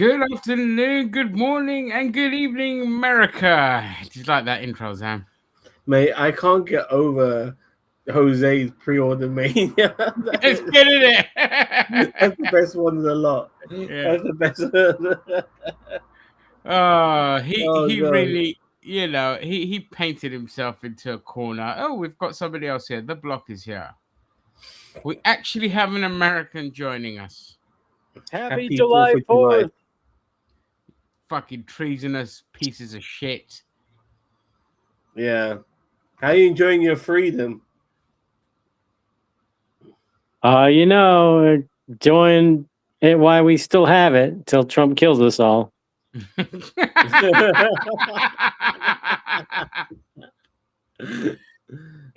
Good afternoon, good morning, and good evening, America. Did you like that intro, Sam? Mate, I can't get over Jose's pre-order mania. It's good, isn't That's the it? best one of the lot. Yeah. That's the best one. Oh, he Oh he god. really, he painted himself into a corner. Oh, we've got somebody else here. The block is here. We actually have an American joining us. Happy Happy 4th July of July. 4th. Fucking treasonous pieces of shit. Yeah. How are you enjoying your freedom? Doing it while we still have it till Trump kills us all.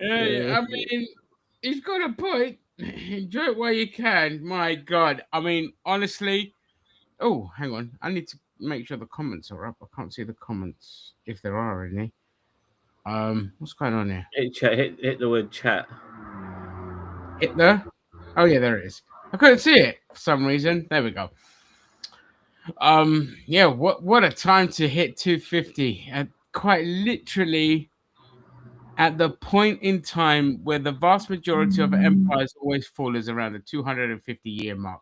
Yeah, I mean, he's got a point. Enjoy it while you can. My God. I mean, honestly. Oh, hang on. I need to make sure the comments are up. I can't see the comments if there are any. What's going on here? Hit the word chat. Hit there. Oh yeah, there it is. I couldn't see it for some reason. There we go. Yeah. What a time to hit 250. Quite literally at the point in time where the vast majority of empires always fall is around the 250-year mark.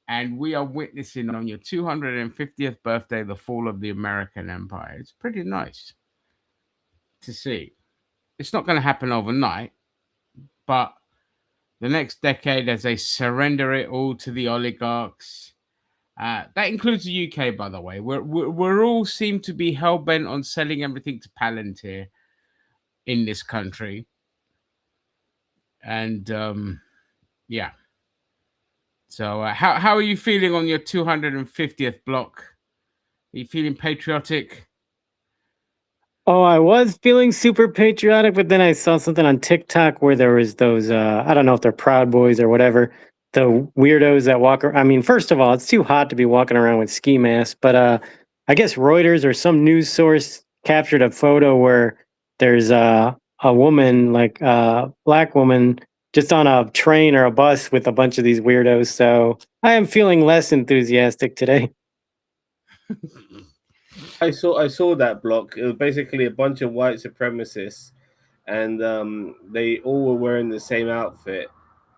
And we are witnessing on your 250th birthday the fall of the American Empire. It's pretty nice to see. It's not going to happen overnight, but the next decade, as they surrender it all to the oligarchs, that includes the UK, by the way. We're all seem to be hell bent on selling everything to Palantir in this country. And yeah. So how are you feeling on your 250th block? Are you feeling patriotic? Oh, I was feeling super patriotic, but then I saw something on TikTok where there was those I don't know if they're Proud Boys or whatever, the weirdos that walk around. I mean, first of all, it's too hot to be walking around with ski masks, but I guess Reuters or some news source captured a photo where there's a woman, like a black woman, just on a train or a bus with a bunch of these weirdos. So I am feeling less enthusiastic today. I saw that block. It was basically a bunch of white supremacists, and they all were wearing the same outfit,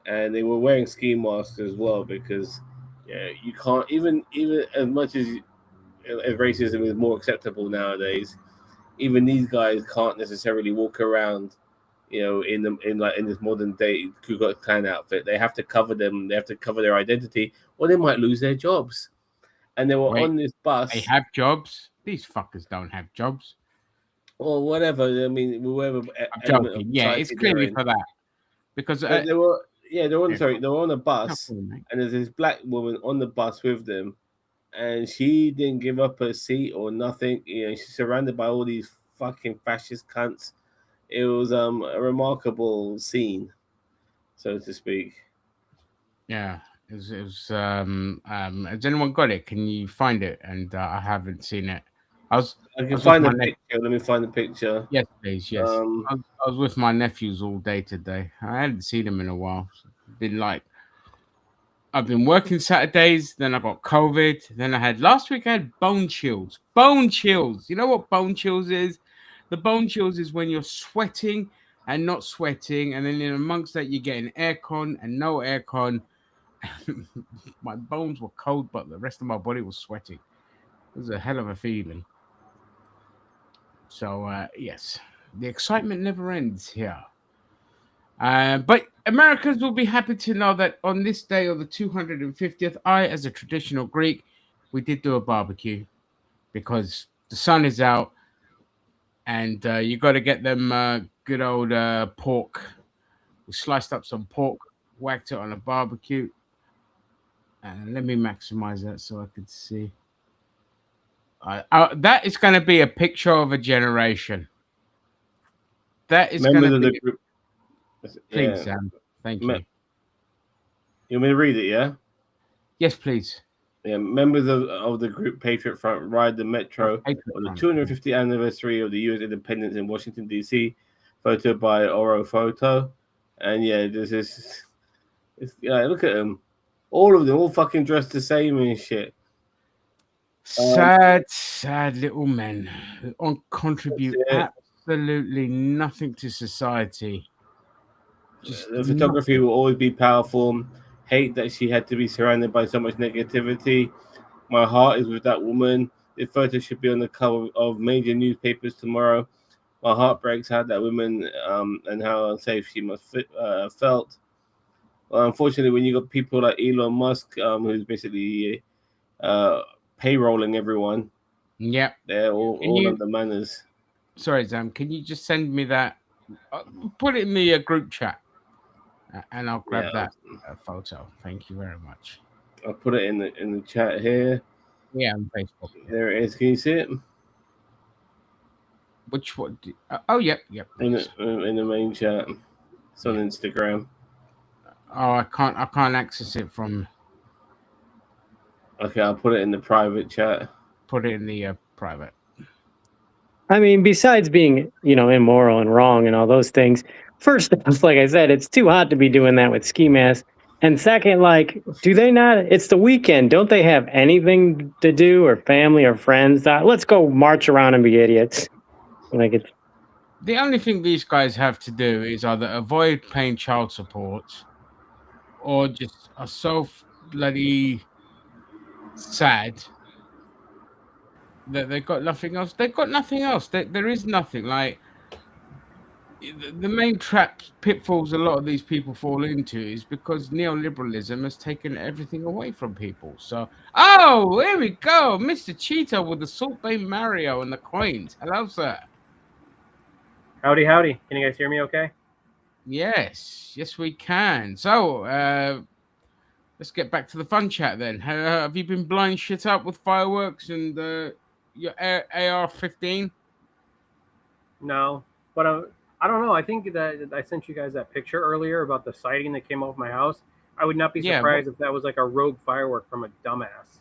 and they were wearing ski masks as well because you can't even as much as racism is more acceptable nowadays. Even these guys can't necessarily walk around, in this modern day Ku Klux Klan outfit. They have to cover them. They have to cover their identity, or they might lose their jobs. And they were Wait, on this they bus have jobs. These fuckers don't have jobs. or whatever. I mean, whatever I'm element of joking. Yeah, it's society they're clearly in. for that because But they were, they're on. yeah, Sorry, they were on a no bus, problem, mate. and there's this black woman on the bus with them, and she didn't give up her seat or nothing. She's surrounded by all these fucking fascist cunts. It was a remarkable scene, so to speak. Yeah, it was has anyone got it? Can you find it? And I haven't seen it. I was I I can was with find my the picture. Let me find the picture. yes, please, yes. Um, I was with my nephews all day today. I hadn't seen them in a while. So been like I've been working Saturdays, then I got COVID, then I had last week I had bone chills. Bone chills. You know what bone chills is? The bone chills is when you're sweating and not sweating, and then in amongst that you're getting aircon and no aircon. My bones were cold, but the rest of my body was sweating. It was a hell of a feeling. So yes, the excitement never ends here. But Americans will be happy to know that on this day of the 250th, I, as a traditional Greek, we did do a barbecue because the sun is out and you got to get them good old pork. We sliced up some pork, whacked it on a barbecue. And let me maximize that so I could see. That is going to be a picture of a generation. That is going members to of the be. group. Please, Yeah, Sam. Thank Me- you. you want me to read it? Yeah. Yes, please. Yeah, members of the group Patriot Front ride the metro on the 250th anniversary of the U.S. independence in Washington, D.C., photo by Oro Photo. And yeah, this is, look at them. All of them, all fucking dressed the same and shit. Um, Sad little men who that's contribute it. absolutely nothing to society. Just The photography nothing. will always be powerful. Hate that she had to be surrounded by so much negativity. My heart is with that woman. The photo should be on the cover of major newspapers tomorrow. My heart breaks how that woman and how unsafe she felt. Well, unfortunately, when you got people like Elon Musk, who's basically uh, payrolling everyone, Yep. they're Can all you? under manners. Sorry, Zam. Can you just send me that? Put it in the group chat, and I'll Yeah, grab that photo. Thank you very much. I'll put it in the chat here. Yeah, on Facebook. Yeah. There it is. Can you see it Which one? Oh, yep. Thanks. in the main chat? It's on Yeah. Instagram. Oh, I can't access it from. Okay, I'll put it in the private chat. Put it in the private. I mean, besides being, immoral and wrong and all those things, first off, like I said, it's too hot to be doing that with ski masks. And second, like, do they not? It's the weekend. Don't they have anything to do or family or friends? Let's go march around and be idiots. Like, it's, The only thing these guys have to do is either avoid paying child support or just are so bloody sad that they've got nothing else. They've got nothing else. There is nothing. Like the main trap pitfalls a lot of these people fall into is because neoliberalism has taken everything away from people. So, oh, here we go, Mr. Cheeto with the Salt Bay Mario and the coins. Hello, sir. Howdy, howdy. Can you guys hear me okay? Yes, we can. So, let's get back to the fun chat then. Have you been blowing shit up with fireworks and your AR-15? No, but I don't know. I think that I sent you guys that picture earlier about the sighting that came off my house. I would not be Yeah, surprised if that was like a rogue firework from a dumbass.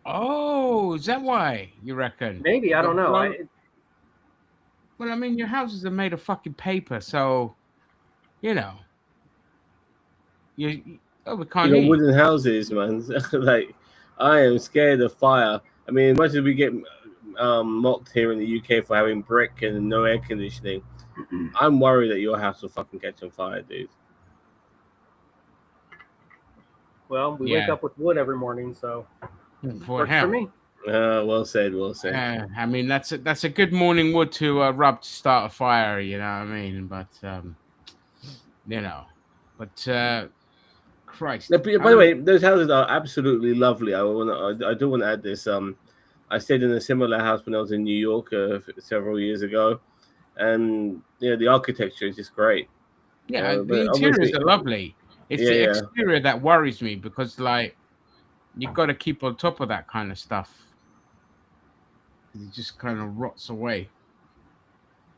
Oh, is that why you reckon? Maybe, I don't know. Well, I mean, your houses are made of fucking paper, so you know. We can't hear you. Wooden houses, man. Like, I am scared of fire. I mean, as much as we get mocked here in the UK for having brick and no air conditioning, I'm worried that your house will fucking catch on fire, dude. Well, we wake up with wood every morning, so works for me. Well said. I mean, that's a good morning wood to rub to start a fire. You know what I mean? But Christ. By the way, those houses are absolutely lovely. I do want to add this. I stayed in a similar house when I was in New York several years ago, and the architecture is just great. Yeah, the interiors are lovely. It's the exterior that worries me because, like, you've got to keep on top of that kind of stuff. It just kind of rots away.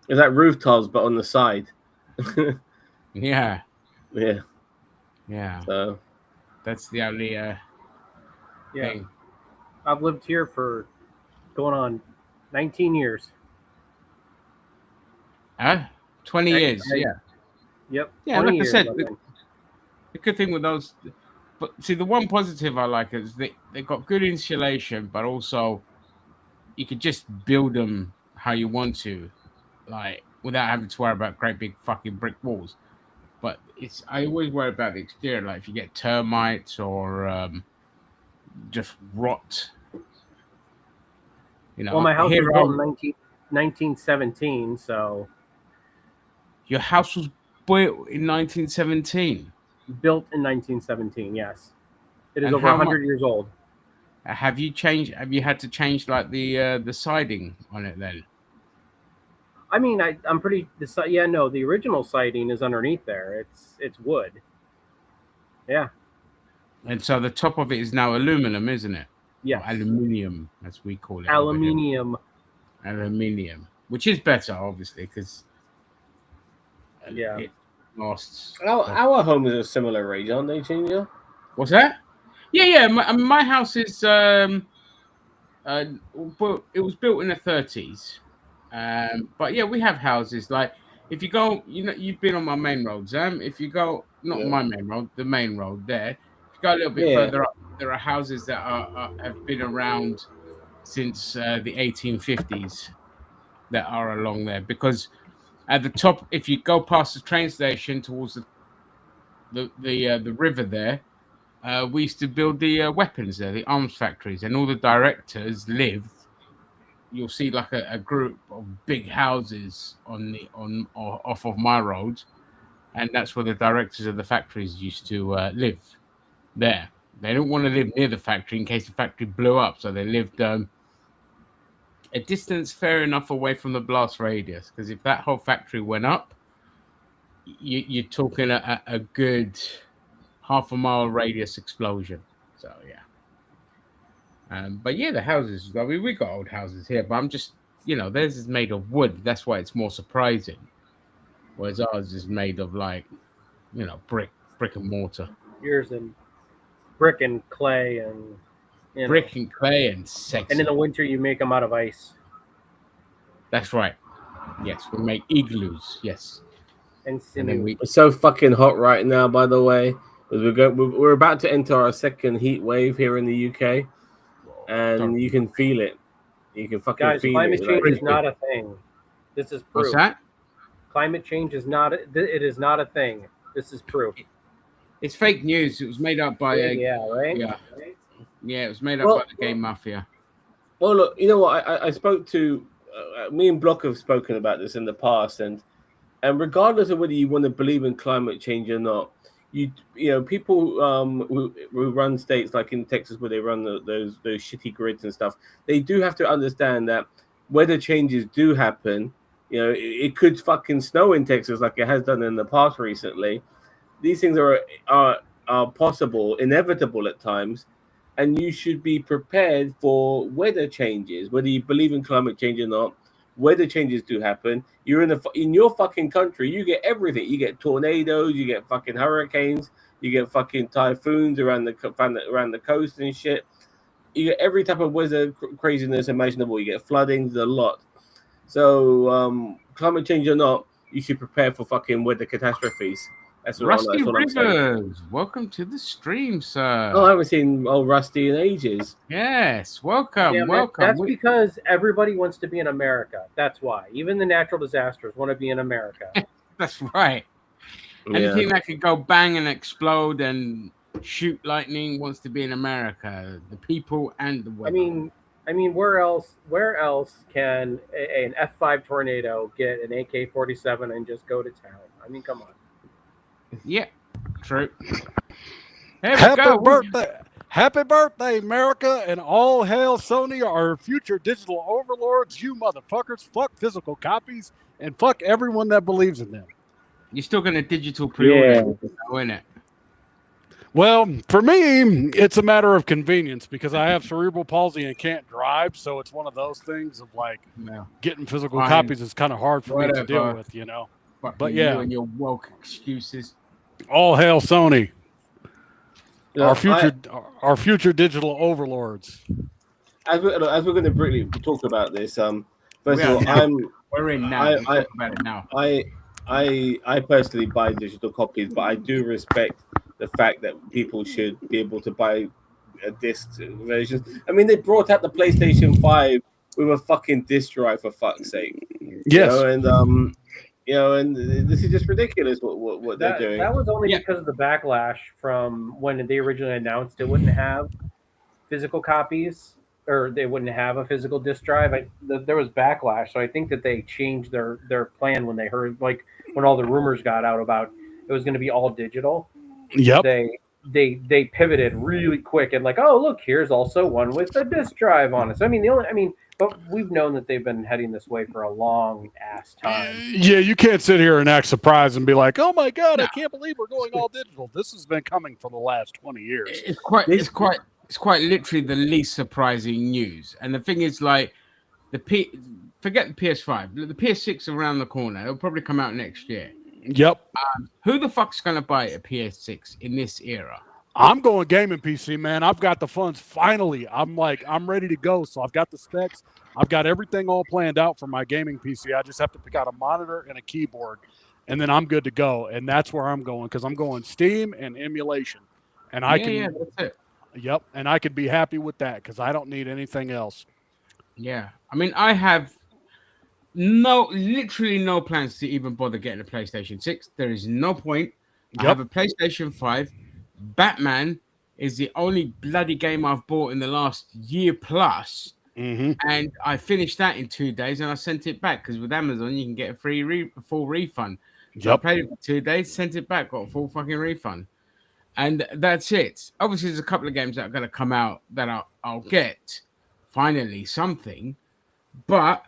It's like roof tiles, but on the side. Yeah. Yeah. So that's the only thing. I've lived here for going on 19 years. 20 years. Yep. Yeah, like I said, the good thing with those, but see, the one positive I like is they've got good insulation, but also you could just build them how you want to, like without having to worry about great big fucking brick walls. But I always worry about the exterior, like if you get termites or just rot. Well, my house was built in 1917, so your house was built in 1917. Built in 1917, yes. It is over 100 years old. Have you had to change like the siding on it then? I mean, I'm pretty. The original siding is underneath there. It's wood. Yeah. And so the top of it is now aluminum, isn't it? Yeah. Aluminium, as we call it. Aluminium. Aluminium, which is better, obviously, because it lasts. Our homes are similar age, aren't they, Ginger? What's that? Yeah. My house is it was built in the 30s. But yeah, we have houses like if you go, you've been on my main road, Zam. If you go, not my main road, the main road there. If you go a little bit further up, there are houses that have been around since the 1850s that are along there, because at the top, if you go past the train station towards the river there, we used to build the weapons there, the arms factories, and all the directors lived. You'll see like a group of big houses on or off of my road, and that's where the directors of the factories used to live. There, they don't want to live near the factory in case the factory blew up, so they lived a distance fair enough away from the blast radius. Because if that whole factory went up, you're talking a good half a mile radius explosion. So yeah. But yeah, the houses. I mean, we got old houses here, but I'm just, theirs is made of wood. That's why it's more surprising. Whereas ours is made of like, brick and mortar, Yours and brick and clay and brick and clay and sex. And in the winter, you make them out of ice. That's right. Yes, we make igloos. Yes, and then It's so fucking hot right now, by the way. We're about to enter our second heat wave here in the UK, and you can feel it. You can fucking guys, feel climate it. change is not a thing. This is proof. What's that? Climate change is not. It is not a thing. This is proof. It's fake news. It was made up by right? Yeah, it was made up by the game mafia. Well, look, you know what? I spoke to me and Block have spoken about this in the past, and regardless of whether you want to believe in climate change or not, you know people who run states like in Texas where they run those shitty grids and stuff, they do have to understand that weather changes do happen. You know, it could fucking snow in Texas like it has done in the past recently. These things are possible, inevitable at times, and you should be prepared for weather changes, whether you believe in climate change or not. Weather changes do happen. You're in your fucking country. You get everything. You get tornadoes. You get fucking hurricanes. You get fucking typhoons around the coast and shit. You get every type of weather craziness imaginable. You get floodings, a lot. So climate change or not, you should prepare for fucking weather catastrophes. That's what Rusty I'm saying. Rivers, welcome to the stream, sir. Oh, I haven't seen old Rusty in ages. Yes, welcome, Yeah, welcome. That's because everybody wants to be in America. That's why. Even the natural disasters want to be in America. That's right. Yeah. Anything that could go bang and explode and shoot lightning wants to be in America. The people and the weather. I mean, where else can an F5 tornado get an AK-47 and just go to town? I mean, come on. Yeah, true. Happy birthday, America, and all hail Sony, our future digital overlords. You motherfuckers, fuck physical copies, and fuck everyone that believes in them. You're still going to digital pre-order, isn't it? Well, for me, it's a matter of convenience because I have cerebral palsy and can't drive, so it's one of those things of like getting physical copies is kind of hard for me to deal with, you know. But yeah, you and your woke excuses. All hail Sony, No, our future digital overlords. As we're going to briefly talk about this, first of all, we're in now. Talk about it now. I personally buy digital copies, but I do respect the fact that people should be able to buy disc versions. I mean, they brought out the PlayStation 5 with a fucking disc drive, for fuck's sake. Yes, and this is just ridiculous what they're doing. That was only because of the backlash from when they originally announced it wouldn't have physical copies, or they wouldn't have a physical disc drive. There was backlash, so I think that they changed their plan when they heard, like, when all the rumors got out about it was going to be all digital. Yep. They pivoted really quick and like, oh look, here's also one with a disc drive on it. So, but we've known that they've been heading this way for a long ass time. Yeah, you can't sit here and act surprised and be like, "Oh my god, I can't believe we're going all digital." This has been coming for the last 20 years. It's quite literally the least surprising news. And the thing is, like, forget the PS5, the PS6 around the corner. It'll probably come out next year. Yep. Who the fuck's gonna buy a PS6 in this era? I'm going gaming PC, man. I've got the funds. Finally, I'm ready to go. So I've got the specs. I've got everything all planned out for my gaming PC. I just have to pick out a monitor and a keyboard, and then I'm good to go. And that's where I'm going because I'm going Steam and emulation. And I can. Yeah, that's it. Yep, and I could be happy with that because I don't need anything else. Yeah, I mean, I have literally no plans to even bother getting a PlayStation 6. There is no point. I have a PlayStation 5. Batman is the only bloody game I've bought in the last year plus. And I finished that in 2 days and I sent it back because with Amazon you can get a full refund. So I played it for 2 days, sent it back, got a full fucking refund. And that's it. Obviously, there's a couple of games that are going to come out that I'll get finally something. But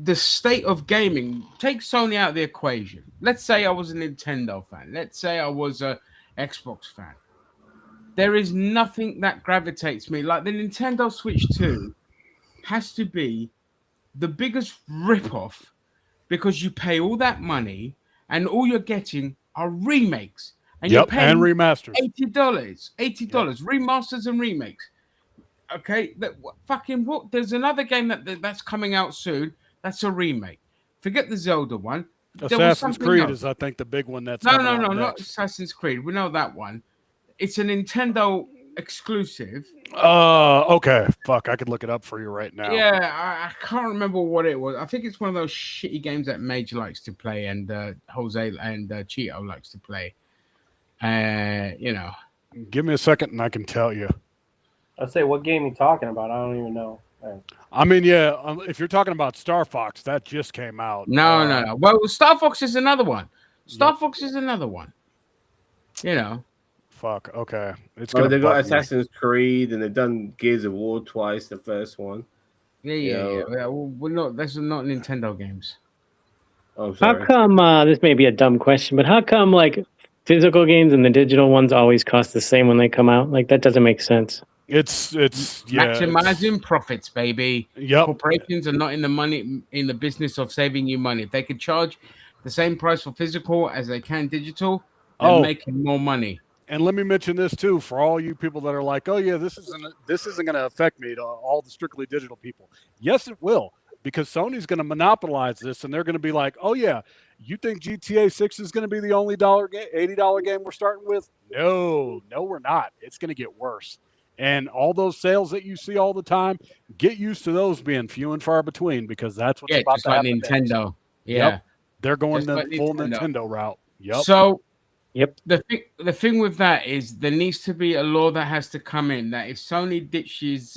the state of gaming, take Sony out of the equation. Let's say I was a Nintendo fan. Let's say I was a Xbox fan. There is nothing that gravitates me. Like the Nintendo Switch 2 has to be the biggest rip-off because you pay all that money and all you're getting are remakes. And you're paying and remasters. $80. Remasters and remakes. Okay, what? There's another game that's coming out soon. That's a remake. Forget the Zelda one. Assassin's Creed is, I think, the big one that's no, next. not Assassin's Creed. We know that one. It's a Nintendo exclusive. Okay. Fuck, I could look it up for you right now. Yeah, I can't remember what it was. I think it's one of those shitty games that Mage likes to play and Jose and Cheeto likes to play. Give me a second and I can tell you. I'll say what game you talking about. I don't even know. I mean, yeah, if you're talking about Star Fox, that just came out. No. Well, Star Fox is another one. Fox is another one. Fuck. Okay. It's they got Assassin's Creed and they've done Gears of War twice. The first one. Yeah. Well, we're not. Those are not Nintendo games. Oh, sorry. How come? This may be a dumb question, but how come like physical games and the digital ones always cost the same when they come out? Like that doesn't make sense. It's maximizing profits, baby. Yep. Corporations are not in the business of saving you money. If they could charge the same price for physical as they can digital, they're making more money. And let me mention this too for all you people that are like, oh yeah, this isn't going to affect me, to all the strictly digital people. Yes, it will, because Sony's going to monopolize this, and they're going to be like, oh yeah, you think GTA 6 is going to be the only $80 game we're starting with? No, we're not. It's going to get worse. And all those sales that you see all the time, get used to those being few and far between because that's what's about to happen. Nintendo. Next. Yeah. Yep. They're going the full Nintendo route. Yep. So, the thing with that is there needs to be a law that has to come in that if Sony ditches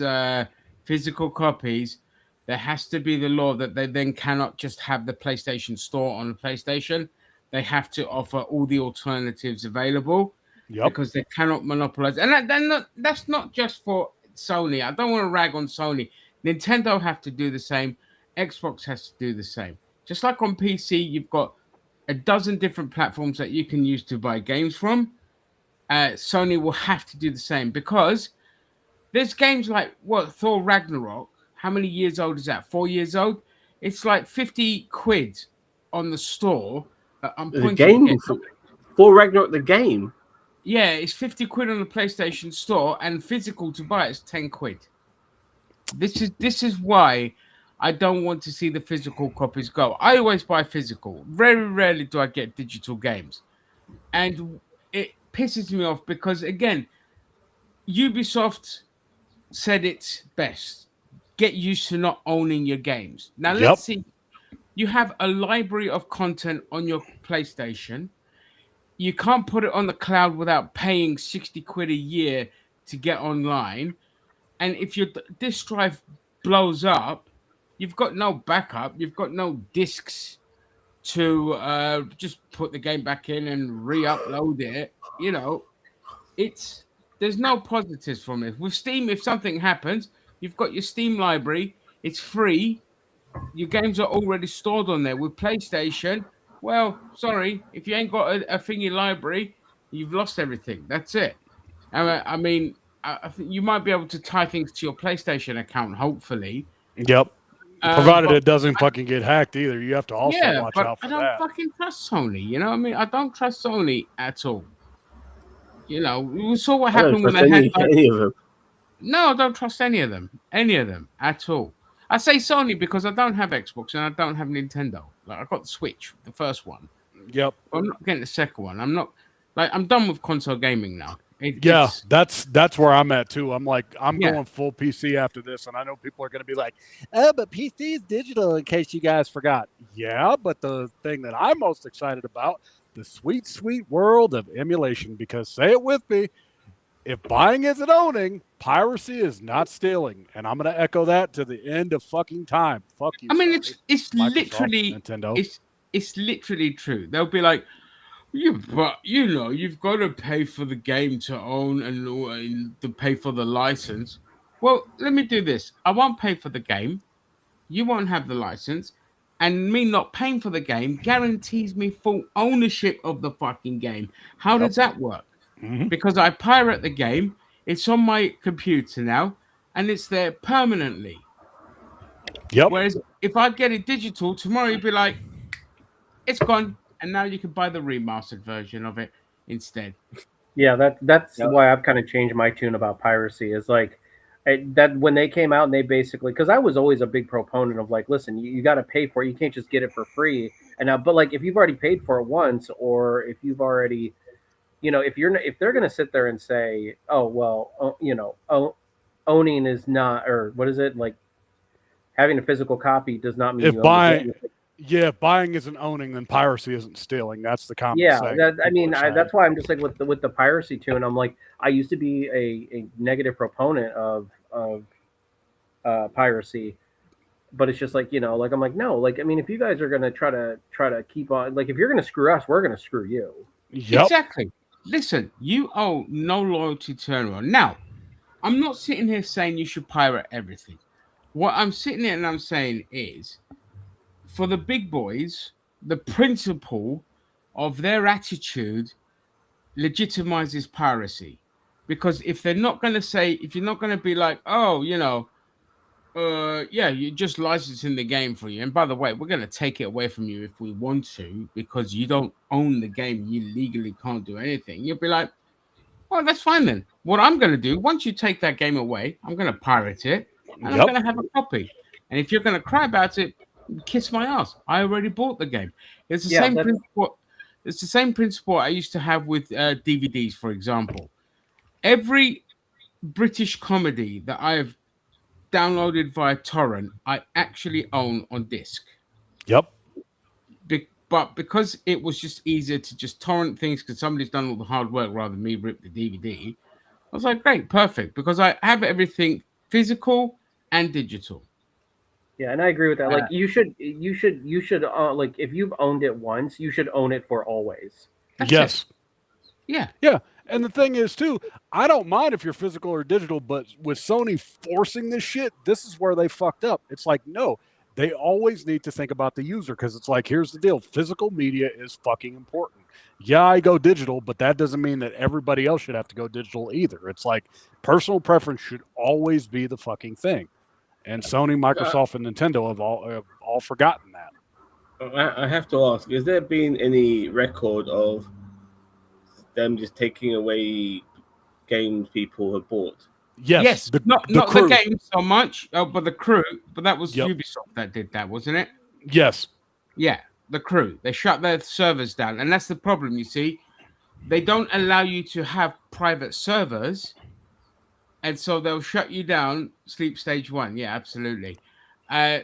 physical copies, there has to be the law that they then cannot just have the PlayStation Store on the PlayStation. They have to offer all the alternatives available. Because they cannot monopolize, and that's not just for Sony. I don't want to rag on Sony. Nintendo have to do the same. Xbox has to do the same. Just like on PC, you've got a dozen different platforms that you can use to buy games from. Sony will have to do the same because there's games like Thor Ragnarok. How many years old is that? 4 years old. It's like 50 quid on the store. The game Thor Ragnarok, the game. Yeah, it's 50 quid on the PlayStation Store, and physical to buy is 10 quid. This is why I don't want to see the physical copies go. I always buy physical. Very rarely do I get digital games. And it pisses me off because, again, Ubisoft said it best. Get used to not owning your games. Now, let's see. You have a library of content on your PlayStation. You can't put it on the cloud without paying 60 quid a year to get online. And if your disk drive blows up, you've got no backup. You've got no discs to just put the game back in and re-upload it. There's no positives from it. With Steam, if something happens, you've got your Steam library. It's free. Your games are already stored on there. With PlayStation, well, sorry, if you ain't got a thingy library, you've lost everything. That's it. I mean, I think you might be able to tie things to your PlayStation account, hopefully. Yep. Provided it doesn't fucking get hacked either. You have to also watch out for that. I don't fucking trust Sony. You know what I mean? I don't trust Sony at all. We saw what happened when they had any of them. No, I don't trust any of them. Any of them at all. I say Sony because I don't have Xbox and I don't have Nintendo. Like I got the Switch, the first one. Yep. I'm not getting the second one. I'm done with console gaming now. Yeah, It's that's where I'm at too. I'm like, I'm yeah. going full PC after this, and I know people are going to be like, "Oh, but PC is digital." In case you guys forgot, yeah, but the thing that I'm most excited about, the sweet, sweet world of emulation. Because say it with me, if buying isn't owning, piracy is not stealing, and I'm going to echo that to the end of fucking time. Fuck you, I mean, Sony, it's Microsoft, literally Nintendo. it's literally true. They'll be like, you, but you've got to pay for the game to own and to pay for the license. Well, let me do this. I won't pay for the game. You won't have the license, and me not paying for the game guarantees me full ownership of the fucking game. How Yep. does that work? Mm-hmm. Because I pirate the game, it's on my computer now, and it's there permanently. Yep. Whereas if I get it digital tomorrow, you'd be like, it's gone, and now you can buy the remastered version of it instead. Yeah, that's Yeah. why I've kind of changed my tune about piracy. Is like that when they came out and they basically, because I was always a big proponent of like, listen, you got to pay for it. You can't just get it for free. And now, but like if you've already paid for it once, or if you've already, if they're gonna sit there and say, oh well, owning is not, or what is it like, having a physical copy does not mean If you own the buying, game. yeah, if buying isn't owning, then piracy isn't stealing. That's the common Yeah, saying. that I People mean, are saying. that's why I'm just like with the piracy tune. I'm like, I used to be a negative proponent of piracy, but it's just like like I'm like no, like I mean, if you guys are gonna try to keep on, like if you're gonna screw us, we're gonna screw you. Yep. Exactly. Listen, you owe no loyalty to anyone. Now, I'm not sitting here saying you should pirate everything. What I'm sitting here and I'm saying is, for the big boys, the principle of their attitude legitimizes piracy. Because if they're not going to say, if you're not going to be like, oh, yeah, you're just licensing the game for you. And by the way, we're going to take it away from you if we want to, because you don't own the game. You legally can't do anything. You'll be like, well, that's fine then. What I'm going to do, once you take that game away, I'm going to pirate it and I'm Yep. going to have a copy. And if you're going to cry about it, kiss my ass. I already bought the game. It's the Yeah, same principle. It's the same principle I used to have with DVDs, for example. Every British comedy that I have downloaded via torrent, I actually own on disc. Yep. But because it was just easier to just torrent things because somebody's done all the hard work rather than me rip the DVD, I was like, great, perfect, because I have everything physical and digital. yeah, and I agree with that. Like Uh, you should like if you've owned it once, you should own it for always. that's Yes. it. Yeah. Yeah. And the thing is, too, I don't mind if you're physical or digital, but with Sony forcing this shit, this is where they fucked up. It's like, no, they always need to think about the user because it's like, here's the deal physical media is fucking important. Yeah, I go digital, but that doesn't mean that everybody else should have to go digital either. It's like personal preference should always be the fucking thing. And Sony, Microsoft, and Nintendo have all forgotten that. I have to ask: has there been any record of them just taking away games people have bought? Yes. Not the crew. the game so much, but the crew. But that was Yep. Ubisoft that did that, wasn't it? Yes. Yeah, the crew. They shut their servers down, and that's the problem. You see, they don't allow you to have private servers, and so they'll shut you down. Sleep stage one. Yeah, absolutely.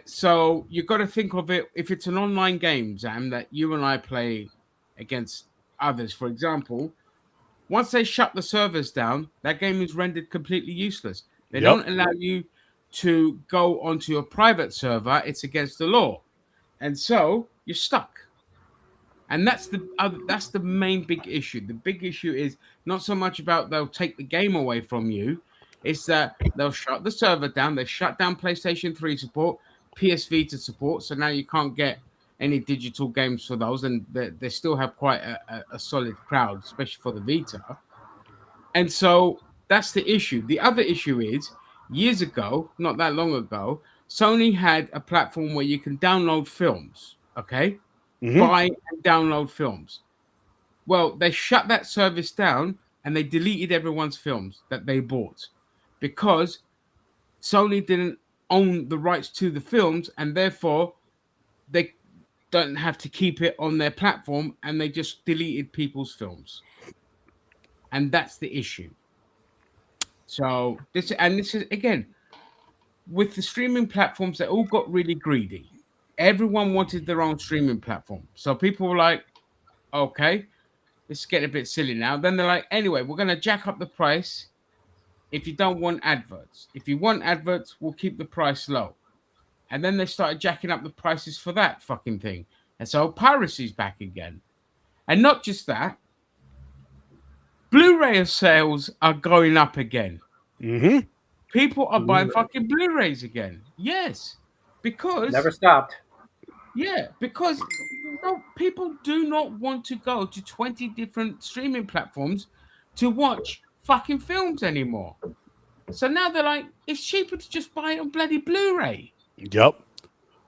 So you got to think of it if it's an online game, Zam, that you and I play against others. For example, once they shut the servers down, that game is rendered completely useless. They Yep. don't allow you to go onto a private server. It's against the law, and so you're stuck. And that's the main big issue. The big issue is not so much about they'll take the game away from you. It's that they'll shut the server down. They shut down PlayStation 3 support, PS Vita support. So now you can't get any digital games for those. And they still have quite a solid crowd, especially for the Vita. And so that's the issue. The other issue is years ago, not that long ago, Sony had a platform where you can download films. Okay. Mhm. Buy and download films. Well, they shut that service down and they deleted everyone's films that they bought because Sony didn't own the rights to the films and therefore they don't have to keep it on their platform and they just deleted people's films. and that's the issue. So this is again with the streaming platforms, they all got really greedy. Everyone wanted their own streaming platform, so people were like, "Okay, it's getting a bit silly now." Then they're like, "Anyway, we're gonna jack up the price. If you don't want adverts, if you want adverts, we'll keep the price low." And then they started jacking up the prices for that fucking thing, and so piracy's back again. And not just that, Blu-ray sales are going up again. Mm-hmm. People are buying fucking Blu-rays again. Yes, because Never stopped. Yeah, because people do not want to go to 20 different streaming platforms to watch fucking films anymore. So now they're like, it's cheaper to just buy it on bloody Blu-ray. Yep.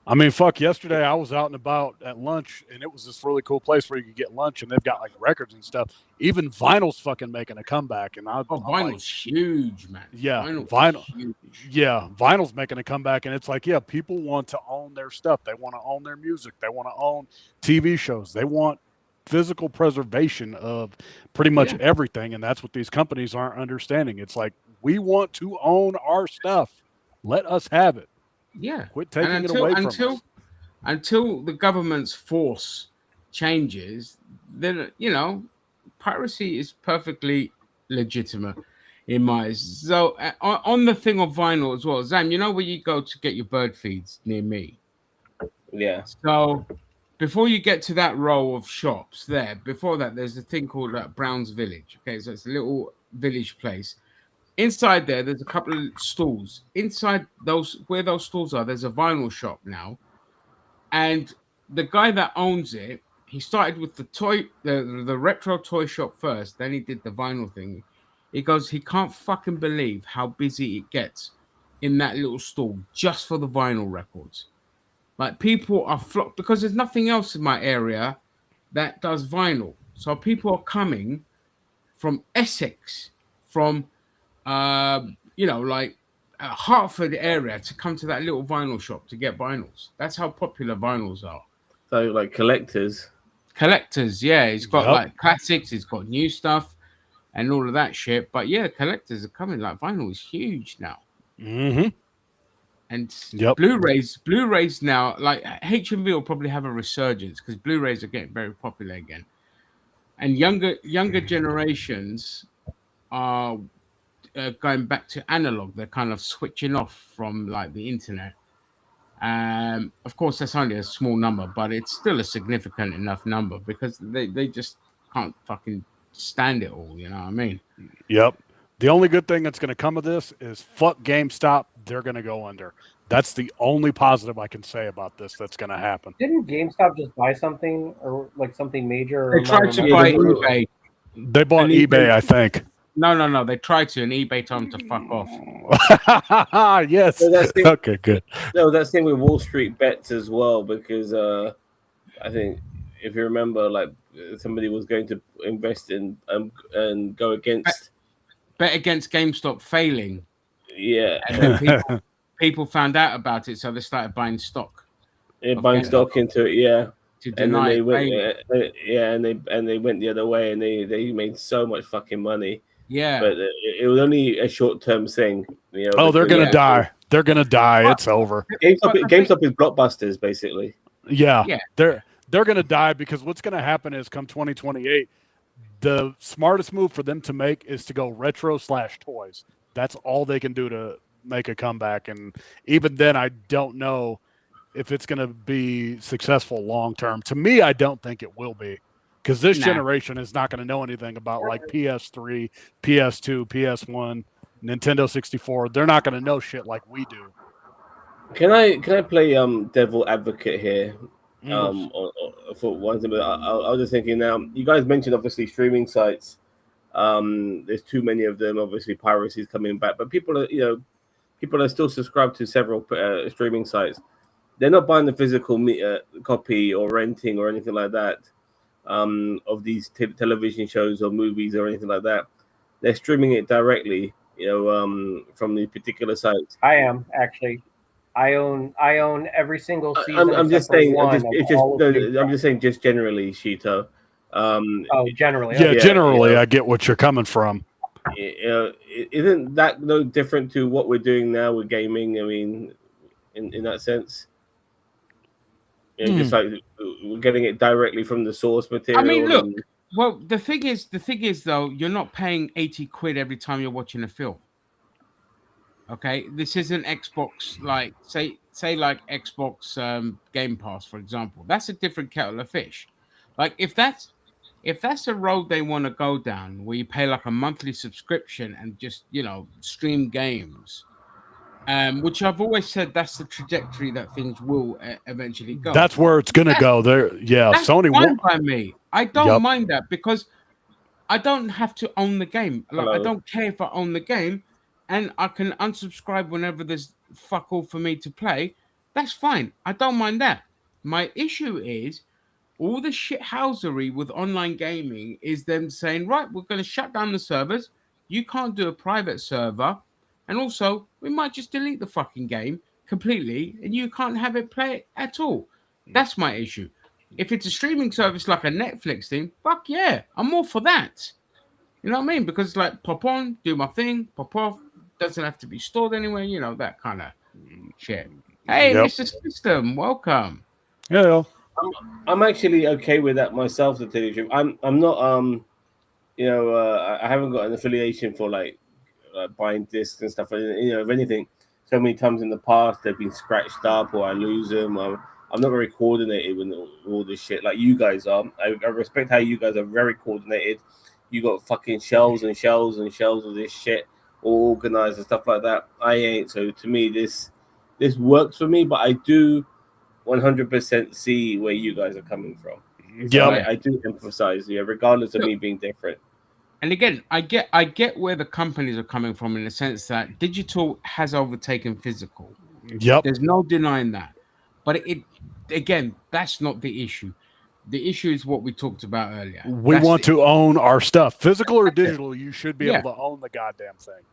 I mean, fuck, yesterday I was out and about at lunch, and it was this really cool place where you could get lunch, and they've got, like, records and stuff. Even vinyl's fucking making a comeback. And I'm vinyl's like, huge, man. Yeah, vinyl. Huge. Yeah, vinyl's making a comeback, and it's like, yeah, people want to own their stuff. They want to own their music. They want to own TV shows. They want physical preservation of pretty much everything, and that's what these companies aren't understanding. It's like, we want to own our stuff. Let us have it. Yeah. Quit taking it away from us. Until the government's force changes, then, piracy is perfectly legitimate in my eyes. So on the thing of vinyl as well, Zam, you know where you go to get your bird feeds near me? Yeah. So before you get to that row of shops there, before that, there's a thing called Brown's Village. Okay, so it's a little village place. Inside there, there's a couple of stalls. Inside where those stalls are, there's a vinyl shop now. And the guy that owns it, he started with the retro toy shop first. Then he did the vinyl thing. He goes, he can't fucking believe how busy it gets in that little stall just for the vinyl records. Like, people are flocked because there's nothing else in my area that does vinyl. So people are coming from Essex, from Hertford area to come to that little vinyl shop to get vinyls. That's how popular vinyls are. So, like, collectors, yeah. He's got like classics, he's got new stuff and all of that shit. But yeah, collectors are coming. Like, vinyl is huge now. Mm-hmm. And Blu-rays now, like, HMV will probably have a resurgence because Blu-rays are getting very popular again. And younger generations are going back to analog. They're kind of switching off from, like, the internet. Of course, that's only a small number, but it's still a significant enough number because they just can't fucking stand it all. You know what I mean? Yep. The only good thing that's going to come of this is fuck GameStop. They're going to go under. That's the only positive I can say about this that's going to happen. Didn't GameStop just buy something or like something major? They tried to buy eBay. They bought eBay, I think. No. They tried to, and eBay told them to fuck off. Yes. So okay, good. No, that's the thing with Wall Street bets as well, because I think if you remember, like, somebody was going to invest in and go against bet against GameStop failing. Yeah. And then people found out about it, so they started buying stock. Yeah, buying stock into it, yeah. To deny and they went the other way, and they made so much fucking money. Yeah, but it was only a short-term thing. Oh, they're gonna die. They're gonna die. It's over. GameStop is Blockbusters, basically. Yeah. They're gonna die because what's gonna happen is come 2028, the smartest move for them to make is to go retro/toys. That's all they can do to make a comeback, and even then, I don't know if it's gonna be successful long term. To me, I don't think it will be. Because this generation is not going to know anything about, like, PS3, PS2, PS1, Nintendo 64. They're not going to know shit like we do. Can I play devil advocate here? For one thing, but I was just thinking now. You guys mentioned obviously streaming sites. There's too many of them. Obviously, piracy is coming back, but people are still subscribed to several streaming sites. They're not buying the physical copy or renting or anything like that. Of these television shows or movies or anything like that. They're streaming it directly, from the particular sites. I am actually. I own every single season. I'm just saying. I'm just saying, just generally, Shito. Generally. Yeah, generally, I get what you're coming from. Isn't that no different to what we're doing now with gaming? I mean, in that sense, just like we're getting it directly from the source material. I mean, look. Well, the thing is though, you're not paying 80 quid every time you're watching a film. Okay, this isn't Xbox like say like Xbox Game Pass, for example. That's a different kettle of fish. Like if that's a road they want to go down, where you pay like a monthly subscription and just stream games, which I've always said that's the trajectory that things will eventually go. That's where it's gonna go. There, yeah. That's Sony fine by me. I don't mind that because I don't have to own the game. Like I don't care if I own the game. And I can unsubscribe whenever there's fuck all for me to play. That's fine. I don't mind that. My issue is all the shithousery with online gaming is them saying, right, we're going to shut down the servers. You can't do a private server. And also, we might just delete the fucking game completely and you can't have it play at all. That's my issue. If it's a streaming service like a Netflix thing, fuck yeah, I'm all for that. You know what I mean? Because it's like pop on, do my thing, pop off. Doesn't have to be stored anywhere, that kind of shit. Hey, Mr. System, welcome. Yeah, I'm actually okay with that myself. To tell you the truth, I'm not I haven't got an affiliation for like buying discs and stuff. If anything, so many times in the past they've been scratched up or I lose them. I'm not very coordinated with all this shit like you guys are. I respect how you guys are very coordinated. You got fucking shelves and shelves and shelves of this shit. All organized and stuff like that. I ain't. So to me, this works for me, but I do 100% see where you guys are coming from. So I do emphasize, regardless of me being different. And again, I get where the companies are coming from in the sense that digital has overtaken physical. Yep. There's no denying that. But again, that's not the issue. The issue is what we talked about earlier. We want to own our stuff. Physical or digital, you should be able to own the goddamn thing.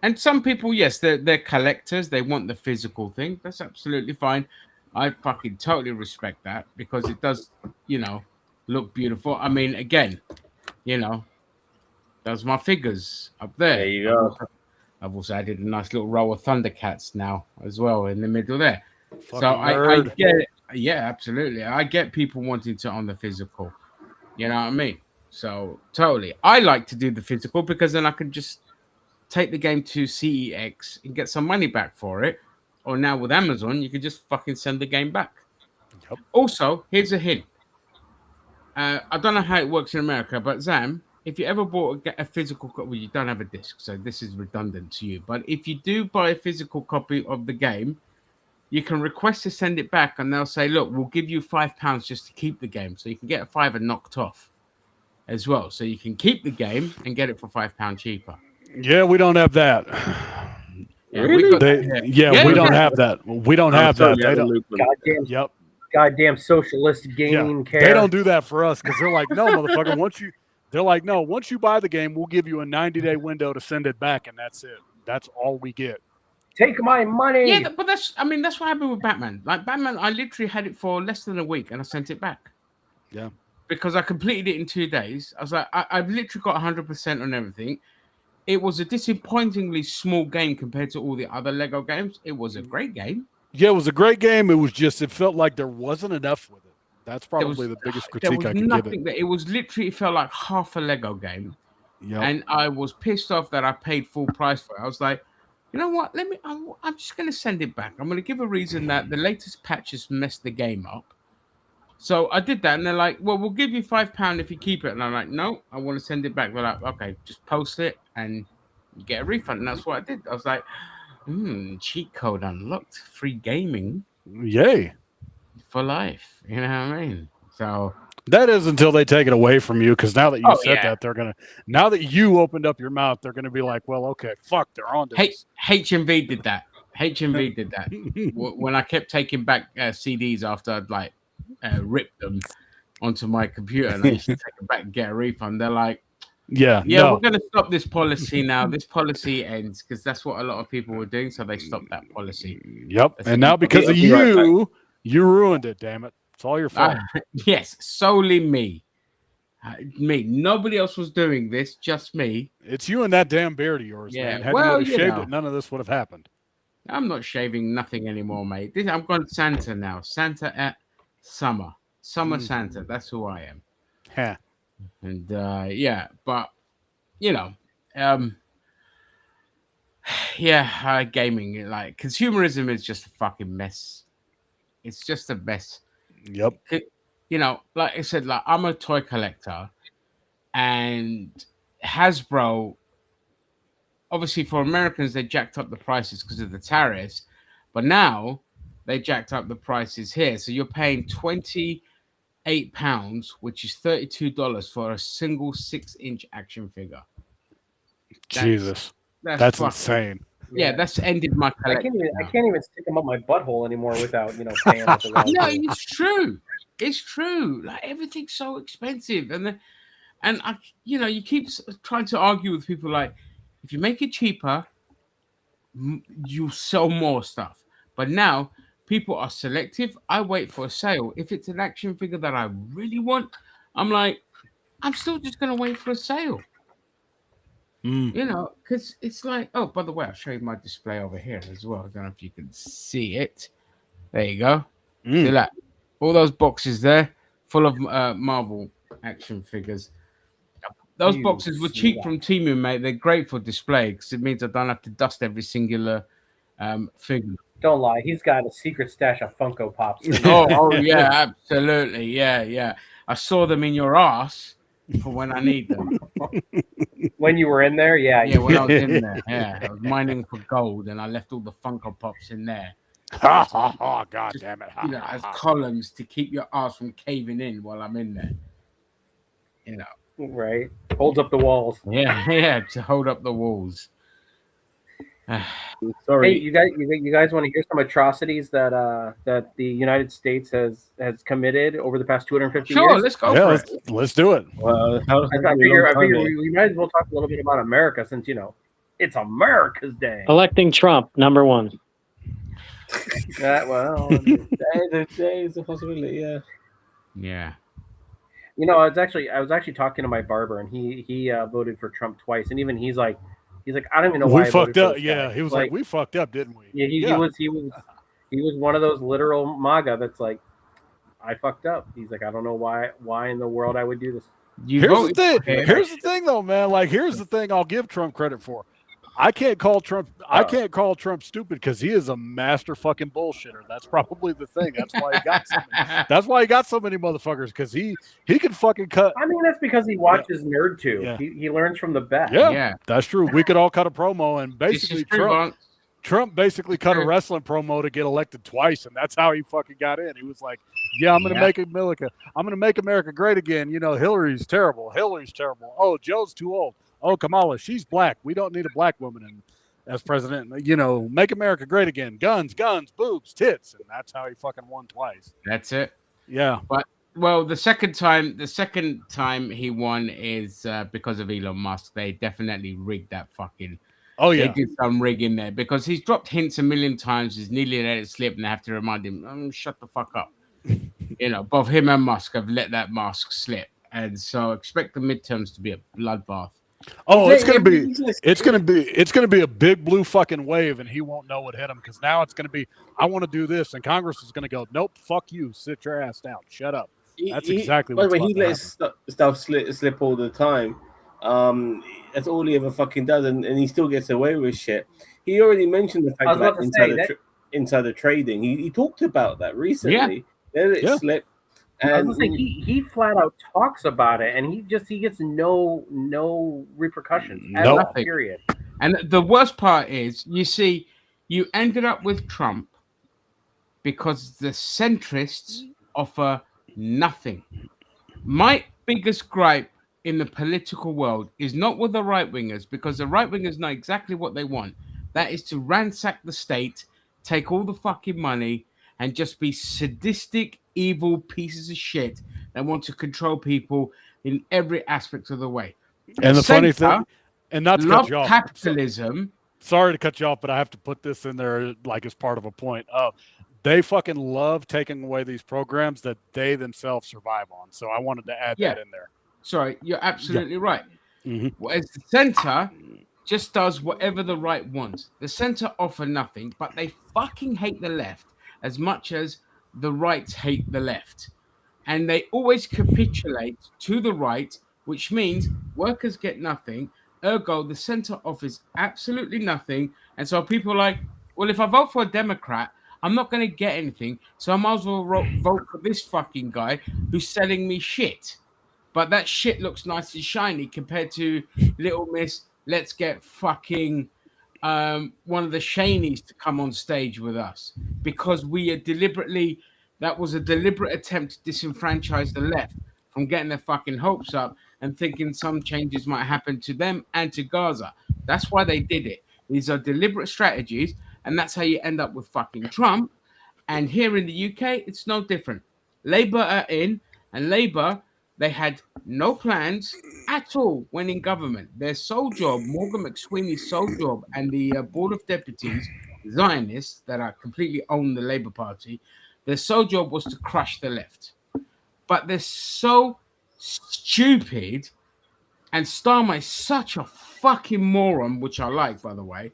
And some people, yes, they're collectors. They want the physical thing. That's absolutely fine. I fucking totally respect that because it does, look beautiful. I mean, again, those my figures up there. There you go. I've also added a nice little row of Thundercats now as well in the middle there. Fucking so I get it. Yeah, absolutely. I get people wanting to own the physical. You know what I mean? So totally. I like to do the physical because then I can just take the game to CEX and get some money back for it. Or now with Amazon, you can just fucking send the game back. Yep. Also, here's a hint. I don't know how it works in America, but Zam, if you ever bought a physical copy, well, you don't have a disc, so this is redundant to you. But if you do buy a physical copy of the game, you can request to send it back, and they'll say, "Look, we'll give you £5 just to keep the game, so you can get a £5 knocked off as well, so you can keep the game and get it for £5 cheaper." Yeah, we don't have that. Yeah, really? We don't have that. We don't have that. They don't. Goddamn socialist gaming care. They don't do that for us because they're like, no, motherfucker. Once you buy the game, we'll give you a 90-day window to send it back, and that's it. That's all we get. Take my money. Yeah, but that's what happened with Batman. Like Batman, I literally had it for less than a week, and I sent it back. Yeah. Because I completed it in 2 days. I was like, I've literally got 100% on everything. It was a disappointingly small game compared to all the other Lego games. It was a great game. Yeah, it was a great game. It was just, it felt like there wasn't enough with it. That's probably the biggest critique I could give it. It was literally, it felt like half a Lego game. Yep. And I was pissed off that I paid full price for it. I was like, you know what? I'm just going to send it back. I'm going to give a reason that the latest patches messed the game up. So I did that, and they're like, well, we'll give you £5 if you keep it. And I'm like, no, I want to send it back. They're like, okay, just post it and you get a refund. And that's what I did. I was like, cheat code unlocked, free gaming. Yay. For life. You know what I mean? So that is until they take it away from you, because now that you said that, now that you opened up your mouth, they're gonna be like, well, okay, fuck, they're on to this. HMV did that. HMV did that. When I kept taking back CDs after I'd ripped them onto my computer and I used to take them back and get a refund, they're like, we're going to stop this policy now. This policy ends, because that's what a lot of people were doing. So they stopped that policy. Yep. And now because of you ruined it, damn it. It's all your fault. Yes, solely me. Me. Nobody else was doing this, just me. It's you and that damn beard of yours, Yeah, man. Had well, you would have you shaved know. it, none of this would have happened. I'm not shaving nothing anymore, mate. I'm going Santa now. Santa at summer. Summer Santa. That's who I am. Huh. And yeah, but you know, yeah, gaming, like consumerism is just a fucking mess. It's just a mess. Yep. You know, like I said, like I'm a toy collector, and Hasbro, obviously for Americans, they jacked up the prices because of the tariffs, but now they jacked up the prices here. So you're paying £28, which is $32 for a single 6-inch action figure. Jesus, that's fucking insane. Yeah, that's ended my collection. I can't even stick them up my butthole anymore without paying what the No, it's true. It's true. Like everything's so expensive, and I, you keep trying to argue with people like, if you make it cheaper, you sell more stuff. But now people are selective. I wait for a sale. If it's an action figure that I really want, I'm like, I'm still just gonna wait for a sale. Because it's like, oh, by the way, I'll show you my display over here as well. I don't know if you can see it. There you go. See that? All those boxes there, full of Marvel action figures. Those boxes were cheap from Temu, mate. They're great for display because it means I don't have to dust every singular figure. Don't lie, he's got a secret stash of Funko Pops. oh yeah, absolutely, yeah. I saw them in your ass for when I need them. When you were in there, yeah, when I was in there, I was mining for gold, and I left all the Funko Pops in there. God damn it! As columns to keep your ass from caving in while I'm in there. Right, holds up the walls. Yeah, to hold up the walls. Sorry, hey, you guys want to hear some atrocities that the United States has committed over the past 250 years? Sure, let's go for it. Let's do it. Well, I figure we might as well talk a little bit about America, since it's America's day. Electing Trump, number one. The day is a possibility. Yeah. I was actually talking to my barber, and he voted for Trump twice, and even he's like, I don't even know why we fucked up. Yeah, he was like, we fucked up, didn't we? Yeah, he was one of those literal MAGA that's like, I fucked up. He's like, I don't know why in the world I would do this. Here's the thing, though, man. Like, here's the thing I'll give Trump credit for. I can't call Trump stupid because he is a master fucking bullshitter. That's probably the thing. That's why he got so many motherfuckers, because he can fucking cut. I mean, that's because he watches NerdTube. Yeah. He learns from the best. Yeah, that's true. We could all cut a promo, and basically Trump basically cut a wrestling promo to get elected twice, and that's how he fucking got in. He was like, "Yeah, I'm gonna make America great again. Hillary's terrible. Oh, Joe's too old. Oh, Kamala, she's black. We don't need a black woman as president. Make America great again. Guns, boobs, tits." And that's how he fucking won twice. That's it. Yeah. But the second time he won is because of Elon Musk. They definitely rigged that fucking. Oh yeah. They did some rigging there because he's dropped hints a million times. He's nearly let it slip, and they have to remind him, shut the fuck up. Both him and Musk have let that mask slip, and so expect the midterms to be a bloodbath. Oh, it's gonna be a big blue fucking wave, and he won't know what hit him, because now it's gonna be, I want to do this, and Congress is gonna go, nope, fuck you, sit your ass down, shut up. That's exactly what. He lets stuff slip all the time. That's all he ever fucking does, and he still gets away with shit. He already mentioned the fact that insider trading. He talked about that recently. Let it slip. And he flat out talks about it, and he gets no repercussions at all, period. And the worst part is, you ended up with Trump because the centrists offer nothing. My biggest gripe in the political world is not with the right wingers, because the right wingers know exactly what they want. That is to ransack the state, take all the fucking money, and just be sadistic, evil pieces of shit that want to control people in every aspect of the way. And the funny thing, and not to cut you off, capitalism. Sorry to cut you off, but I have to put this in there like as part of a point. They fucking love taking away these programs that they themselves survive on. So I wanted to add that in there. Sorry, you're absolutely right. Mm-hmm. Whereas the center just does whatever the right wants. The center offer nothing, but they fucking hate the left as much as the right hate the left. And they always capitulate to the right, which means workers get nothing. Ergo, the center offers absolutely nothing. And so people are like, well, if I vote for a Democrat, I'm not going to get anything. So I might as well vote for this fucking guy who's selling me shit. But that shit looks nice and shiny compared to Little Miss. Let's get fucking one of the Shanies to come on stage with us because we are deliberately. That was a deliberate attempt to disenfranchise the left from getting their fucking hopes up and thinking some changes might happen to them and to Gaza. That's why they did it. These are deliberate strategies, and that's how you end up with fucking Trump. And here in the UK, it's no different. Labour are in, and Labour, they had no plans at all when in government. Their sole job, Morgan McSweeney's sole job, and the Board of Deputies, Zionists, that are completely own the Labour Party, their sole job was to crush the left. But they're so stupid, and Starmer is such a fucking moron, which I like, by the way.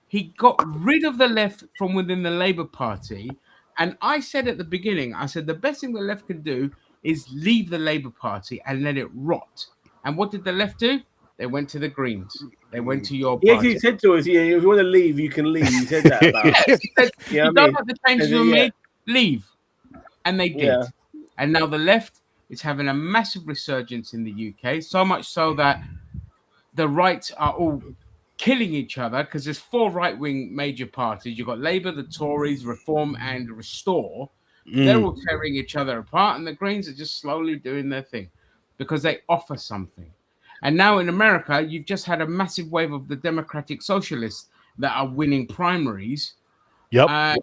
He got rid of the left from within the Labour Party. And I said at the beginning, I said the best thing the left can do is leave the Labour Party and let it rot. And what did the left do? They went to the Greens. They went to your party. He actually said to us, "Yeah, if you want to leave, you can leave." He said that about us. He said, you don't have the changes you made, leave. And they did. Yeah. And now the left is having a massive resurgence in the UK, so much so that the right are all killing each other because there's 4 right-wing major parties. You've got Labour, the Tories, Reform, and Restore. They're all tearing each other apart, and the Greens are just slowly doing their thing because they offer something. And now in America, you've just had a massive wave of the Democratic Socialists that are winning primaries. Yep.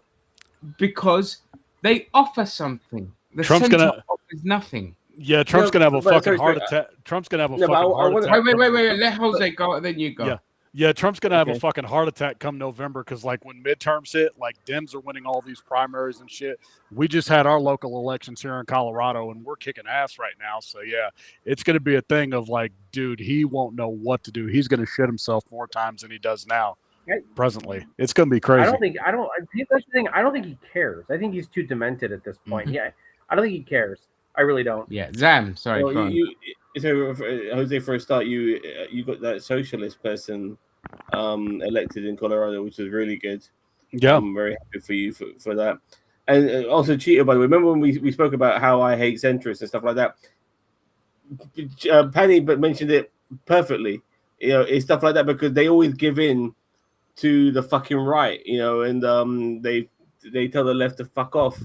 Because they offer something. The Trump's center offers nothing. Yeah, Trump's gonna have a fucking heart attack. Trump's gonna have a fucking heart attack. Wait. Let Jose go, and then you go. Yeah, Trump's gonna have a fucking heart attack come November because, like, when midterms hit, like, Dems are winning all these primaries and shit. We just had our local elections here in Colorado, and we're kicking ass right now. So yeah, it's gonna be a thing of like, dude, he won't know what to do. He's gonna shit himself more times than he does now. Presently, it's gonna be crazy. That's the thing. I don't think he cares. I think he's too demented at this point. Yeah, I don't think he cares. I really don't. Yeah, Zam. Sorry. Well, so Jose, for a start, you got that socialist person elected in Colorado, which was really good. Yeah, I'm very happy for you for that. And also, Cheetah, by the way, remember when we spoke about how I hate centrists and stuff like that? Penny mentioned it perfectly. You know, it's stuff like that because they always give in to the fucking right, you know, and they tell the left to fuck off.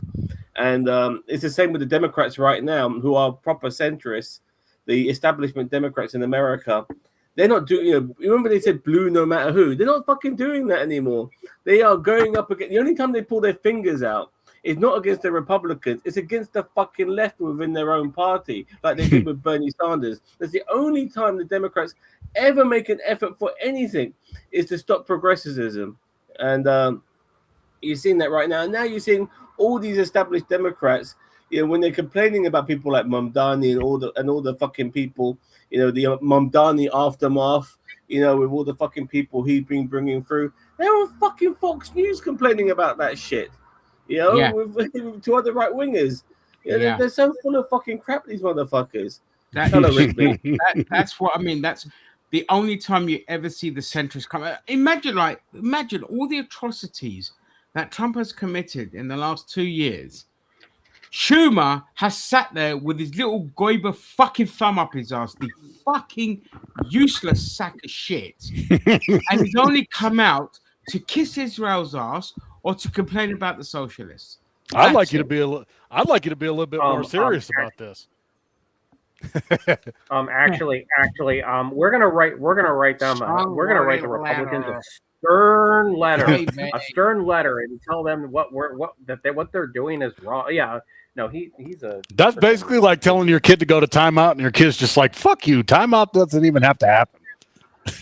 And it's the same with the Democrats right now, who are proper centrists, the establishment Democrats in America. They're not doing, you know, remember they said blue no matter who? They're not fucking doing that anymore. They are going up against, the only time they pull their fingers out is not against the Republicans, it's against the fucking left within their own party, like they did with Bernie Sanders. That's the only time the Democrats ever make an effort for anything is to stop progressivism. And you're seeing that right now. And now you're seeing all these established Democrats, you know, when they're complaining about people like Mamdani and all the fucking people, you know, the Mamdani aftermath, you know, with all the fucking people he's been bringing through. They're on fucking Fox News complaining about that shit, you know, with 2 other right wingers. You know, they're so full of fucking crap, these motherfuckers. That's what I mean. That's the only time you ever see the centrists come. Imagine all the atrocities that Trump has committed in the last 2 years. Schumer has sat there with his little goiber fucking thumb up his ass, the fucking useless sack of shit, and he's only come out to kiss Israel's ass or to complain about the socialists. I'd like you to be a little bit more serious about this. Actually, we're gonna write the Republicans a stern letter, and tell them what they're doing is wrong. Yeah, no, he's a. That's basically like telling your kid to go to timeout, and your kid's just like, "Fuck you, timeout doesn't even have to happen."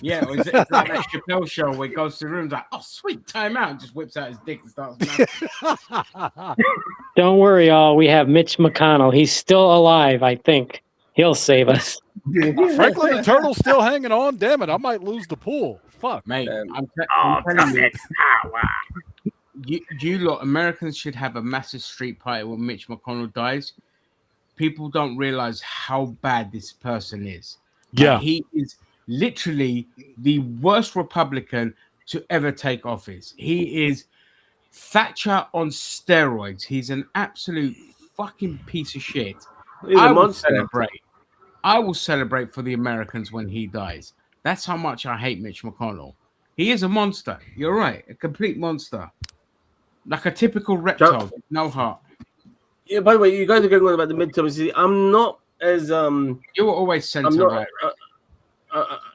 Yeah, it's like that Chappelle show where he goes to the room like, "Oh, sweet, timeout," and just whips out his dick and starts. Don't worry, y'all. We have Mitch McConnell. He's still alive, I think. He'll save us. Franklin the Turtle's still hanging on. Damn it, I might lose the pool. Fuck. Mate, I'm Oh, telling you lot, Americans should have a massive street party when Mitch McConnell dies. People don't realize how bad this person is. Yeah. He is literally the worst Republican to ever take office. He is Thatcher on steroids. He's an absolute fucking piece of shit. He's a monster. I will celebrate for the Americans when he dies. That's how much I hate Mitch McConnell. He is a monster. You're right. A complete monster. Like a typical reptile. No heart. Yeah, by the way, you guys are going on about the midterms. See, I'm not as You were always center right.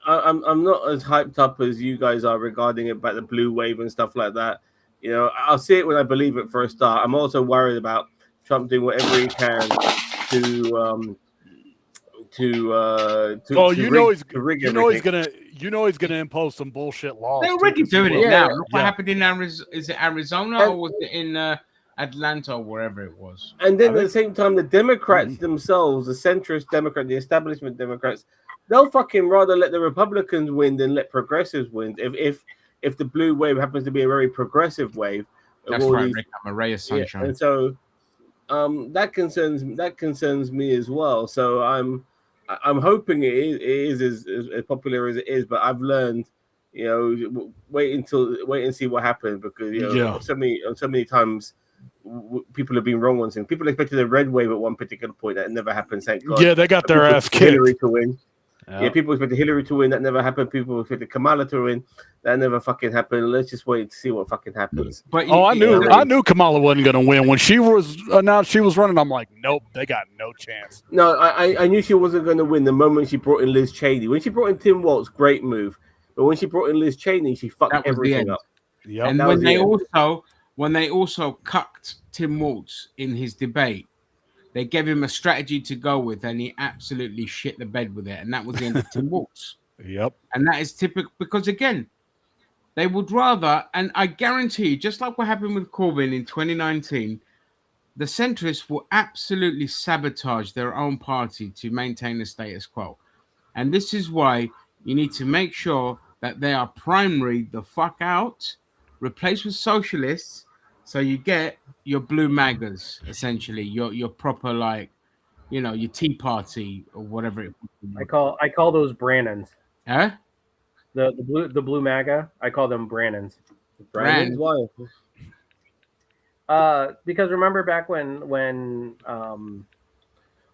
I'm not as hyped up as you guys are regarding it about the blue wave and stuff like that. You know, I'll see it when I believe it for a start. I'm also worried about Trump doing whatever he can to he's gonna impose some bullshit laws. They're already doing it now. Look what happened in Arizona. Is it Arizona or was it in Atlanta or wherever it was? And then at the same time, the Democrats themselves, the centrist Democrat, the establishment Democrats, they'll fucking rather let the Republicans win than let progressives win. If the blue wave happens to be a very progressive wave, that's right, Rick. I'm a ray of sunshine. Yeah, and so that concerns me as well. So I'm hoping it is as popular as it is, but I've learned, you know, wait and see what happens, because you know so many times people have been wrong on things. People expected a red wave at one particular point. That never happened. Thank God. Yeah, they got their ass kicked. Hillary to win. Yeah, people expected Hillary to win. That never happened. People expected Kamala to win. That never fucking happened. Let's just wait to see what fucking happens. But I knew Kamala wasn't going to win when she was announced she was running. I'm like, nope, they got no chance. No, I knew she wasn't going to win the moment she brought in Liz Cheney. When she brought in Tim Walz, great move. But when she brought in Liz Cheney, she fucked everything up. Yep. And when they also cucked Tim Walz in his debate, they gave him a strategy to go with, and he absolutely shit the bed with it. And that was the end of Tim Walz. Yep. And that is typical because, again, they would rather, and I guarantee you, just like what happened with Corbyn in 2019, the centrists will absolutely sabotage their own party to maintain the status quo. And this is why you need to make sure that they are primary the fuck out, replaced with socialists, so you get your blue MAGAs, essentially, your proper, like, you know, your Tea Party or whatever it I call those Brannons. Huh? The blue MAGA, I call them Brannons. Brandon's why? Because remember back when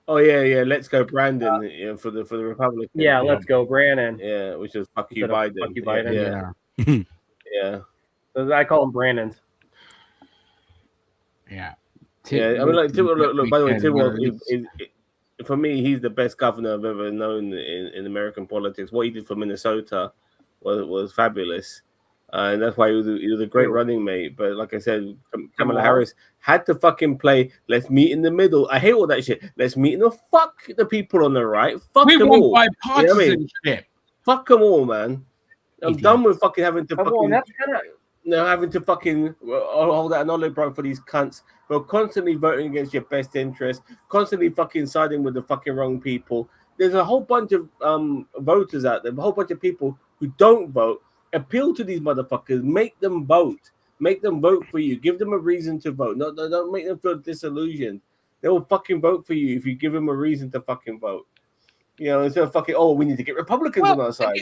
oh yeah, let's go Brandon for the Republican. Yeah, let's go Brannon. Yeah, which is fuck you Biden. Fuck you Biden. Yeah. Yeah. So I call them Brannons. Yeah. I mean, like, look. By the way, Tim Walz is for me, he's the best governor I've ever known in American politics. What he did for Minnesota was fabulous, and that's why he was a great running mate. But like I said, Kamala Harris had to fucking play. Let's meet in the middle. I hate all that shit. Let's meet in the fuck the people on the right. Fuck them all. Bipartisanship. You know what I mean? Fuck them all, man. I'm done with fucking having to having to fucking hold out an olive branch for these cunts who are constantly voting against your best interest, constantly fucking siding with the fucking wrong people. There's a whole bunch of voters out there, a whole bunch of people who don't vote. Appeal to these motherfuckers. Make them vote. Make them vote for you. Give them a reason to vote. No, don't make them feel disillusioned. They will fucking vote for you if you give them a reason to fucking vote. You know, instead of fucking, we need to get Republicans on our side.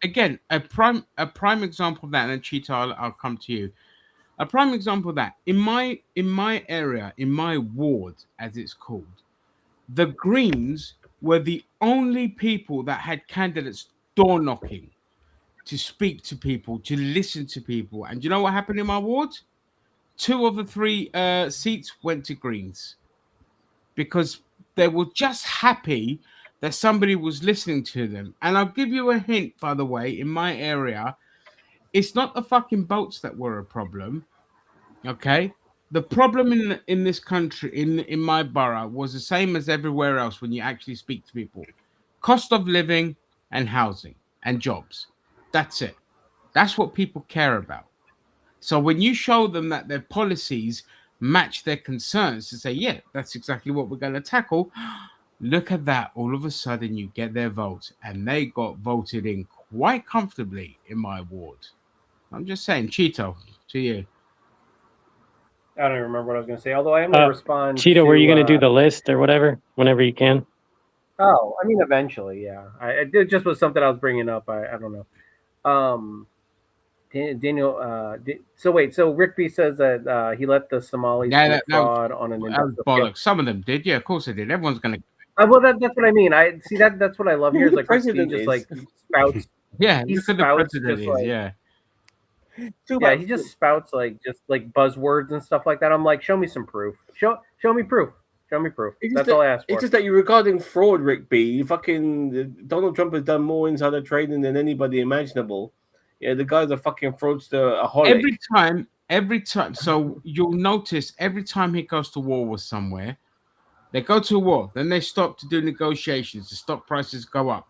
Again, a prime example of that, and then Cheetah, I'll come to you. A prime example of that, in my area, in my ward, as it's called, the Greens were the only people that had candidates door knocking to speak to people, to listen to people. And you know what happened in my ward? 2 of the 3 seats went to Greens because they were just happy that somebody was listening to them. And I'll give you a hint, by the way, in my area, it's not the fucking boats that were a problem, okay? The problem in this country, in my borough, was the same as everywhere else when you actually speak to people. Cost of living and housing and jobs. That's it. That's what people care about. So when you show them that their policies match their concerns to say, yeah, that's exactly what we're going to tackle, Look at that. All of a sudden, you get their votes, and they got voted in quite comfortably in my ward. I'm just saying, Cheeto, to you. I don't even remember what I was going to say. Although I am going to respond. Cheeto, were you going to do the list or whatever whenever you can? Oh, I mean, eventually, yeah. It just was something I was bringing up. I don't know. Daniel. So wait. So Rick B says that he let the Somalis commit fraud on an industrial bollocks. Some of them did. Yeah, of course they did. Everyone's going to. Well, that's what I mean. I see that. That's what I love here. Is like Rick B just like spouts. Yeah, he look at the president is. like, yeah. Yeah, he just spouts like buzzwords and stuff like that. I'm like, show me some proof. Show me proof. Show me proof. That's all I ask for. It's just that you're regarding fraud, Rick B. You fucking Donald Trump has done more insider trading than anybody imaginable. Yeah, the guy's a fucking fraudster, a holic. Every time. So you'll notice every time he goes to war with somewhere, they go to war, then they stop to do negotiations. The stock prices go up.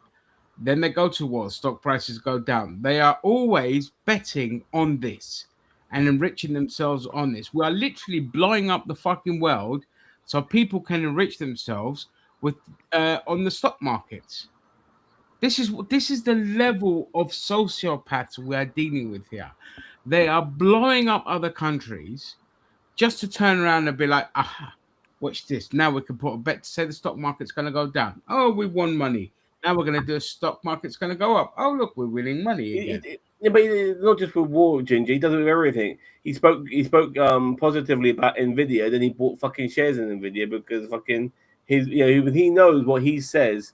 Then they go to war, stock prices go down. They are always betting on this and enriching themselves on this. We are literally blowing up the fucking world so people can enrich themselves with on the stock markets. This is the level of sociopaths we are dealing with here. They are blowing up other countries just to turn around and be like, aha, watch this. Now we can put a bet to say the stock market's going to go down. Oh, we won money. Now we're going to do a stock market's going to go up. Oh, look, we're winning money again. But not just with war, Ginger. He does it with everything. He spoke positively about Nvidia. Then he bought fucking shares in Nvidia because fucking he knows what he says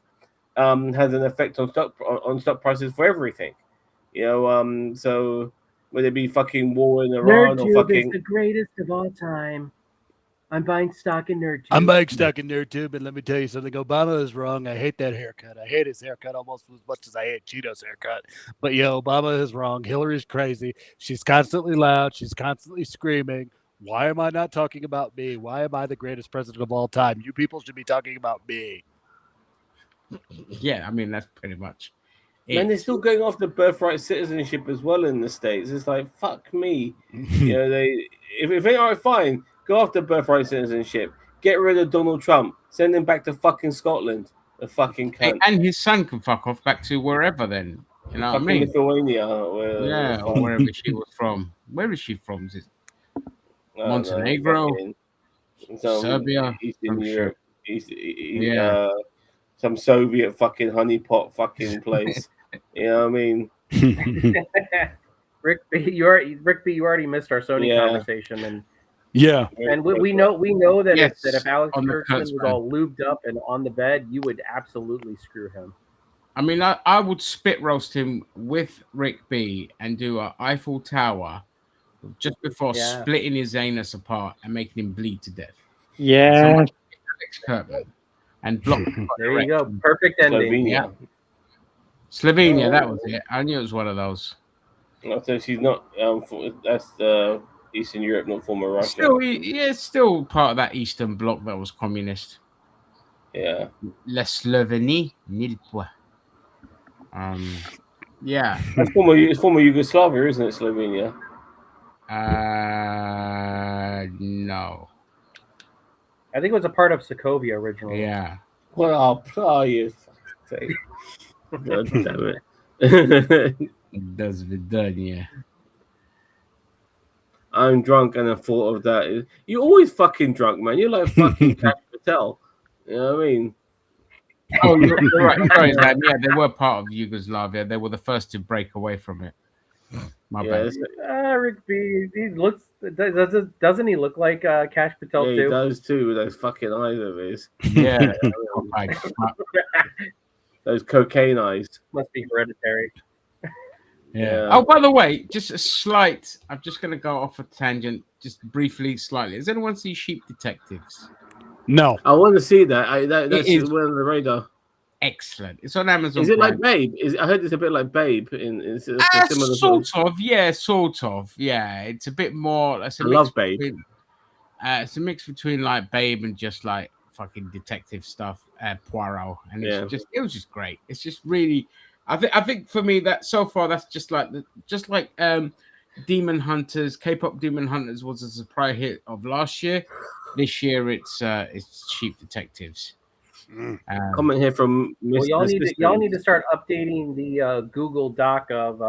has an effect on stock prices for everything. So whether it be fucking war in Iran or fucking is the greatest of all time. I'm buying stock in NerdTube. I'm buying stock in NerdTube, and let me tell you something. Obama is wrong. I hate that haircut. I hate his haircut almost as much as I hate Cheeto's haircut. But Obama is wrong. Hillary's crazy. She's constantly loud. She's constantly screaming. Why am I not talking about me? Why am I the greatest president of all time? You people should be talking about me. Yeah, I mean, that's pretty much it. Man, they're still going off the birthright citizenship as well in the States. It's like, fuck me. If they are fine, go after birthright citizenship. Get rid of Donald Trump. Send him back to fucking Scotland. The fucking cunt. And his son can fuck off back to wherever then. You know what I mean? Lithuania. Or wherever she was from. Where is she from? Is it Montenegro? Serbia? Eastern Europe. Some Soviet fucking honeypot fucking place. You know what I mean? Rick B, you already missed our Sony conversation, and and we know that if Alex Kurtzman was all lubed up and on the bed, you would absolutely screw him. I mean, I would spit roast him with Rick B and do an Eiffel Tower just before splitting his anus apart and making him bleed to death. Yeah. Alex Kurtzman. And block. There you go. Perfect ending. Slovenia, that was it. I knew it was one of those. So she's not. That's Eastern Europe, not former Russia. Still part of that Eastern Bloc that was communist. Yeah. La Slovenie, nil point. Yeah. It's former Yugoslavia, isn't it? Slovenia. No. I think it was a part of Sokovia originally. Yeah. Well, you fucking God damn it. That's been done, yeah. I'm drunk and I thought of that. You're always fucking drunk, man. You're like fucking Cash Patel. You know what I mean? Oh, you're right. Sorry, Dad. Yeah, they were part of Yugoslavia. They were the first to break away from it. My bad. Rick B, he looks. Doesn't he look like Cash Patel too? He does too, with those fucking eyes of his. Yeah. Those cocaine eyes. Must be hereditary. Yeah. Oh, by the way, just a slight. I'm just going to go off a tangent, just briefly, slightly. Has anyone seen Sheep Detectives? No. I want to see that. That's well on the radar. Excellent. It's on Amazon. Is it like Babe? I heard it's a bit like Babe. Sort of. Yeah, sort of. Yeah, it's a bit more. I love Babe. It's a mix between like Babe and just like fucking detective stuff, Poirot, and it was just great. It's just really. I think for me that so far that's just like Demon Hunters, K-pop Demon Hunters was a surprise hit of last year. This year it's Sheep Detectives. Comment here from Mr. Well, y'all Assistant. need to start updating the Google Doc of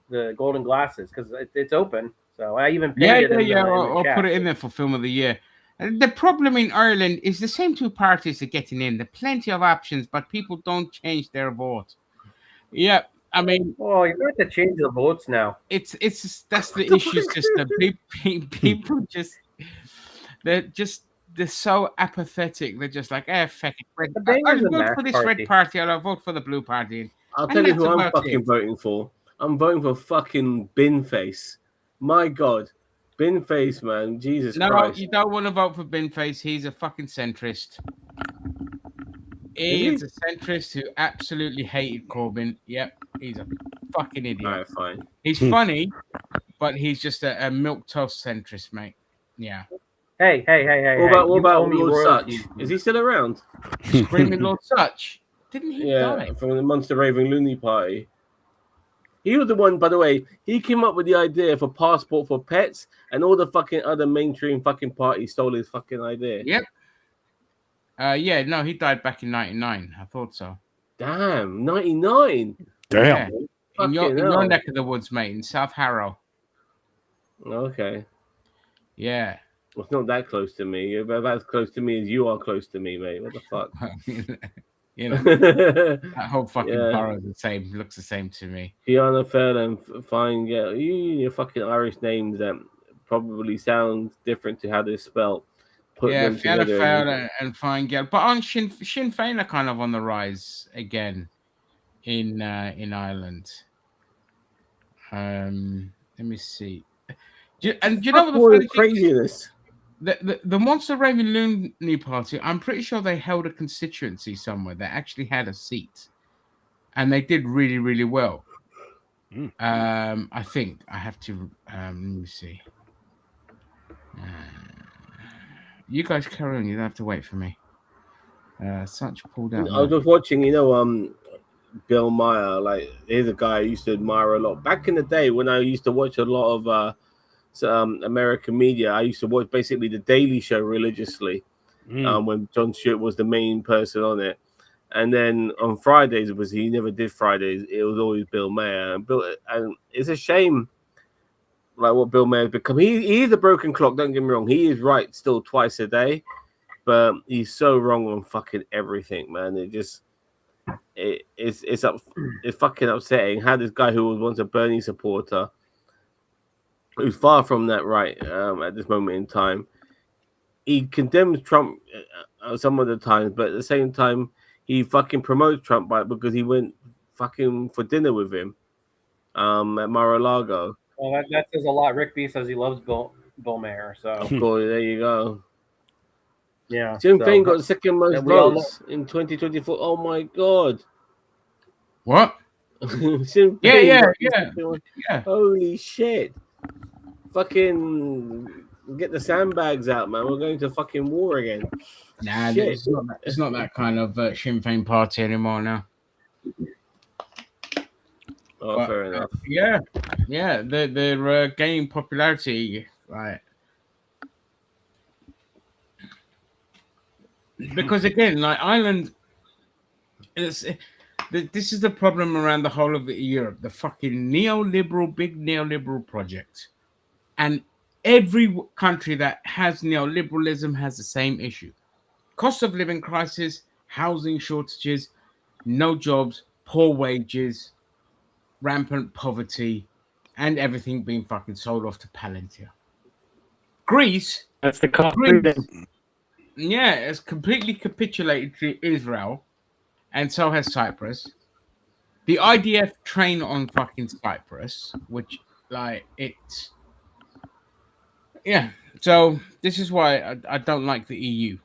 the Golden Glasses because it's open. So I even pinned it in the I'll chat. put it in there for Film of the Year. And the problem in Ireland is the same two parties are getting in. There are plenty of options, but people don't change their vote. Yeah, I mean, well, you have to change the votes now. It's that's the issue. It's just the people they're so apathetic. They're just like, fuck it. I'll vote for this red party, or I'll vote for the blue party. I'll tell you who I'm fucking voting for. I'm voting for fucking Binface. My God. Binface, man. Jesus Christ. No, you don't want to vote for Binface. He's a fucking centrist. He is a centrist who absolutely hated Corbyn. Yep, he's a fucking idiot. All right, fine. He's funny, but he's just a milquetoast centrist, mate. Yeah. Hey. What about Lord Such? Is he still around? Screaming Lord Such? Didn't he die? From the Monster Raving Loony Party. He was the one, by the way, he came up with the idea for Passport for Pets, and all the fucking other mainstream fucking parties stole his fucking idea. Yep. No, he died back in 99. I thought so. Damn, 99. Damn. Yeah. In your neck of the woods, mate, in South Harrow. Okay. Yeah. Well, it's not that close to me. You're about as close to me as you are close to me, mate. What the fuck? You know, that whole fucking borough looks the same to me. Fianna Fáil and Fine Gael. Your fucking Irish names that probably sound different to how they're spelled. Fianna Fáil and Fine Gael. But on Sinn Féin are kind of on the rise again in Ireland. Let me see. Do you know what the funny craziness? The Monster Raving Loony Party, I'm pretty sure they held a constituency somewhere. They actually had a seat. And they did really, really well. I think I have to let me see. You guys carry on, you don't have to wait for me. Such pulled out. I was just watching, Bill Maher, like he's a guy I used to admire a lot. Back in the day when I used to watch a lot of American media, I used to watch basically the Daily Show religiously when Jon Stewart was the main person on it. And then on Fridays, he never did Fridays. It was always Bill Maher. And it's a shame, like what Bill Maher has become. He is a broken clock. Don't get me wrong. He is right still twice a day, but he's so wrong on fucking everything, man. It's fucking upsetting how this guy who was once a Bernie supporter, who's far from that right at this moment in time, he condemns Trump some of the times, but at the same time, he fucking promotes Trump because he went fucking for dinner with him at Mar-a-Lago. Well, that says a lot. Rick B says he loves Bill Maher. So of course, there you go. Yeah, Sinn Féin got the second most votes in 2024. Oh my god! What? Sinn Féin yeah. Holy shit! Fucking get the sandbags out, man. We're going to fucking war again. Nah, it's not that kind of Sinn Féin party anymore now. Oh, fair enough. Yeah, they're gaining popularity, right? Because again, like Ireland, this is the problem around the whole of Europe. The fucking big neoliberal project, and every country that has neoliberalism has the same issue: cost of living crisis, housing shortages, no jobs, poor wages, rampant poverty, and everything being fucking sold off to Palantir. Greece. That's the cost. Yeah, it's completely capitulated to Israel, and so has Cyprus. The IDF train on fucking Cyprus, which, like, it's... Yeah, so this is why I don't like the EU.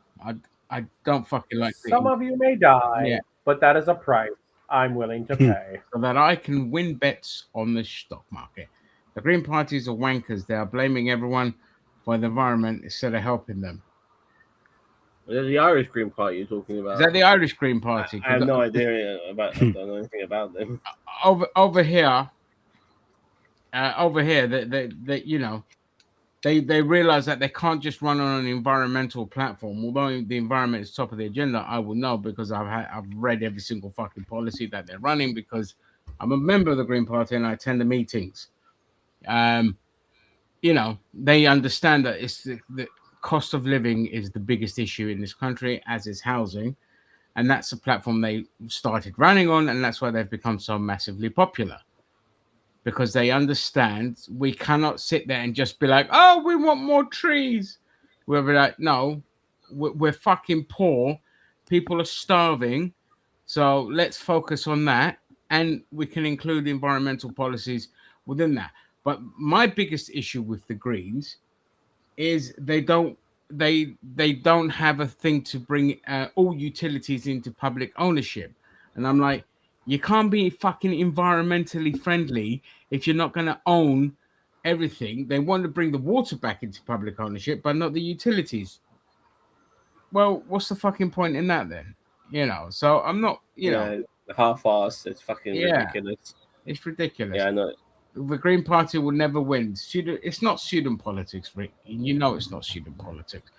I don't fucking like the Some EU. of you may die, but that is a price I'm willing to pay. So that I can win bets on the stock market. The Green Parties are wankers. They are blaming everyone for the environment instead of helping them. Is that the Irish Green Party you're talking about? Is that the Irish Green Party? I have no idea about. I don't know anything about them. Over here, that They realize that they can't just run on an environmental platform. Although the environment is top of the agenda, I will know because I've read every single fucking policy that they're running because I'm a member of the Green Party and I attend the meetings. You know, they understand that it's the cost of living is the biggest issue in this country, as is housing, and that's the platform they started running on, and that's why they've become so massively popular. Because they understand we cannot sit there and just be like, oh, we want more trees. We'll be like, no, we're fucking poor. People are starving. So let's focus on that. And we can include environmental policies within that. But my biggest issue with the Greens is they don't have a thing to bring all utilities into public ownership. And I'm like, you can't be fucking environmentally friendly if you're not going to own everything. They want to bring the water back into public ownership, but not the utilities. Well, what's the fucking point in that then? You know, so I'm not, you know, half-assed. It's fucking ridiculous. It's ridiculous. Yeah, I know. The Green Party will never win. It's not student politics, Rick. You know it's not student politics.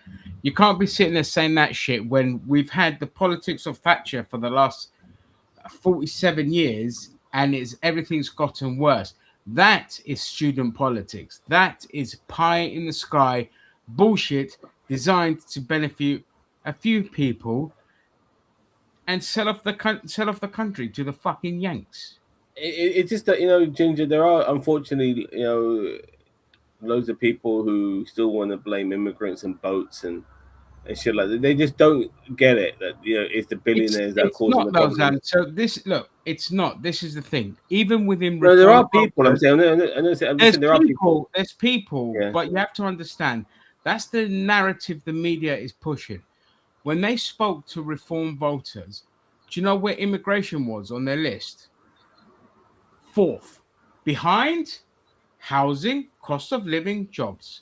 You can't be sitting there saying that shit when we've had the politics of Thatcher for the last 47 years and everything's gotten worse. That is student politics. That is pie in the sky bullshit designed to benefit a few people and sell off the country to the fucking Yanks. It's just that, you know, Ginger, there are unfortunately, you know, loads of people who still want to blame immigrants and boats and shit like that. They just don't get it that, you know, it's the billionaires that are causing the problem. So it's not. This is the thing. Even within there are people. I'm saying, there's people, yeah. But you have to understand that's the narrative the media is pushing. When they spoke to reform voters, do you know where immigration was on their list? 4th, behind housing, cost of living, jobs.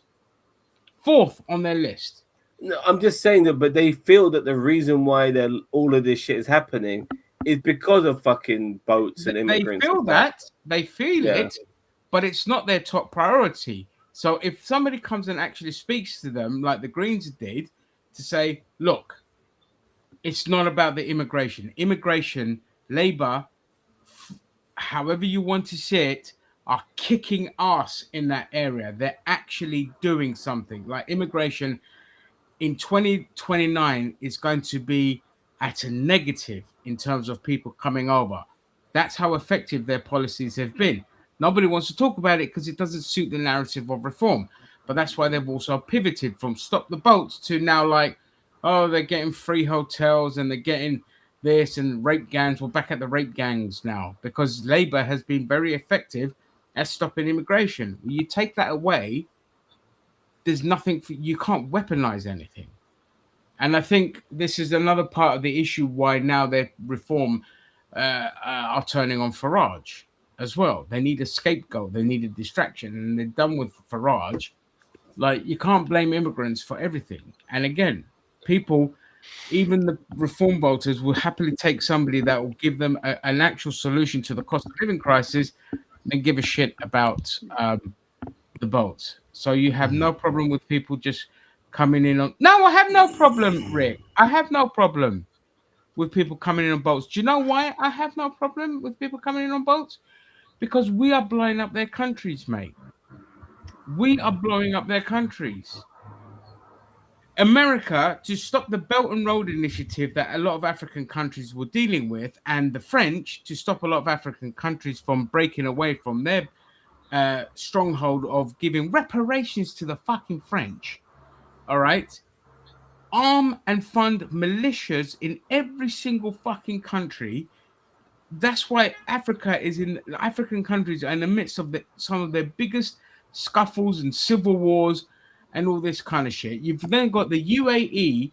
4th on their list. No, I'm just saying that, but they feel that the reason why all of this shit is happening is because of fucking boats and immigrants. They feel that. They feel it, but it's not their top priority. So if somebody comes and actually speaks to them, like the Greens did, to say, look, it's not about the immigration. Immigration, Labour, however you want to say it, are kicking ass in that area. They're actually doing something. Like immigration in 2029 is going to be at a negative in terms of people coming over. That's how effective their policies have been. Nobody wants to talk about it because it doesn't suit the narrative of reform. But that's why they've also pivoted from stop the boats to now like, oh, they're getting free hotels and they're getting this and rape gangs. We're back at the rape gangs now because Labour has been very effective at stopping immigration. When you take that away, there's nothing you can't weaponize anything. And I think this is another part of the issue why now their reform are turning on Farage as well. They need a scapegoat. They need a distraction. And they're done with Farage. Like, you can't blame immigrants for everything. And again, people, even the reform voters, will happily take somebody that will give them an actual solution to the cost of living crisis and give a shit about the boats. So you have no problem with people just coming in on... No, I have no problem, Rick. I have no problem with people coming in on boats. Do you know why I have no problem with people coming in on boats? Because we are blowing up their countries, mate. We are blowing up their countries. America, to stop the Belt and Road Initiative that a lot of African countries were dealing with, and the French, to stop a lot of African countries from breaking away from their stronghold of giving reparations to the fucking French, all right? Arm and fund militias in every single fucking country. That's why African countries are in the midst of some of their biggest scuffles and civil wars and all this kind of shit. You've then got the UAE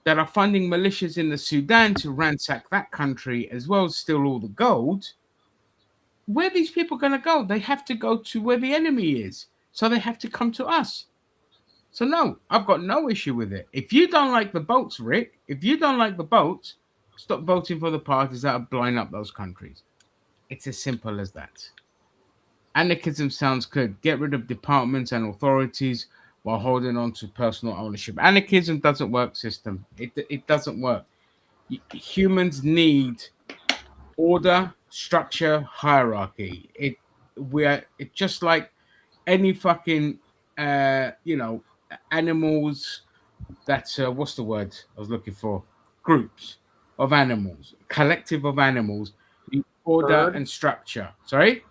that are funding militias in the Sudan to ransack that country as well as steal all the gold. Where are these people going to go? They have to go to where the enemy is. So they have to come to us. So no, I've got no issue with it. If you don't like the boats, Rick, if you don't like the boats, stop voting for the parties that are blowing up those countries. It's as simple as that. Anarchism sounds good. Get rid of departments and authorities while holding on to personal ownership. Anarchism doesn't work, system. It doesn't work. Humans need order, structure, hierarchy. It's just like any fucking animals. That's what's the word I was looking for? Groups of animals, collective of animals, order Herd? and structure. Sorry?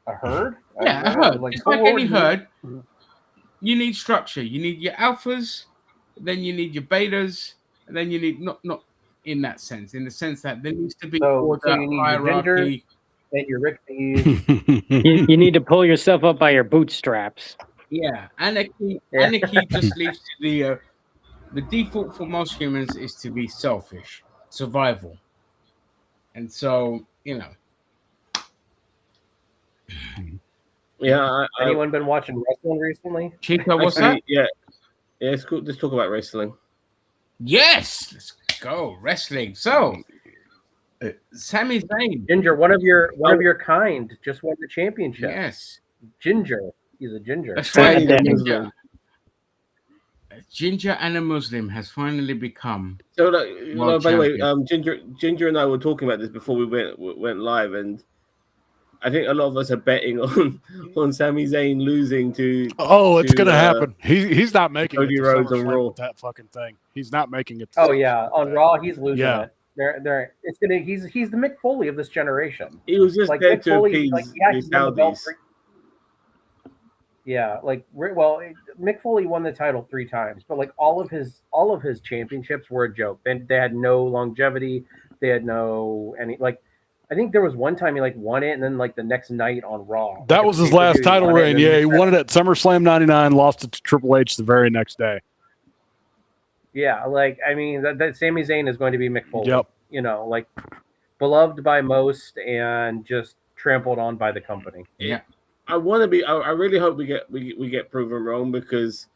A herd? Yeah, a herd. Like It's like any herd. Mhm. You need structure. You need your alphas, then you need your betas, and then you need not in that sense, in the sense that there needs to be So order, you need hierarchy. your gingers and your Rixies. You need to pull yourself up by your bootstraps. Yeah, anarchy. Yeah. Anarchy just leads to the default for most humans is to be selfish, survival, and so Yeah. Anyone been watching wrestling recently? Chico, what's Actually, that? Yeah. It's cool. Let's talk about wrestling. Yes, let's go wrestling. So, Sami Zayn. Ginger, one of your kind, just won the championship. Yes, Ginger. He's a ginger. that's right. That Ginger. Ginger and a Muslim has finally become. So, world by the way, champion. Ginger and I were talking about this before we went live, and I think a lot of us are betting on Sami Zayn losing to. Oh, it's gonna happen. He's not making Cody it to Rhodes on SummerSlam Raw with that fucking thing. He's not making it. Oh yeah, on Raw he's losing Yeah. it. It's gonna. He's the Mick Foley of this generation. He was just Like there Mick to Foley, appease like yeah, he the won the belt Saudis. Yeah, like Mick Foley won the title 3 times, but like all of his championships were a joke. They had no longevity. They had no like. I think there was one time he like won it, and then like the next night on Raw. That like, was his pay-per-view, last he title won it, reign. and then Yeah, he won it at SummerSlam '99, lost it to Triple H the very next day. Yeah, like I mean that Sami Zayn is going to be Mick Foley. Yep. You know, like beloved by most and just trampled on by the company. Yeah. I want to be. I really hope we get proven wrong because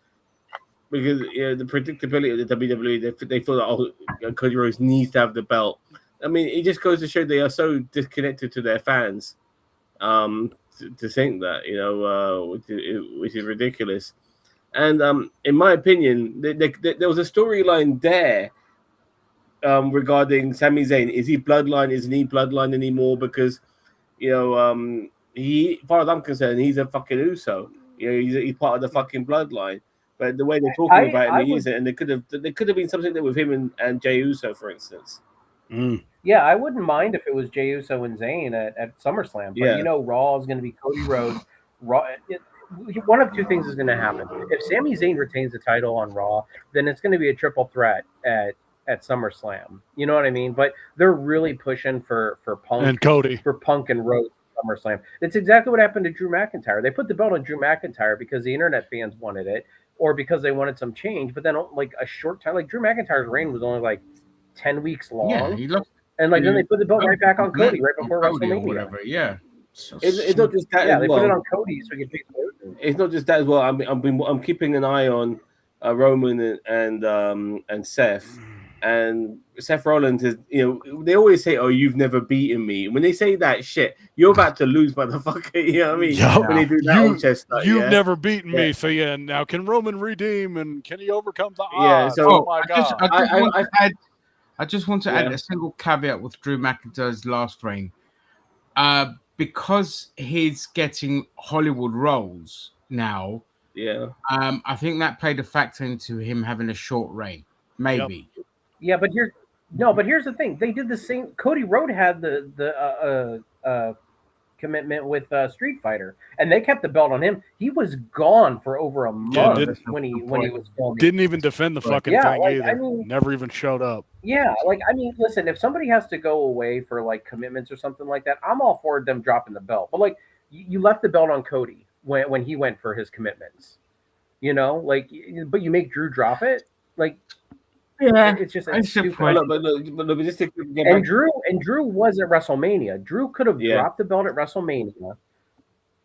the predictability of the WWE, they feel that Cody Rhodes needs to have the belt. I mean, it just goes to show they are so disconnected to their fans. To think that which is ridiculous. And in my opinion, there was a storyline there regarding Sami Zayn. Is he bloodline? Isn't he bloodline anymore? Because he, as far as I'm concerned, he's a fucking Uso. He's part of the fucking bloodline. But the way they're talking about him, he isn't. And there could have been something there with him and Jey Uso, for instance. Mm. Yeah, I wouldn't mind if it was Jey Uso and Zayn at SummerSlam. But Raw is going to be Cody Rhodes. One of two things is going to happen. If Sami Zayn retains the title on Raw, then it's going to be a triple threat at SummerSlam. You know what I mean? But they're really pushing for Punk And Cody. For Punk and Rhodes at SummerSlam. It's exactly what happened to Drew McIntyre. They put the belt on Drew McIntyre because the internet fans wanted it, or because they wanted some change. But then, like a short time, like Drew McIntyre's reign was only like 10 weeks long. Yeah, he lost. And like then they put the belt right back on Cody right before WrestleMania. Or whatever. Yeah. So It's not just that. Yeah, as they well. put it on Cody so he can face Orton. It's not just that as well. I'm keeping an eye on Roman and Seth. And Seth Rollins is, they always say, "Oh, you've never beaten me." When they say that shit, you're about to lose, motherfucker. You know what I mean? Yeah. When they do that on chestnut, You've never beaten me, so yeah. Now can Roman redeem and can he overcome the odds? So oh my god! I just want to add a single caveat with Drew McIntyre's last reign. Because he's getting Hollywood roles now. Yeah. I think that played a factor into him having a short reign. Maybe. Yep. Yeah, but here's the thing. They did the same. Cody Rhodes had the commitment with Street Fighter, and they kept the belt on him. He was gone for over a month when he was filming. Didn't even defend the fucking thing either. I mean, never even showed up. Yeah, listen, if somebody has to go away for like commitments or something like that, I'm all for them dropping the belt. But like, you left the belt on Cody when he went for his commitments, but you make Drew drop it, like. Yeah, it's just stupid. And Drew was at WrestleMania. Drew could have dropped the belt at WrestleMania,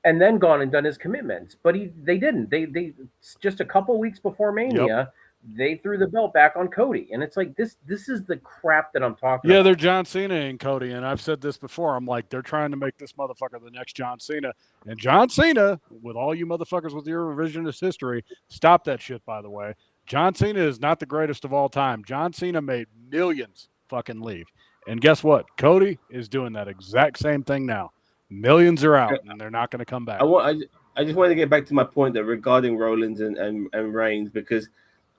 and then gone and done his commitments, but they didn't. They just a couple weeks before Mania, they threw the belt back on Cody, and it's like this is the crap that I'm talking about. Yeah, they're John Cena and Cody, and I've said this before. I'm like, they're trying to make this motherfucker the next John Cena, and John Cena, with all you motherfuckers with your revisionist history, stop that shit. By the way, John Cena is not the greatest of all time. John Cena made millions fucking leave, and guess what? Cody is doing that exact same thing now. Millions are out, and they're not going to come back. I just want to get back to my point that regarding Rollins and Reigns, because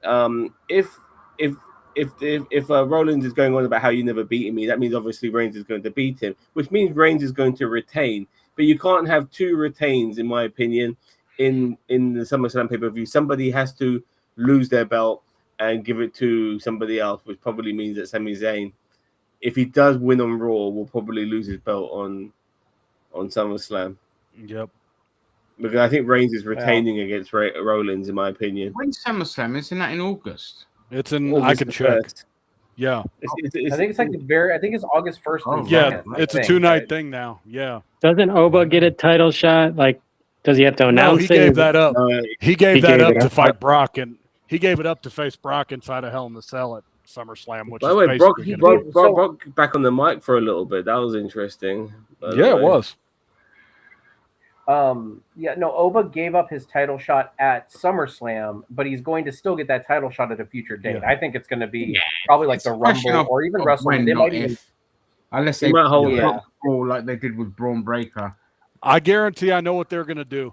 if Rollins is going on about how you never beaten me, that means obviously Reigns is going to beat him, which means Reigns is going to retain. But you can't have two retains, in my opinion, in the SummerSlam pay-per-view. Somebody has to lose their belt and give it to somebody else, which probably means that Sami Zayn, if he does win on Raw, will probably lose his belt on SummerSlam. Yep. Because I think Reigns is retaining against Rollins, in my opinion. When's SummerSlam? Isn't that in August? It's in. August I can check. 1st. Yeah. I think it's like I think it's August 1st. And Yeah, 2nd, it's a 2-night thing now. Yeah. Doesn't Oba get a title shot? Like, does he have to announce he gave that up. He gave that up to fight Brock, and he gave it up to face Brock inside of Hell in the Cell at SummerSlam. Which by the way, Brock back on the mic for a little bit. That was interesting. Yeah, it was. Oba gave up his title shot at SummerSlam, but he's going to still get that title shot at a future date. Yeah. I think it's going to be probably like the Rumble or even WrestleMania. Unless they hold it like they did with Braun Breaker. I guarantee I know what they're going to do.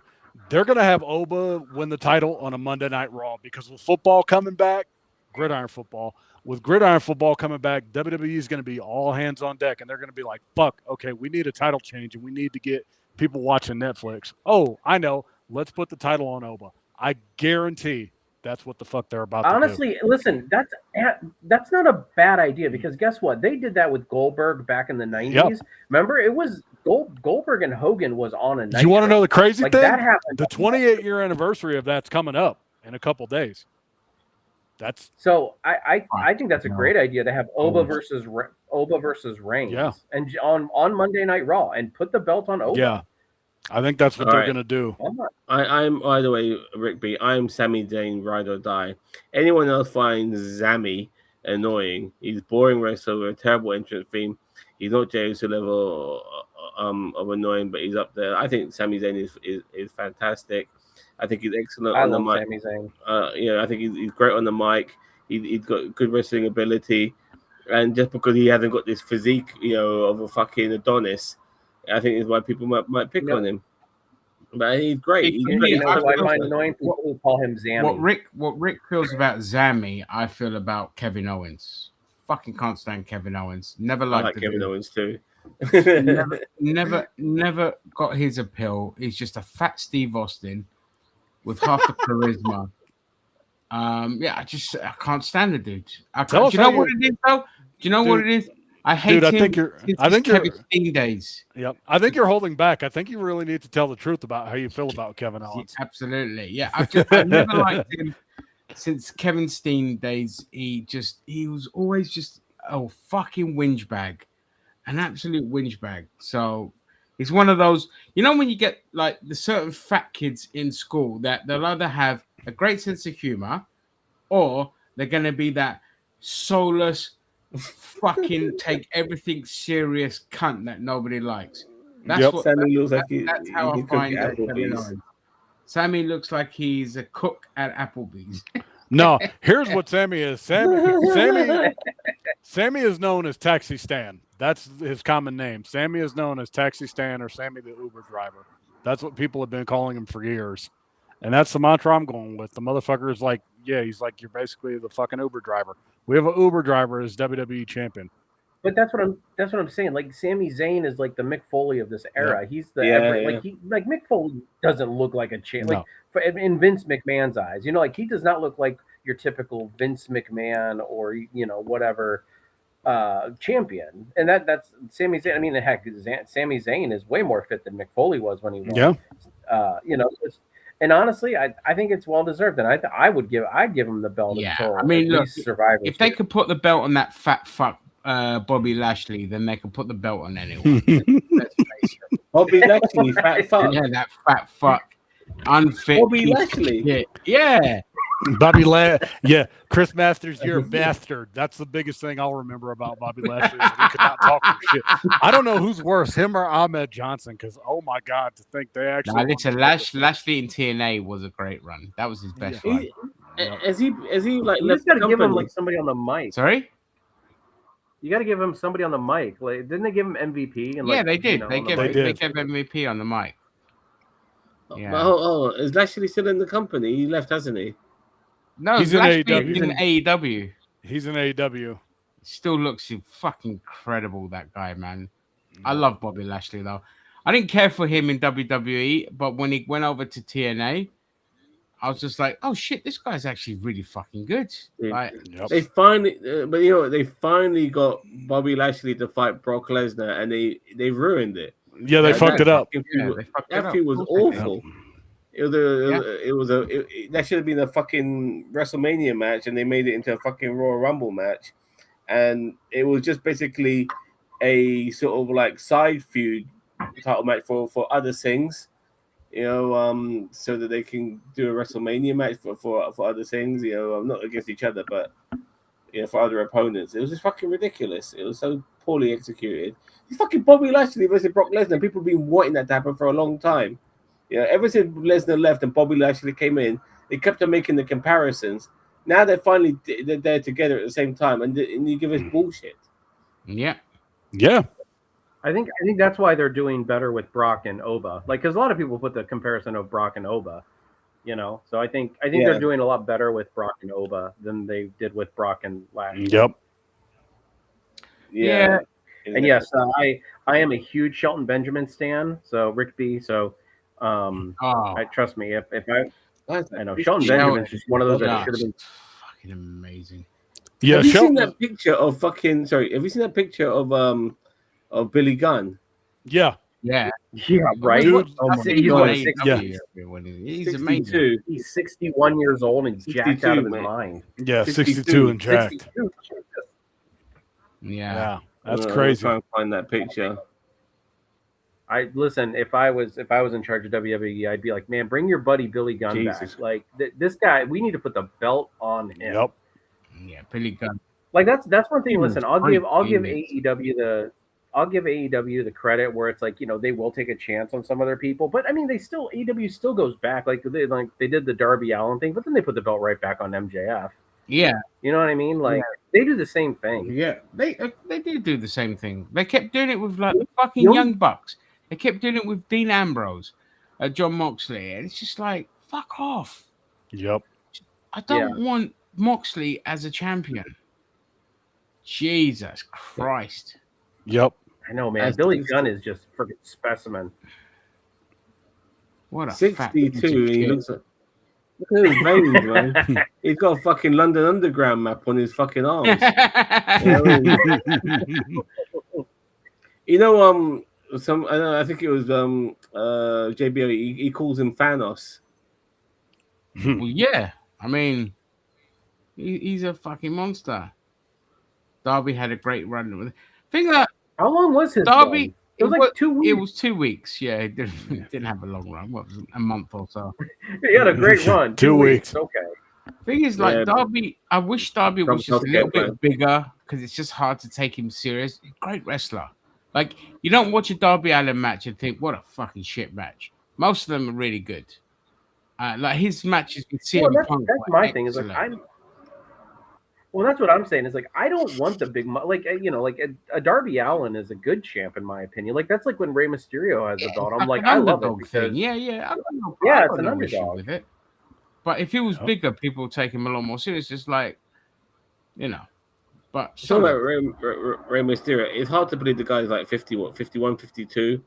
They're going to have Oba win the title on a Monday Night Raw, because with football coming back, gridiron football, with gridiron football coming back, WWE is going to be all hands on deck, and they're going to be like, fuck, okay, we need a title change, and we need to get people watching Netflix. Oh, I know. Let's put the title on Oba. I guarantee that's what the fuck they're about to do. Honestly, listen, that's not a bad idea, because guess what? They did that with Goldberg back in the 90s. Yep. Remember, it was Goldberg and Hogan was on a night. You want to know the crazy thing? That happened. The 28-year anniversary of that's coming up in a couple days. That's so. I think that's a great idea to have Oba versus Reigns, and on Monday Night Raw, and put the belt on Oba. Yeah, I think that's what they're gonna do. I'm by the way, Rick B. I'm Sami Zayn, ride or die. Anyone else finds Sami annoying? He's boring wrestler with a terrible entrance theme. He's not Jeyuso level of annoying, but he's up there. I think Sami Zayn is fantastic. I think he's excellent on the mic. Sami Zayn. I think he's great on the mic. He's got good wrestling ability, and just because he hasn't got this physique, of a fucking Adonis, I think is why people might pick on him. But he's great. I find annoying people who call him Zammy. What Rick feels about Zammy, I feel about Kevin Owens. Fucking can't stand Kevin Owens. Never liked Kevin Owens too. never got his appeal. He's just a fat Steve Austin with half the charisma. I can't stand the dude. Do you know what it is though? Do you know what it is? I hate him. I think Kevin Steen days. Yep. I think you're holding back. I think you really need to tell the truth about how you feel about Kevin Owens. Absolutely. Yeah. I've never liked him since Kevin Steen days. He was always just a fucking whinge bag. An absolute whinge bag. So it's one of those, when you get like the certain fat kids in school that they'll either have a great sense of humor or they're going to be that soulless, fucking take everything serious cunt that nobody likes. That's what Sammy looks like. That's how I find it. Sammy looks like he's a cook at Applebee's. No, here's what Sammy is. Sammy is known as Taxi Stan. That's his common name. Sammy is known as Taxi Stan or Sammy the Uber driver. That's what people have been calling him for years. And that's the mantra I'm going with. The motherfucker is like, he's like, you're basically the fucking Uber driver. We have an Uber driver as WWE champion. But that's what I'm saying. Like Sami Zayn is like the Mick Foley of this era. Yeah. He's the Mick Foley doesn't look like a champ. No. Like in Vince McMahon's eyes, he does not look like your typical Vince McMahon or whatever champion. And that's Sami Zayn. I mean, heck, Sami Zayn is way more fit than Mick Foley was when he won. Yeah. And honestly, I think it's well deserved, and I'd give him the belt. Yeah, until I mean, look, Survivor if they could put the belt on that fat fuck Bobby Lashley, then they could put the belt on anyone. Let's face it. Bobby Lashley, fat fuck. Yeah, that fat fuck, unfit. Bobby Lashley. Yeah. Yeah, Chris Masters, you're a bastard. That's the biggest thing I'll remember about Bobby Lashley. Is that he could not talk for shit. I don't know who's worse, him or Ahmed Johnson, because oh my god, to think they actually. Now, listen, Lashley in TNA was a great run. That was his best run. Has he like You left just got to the give him company? like somebody on the mic. Sorry? You got to give him somebody on the mic. Like, didn't they give him MVP? And, Yeah, like, they did. you know, They on the gave mic? MVP on the mic. Yeah. Oh, is Lashley still in the company? He left, hasn't he? No, He's in Lashley AEW. in AEW. He's in AEW. Still looks fucking incredible, that guy, man. I love Bobby Lashley, though. I didn't care for him in WWE, but when he went over to TNA, I was just like, oh shit, this guy's actually really fucking good. Yeah. Like, They finally, but you know what? They finally got Bobby Lashley to fight Brock Lesnar, and they ruined it. Yeah, they fucked it up. That feud was awful. That should have been a fucking WrestleMania match, and they made it into a fucking Royal Rumble match, and it was just basically a sort of like side feud title match for other things, you know, so that they can do a WrestleMania match for other things, you know, not against each other, but you know, for other opponents. It was just fucking ridiculous. It was so poorly executed. It's fucking Bobby Lashley versus Brock Lesnar. People have been wanting that to happen for a long time. You know, ever since Lesnar left and Bobby Lashley came in, they kept on making the comparisons. Now they're there together at the same time, and you give us bullshit. Yeah. I think that's why they're doing better with Brock and Oba. Like, because a lot of people put the comparison of Brock and Oba, you know. So I think they're doing a lot better with Brock and Oba than they did with Brock and Lashley. Yep. Yeah. And yes, I am a huge Shelton Benjamin stan. So Rick B. So I trust me. If I know Shelton Benjamin's just one of those that should have been fucking amazing. Yeah, have you seen that picture of fucking? Sorry, have you seen that picture of Billy Gunn? Yeah, right. Dude, He's amazing. He's 61 years old and jacked out of his mind. Yeah, 62 and jacked. 62. Yeah, that's crazy. Try and find that picture. I listen. If I was in charge of WWE, I'd be like, man, bring your buddy Billy Gunn back. Like this guy, we need to put the belt on him. Yep. Yeah, Billy Gunn. Like that's one thing. Listen, I'll give AEW the credit where it's like, you know, they will take a chance on some other people, but I mean, AEW still goes back. Like they did the Darby Allin thing, but then they put the belt right back on MJF. Yeah, you know what I mean. Like they do the same thing. Yeah, they did do the same thing. They kept doing it with like the fucking Young Bucks. They kept doing it with Dean Ambrose, John Moxley, and it's just like, fuck off. Yep. I don't want Moxley as a champion. Jesus Christ. Yep. I know, man. Billy Gunn is just a freaking specimen. What a 62. He looks like, look at his veins, man. He's got a fucking London Underground map on his fucking arms. You know, I think it was JBO. He calls him Thanos. Well, yeah. I mean, he's a fucking monster. Darby had a great run with it. Think that. How long was his Darby? Run? It was like 2 weeks. It was 2 weeks. Yeah, it didn't have a long run. What was it, a month or so? He had a great run. 2 weeks. Okay. Thing is, like Darby, I wish Darby was just a little bit bigger because it's just hard to take him serious. Great wrestler. Like, you don't watch a Darby Allin match and think, what a fucking shit match. Most of them are really good. Like his matches with CM Punk. That's my thing. Is like Well, that's what I'm saying. Is like I don't want the big like you know like a Darby Allin is a good champ in my opinion. Like that's like when Rey Mysterio has a belt. I'm like I love it because it's an underdog with it. But if he was bigger, people would take him a lot more serious. Just like, you know. But so like Rey Mysterio, it's hard to believe the guy's like 51, 52,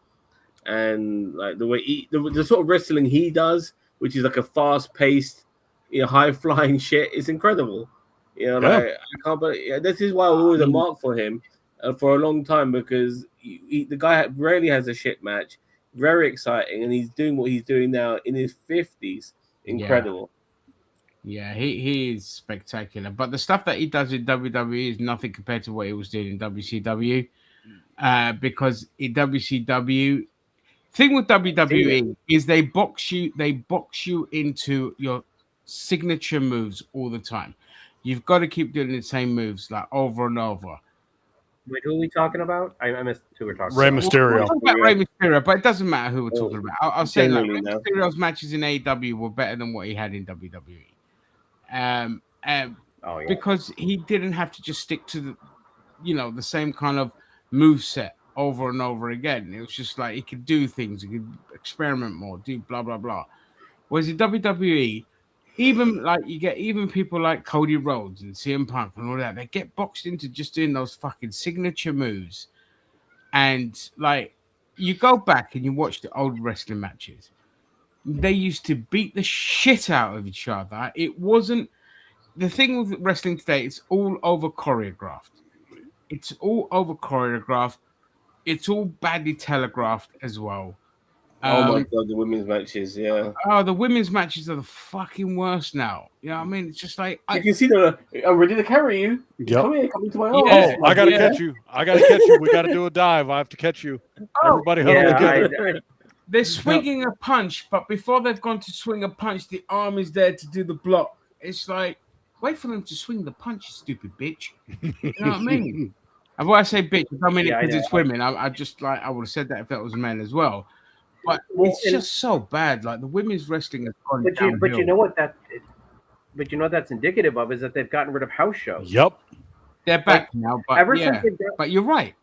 and like the way the sort of wrestling he does, which is like a fast-paced, you know, high-flying shit, is incredible. You know, like I can't believe, this is why I was always a mark for him for a long time because the guy rarely has a shit match. Very exciting, and he's doing what he's doing now in his 50s. Incredible. Yeah, he is spectacular. But the stuff that he does in WWE is nothing compared to what he was doing in WCW. Because in WCW, thing with WWE is they box you into your signature moves all the time. You've got to keep doing the same moves like over and over. Wait, who are we talking about? I missed who we're talking Rey about. Mysterio. We're talking about Rey Mysterio, but it doesn't matter who we're talking about. I'll say like Rey now. Mysterio's matches in AEW were better than what he had in WWE. Because he didn't have to just stick to the same kind of move set over and over again. It was just like he could do things, he could experiment more, do blah blah blah. Whereas in WWE, even like you get even people like Cody Rhodes and CM Punk and all that, they get boxed into just doing those fucking signature moves. And like you go back and you watch the old wrestling matches, they used to beat the shit out of each other. It wasn't the thing with wrestling today, it's all over choreographed. It's all over choreographed. It's all badly telegraphed as well. Oh my god, the women's matches, yeah. Oh, the women's matches are the fucking worst now. You know what I mean? It's just like you can see I'm ready to carry you. Yep. Come here, come into my arms. Oh, I gotta catch you. I gotta catch you. We gotta do a dive. I have to catch you. Everybody huddle together. They're swinging a punch, but before they've gone to swing a punch, the arm is there to do the block. It's like, wait for them to swing the punch, you stupid bitch. You know what I mean? And when I say bitch, I don't mean it because it's women. I just like I would have said that if that was men as well. But it's just so bad. Like the women's wrestling has gone downhill. But you know what that's indicative of is that they've gotten rid of house shows. Yep, they're back now. But but you're right.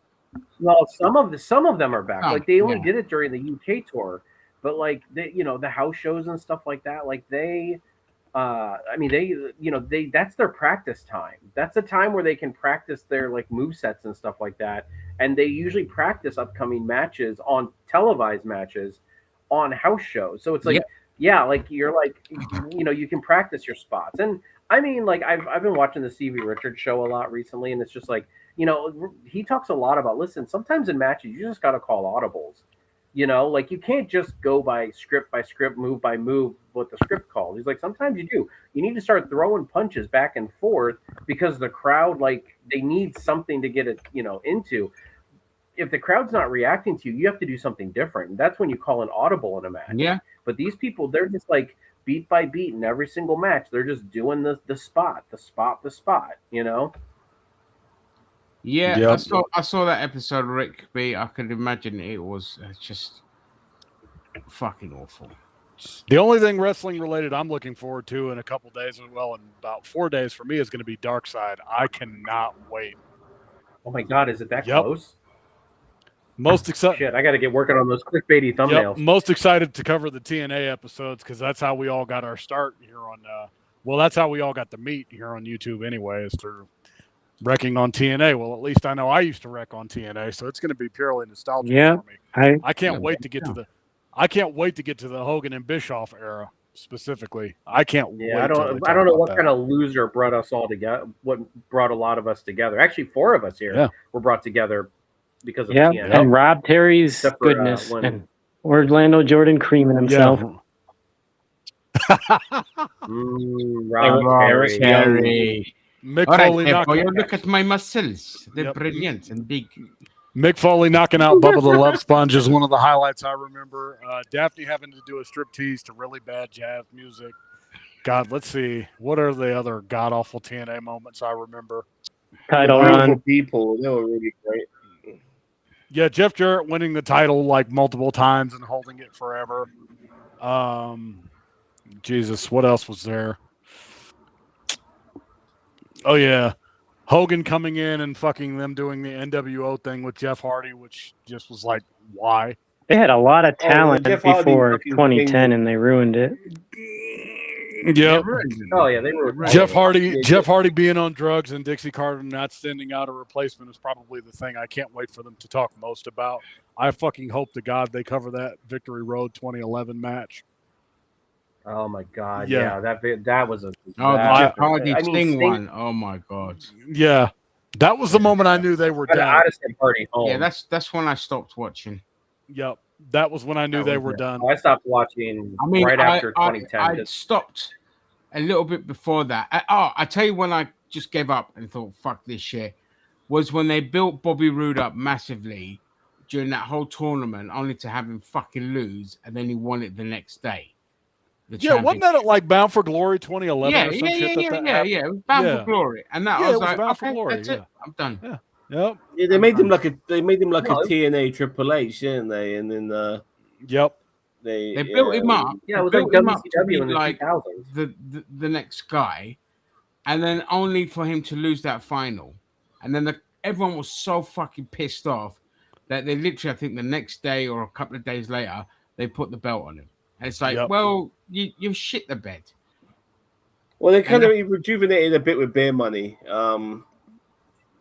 Well, some of them are back. Like they only did it during the UK tour, but like the house shows and stuff like that. Like they, that's their practice time. That's the time where they can practice their like move sets and stuff like that. And they usually practice upcoming matches on televised matches on house shows. So it's like, like you're like, you can practice your spots. And I mean, like I've been watching the Stevie Richards show a lot recently, and it's just like, he talks a lot about, listen, sometimes in matches, you just got to call audibles. Like you can't just go by script, move by move, what the script calls. He's like, sometimes you do. You need to start throwing punches back and forth because the crowd, like, they need something to get it, into. If the crowd's not reacting to you, you have to do something different. And that's when you call an audible in a match. Yeah. But these people, they're just like beat by beat in every single match. They're just doing the spot. Yeah, Yep. I saw that episode of Rick B. I could imagine it was just fucking awful. The only thing wrestling related I'm looking forward to in a couple days, well, in about 4 days for me, is going to be Dark Side. I cannot wait. Oh my god, is it that close? Most excited. Shit, I got to get working on those clickbaity thumbnails. Yep, most excited to cover the TNA episodes because that's how we all got our start here on. That's how we all got to meet here on YouTube anyway, is through wrecking on TNA. Well, at least I know I used to wreck on TNA, so it's going to be purely nostalgic for me. I can't wait to get to the. I can't wait to get to the Hogan and Bischoff era specifically. I can't wait. I don't know what kind of loser brought us all together. What brought a lot of us together? Actually, 4 of us here were brought together because of TNA. And Rob Terry's goodness and Orlando Jordan creaming himself. Rob Terry. Mick All Foley right, look at my muscles. They're brilliant and big. Mick Foley knocking out Bubba the Love Sponge is one of the highlights I remember. Daphne having to do a striptease to really bad jazz music. God, let's see. What are the other god-awful TNA moments I remember? Title run. People, they were really great. Yeah, Jeff Jarrett winning the title like multiple times and holding it forever. Jesus, what else was there? Oh, yeah. Hogan coming in and fucking them doing the NWO thing with Jeff Hardy, which just was like, why? They had a lot of talent before 2010, and they ruined it. Yeah. Oh yeah, they were. Jeff Hardy being on drugs and Dixie Carter not sending out a replacement is probably the thing I can't wait for them to talk most about. I fucking hope to God they cover that Victory Road 2011 match. Oh my God! Yeah. That was a. Jeff Hardy Sting one. Oh my God! Yeah, that was the moment I knew they were done. I'd have sent Hardy home. Yeah, that's when I stopped watching. Yep, that was when I knew they were done. I stopped watching right after 2010. I stopped a little bit before that. I tell you when I just gave up and thought, "Fuck this shit," was when they built Bobby Roode up massively during that whole tournament, only to have him fucking lose, and then he won it the next day. wasn't that at like Bound for Glory 2011 or some shit that happened? Yeah. It was Bound for Glory, and that I was like, Bound okay, for Glory. that's it. I'm done. Yeah. Yep. Yeah, they made him like a TNA Triple H, didn't they? And then they built him up. Yeah, it was built like him up to be WCW in the like 2000s. the next guy, and then only for him to lose that final, and then everyone was so fucking pissed off that they literally, I think, the next day or a couple of days later, they put the belt on him, and it's like, well, you shit the bed. Well, they kind of rejuvenated a bit with Beer Money.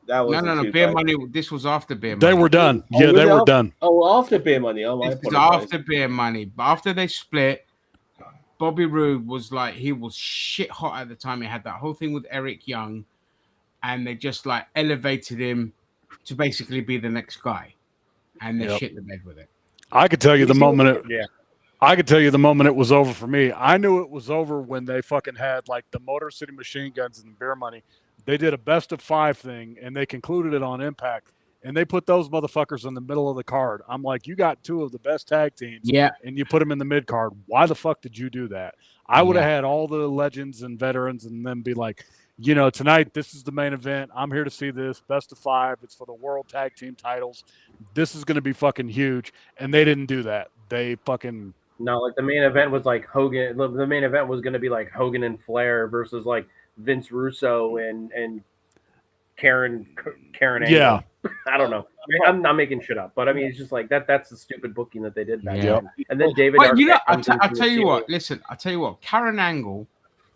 That was no. Beer Money. This was after Beer Money. They were done. Yeah, they were done. Oh, after Beer Money. Oh, this was after Beer Money. But after they split, Bobby Roode was like, he was shit hot at the time. He had that whole thing with Eric Young, and they just like elevated him to basically be the next guy, and they shit the bed with it. I could tell you the moment I could tell you the moment it was over for me. I knew it was over when they fucking had like the Motor City Machine Guns and Beer Money. They did a best of 5 thing, and they concluded it on Impact, and they put those motherfuckers in the middle of the card. I'm like, you got 2 of the best tag teams, and you put them in the mid card. Why the fuck did you do that? I would have had all the legends and veterans and then be like, tonight this is the main event. I'm here to see this best of 5. It's for the World Tag Team titles. This is going to be fucking huge, and they didn't do that. They fucking like the main event was like Hogan. The main event was going to be like Hogan and Flair versus like Vince Russo and Karen Angle. Yeah. I don't know. I'm not making shit up, but I mean, it's just like that's the stupid booking that they did back then. And then David. But I'll tell you what. Listen, I'll tell you what. Karen Angle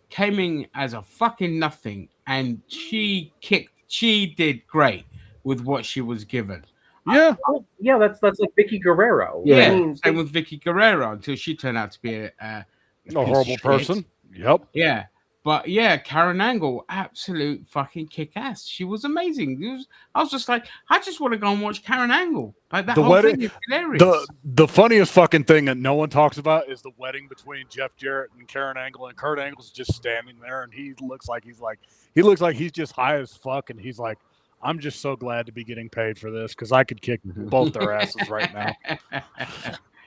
came in as a fucking nothing, and she did great with what she was given. Yeah. That's like Vicky Guerrero. Yeah. Same with Vicky Guerrero until she turned out to be a horrible person. Yep. Yeah. But yeah, Karen Angle, absolute fucking kick ass. She was amazing. I was just like, I just want to go and watch Karen Angle. Like that whole thing is hilarious. The funniest fucking thing that no one talks about is the wedding between Jeff Jarrett and Karen Angle, and Kurt Angle's just standing there, and he looks like he's just high as fuck, and he's like, I'm just so glad to be getting paid for this because I could kick both their asses right now.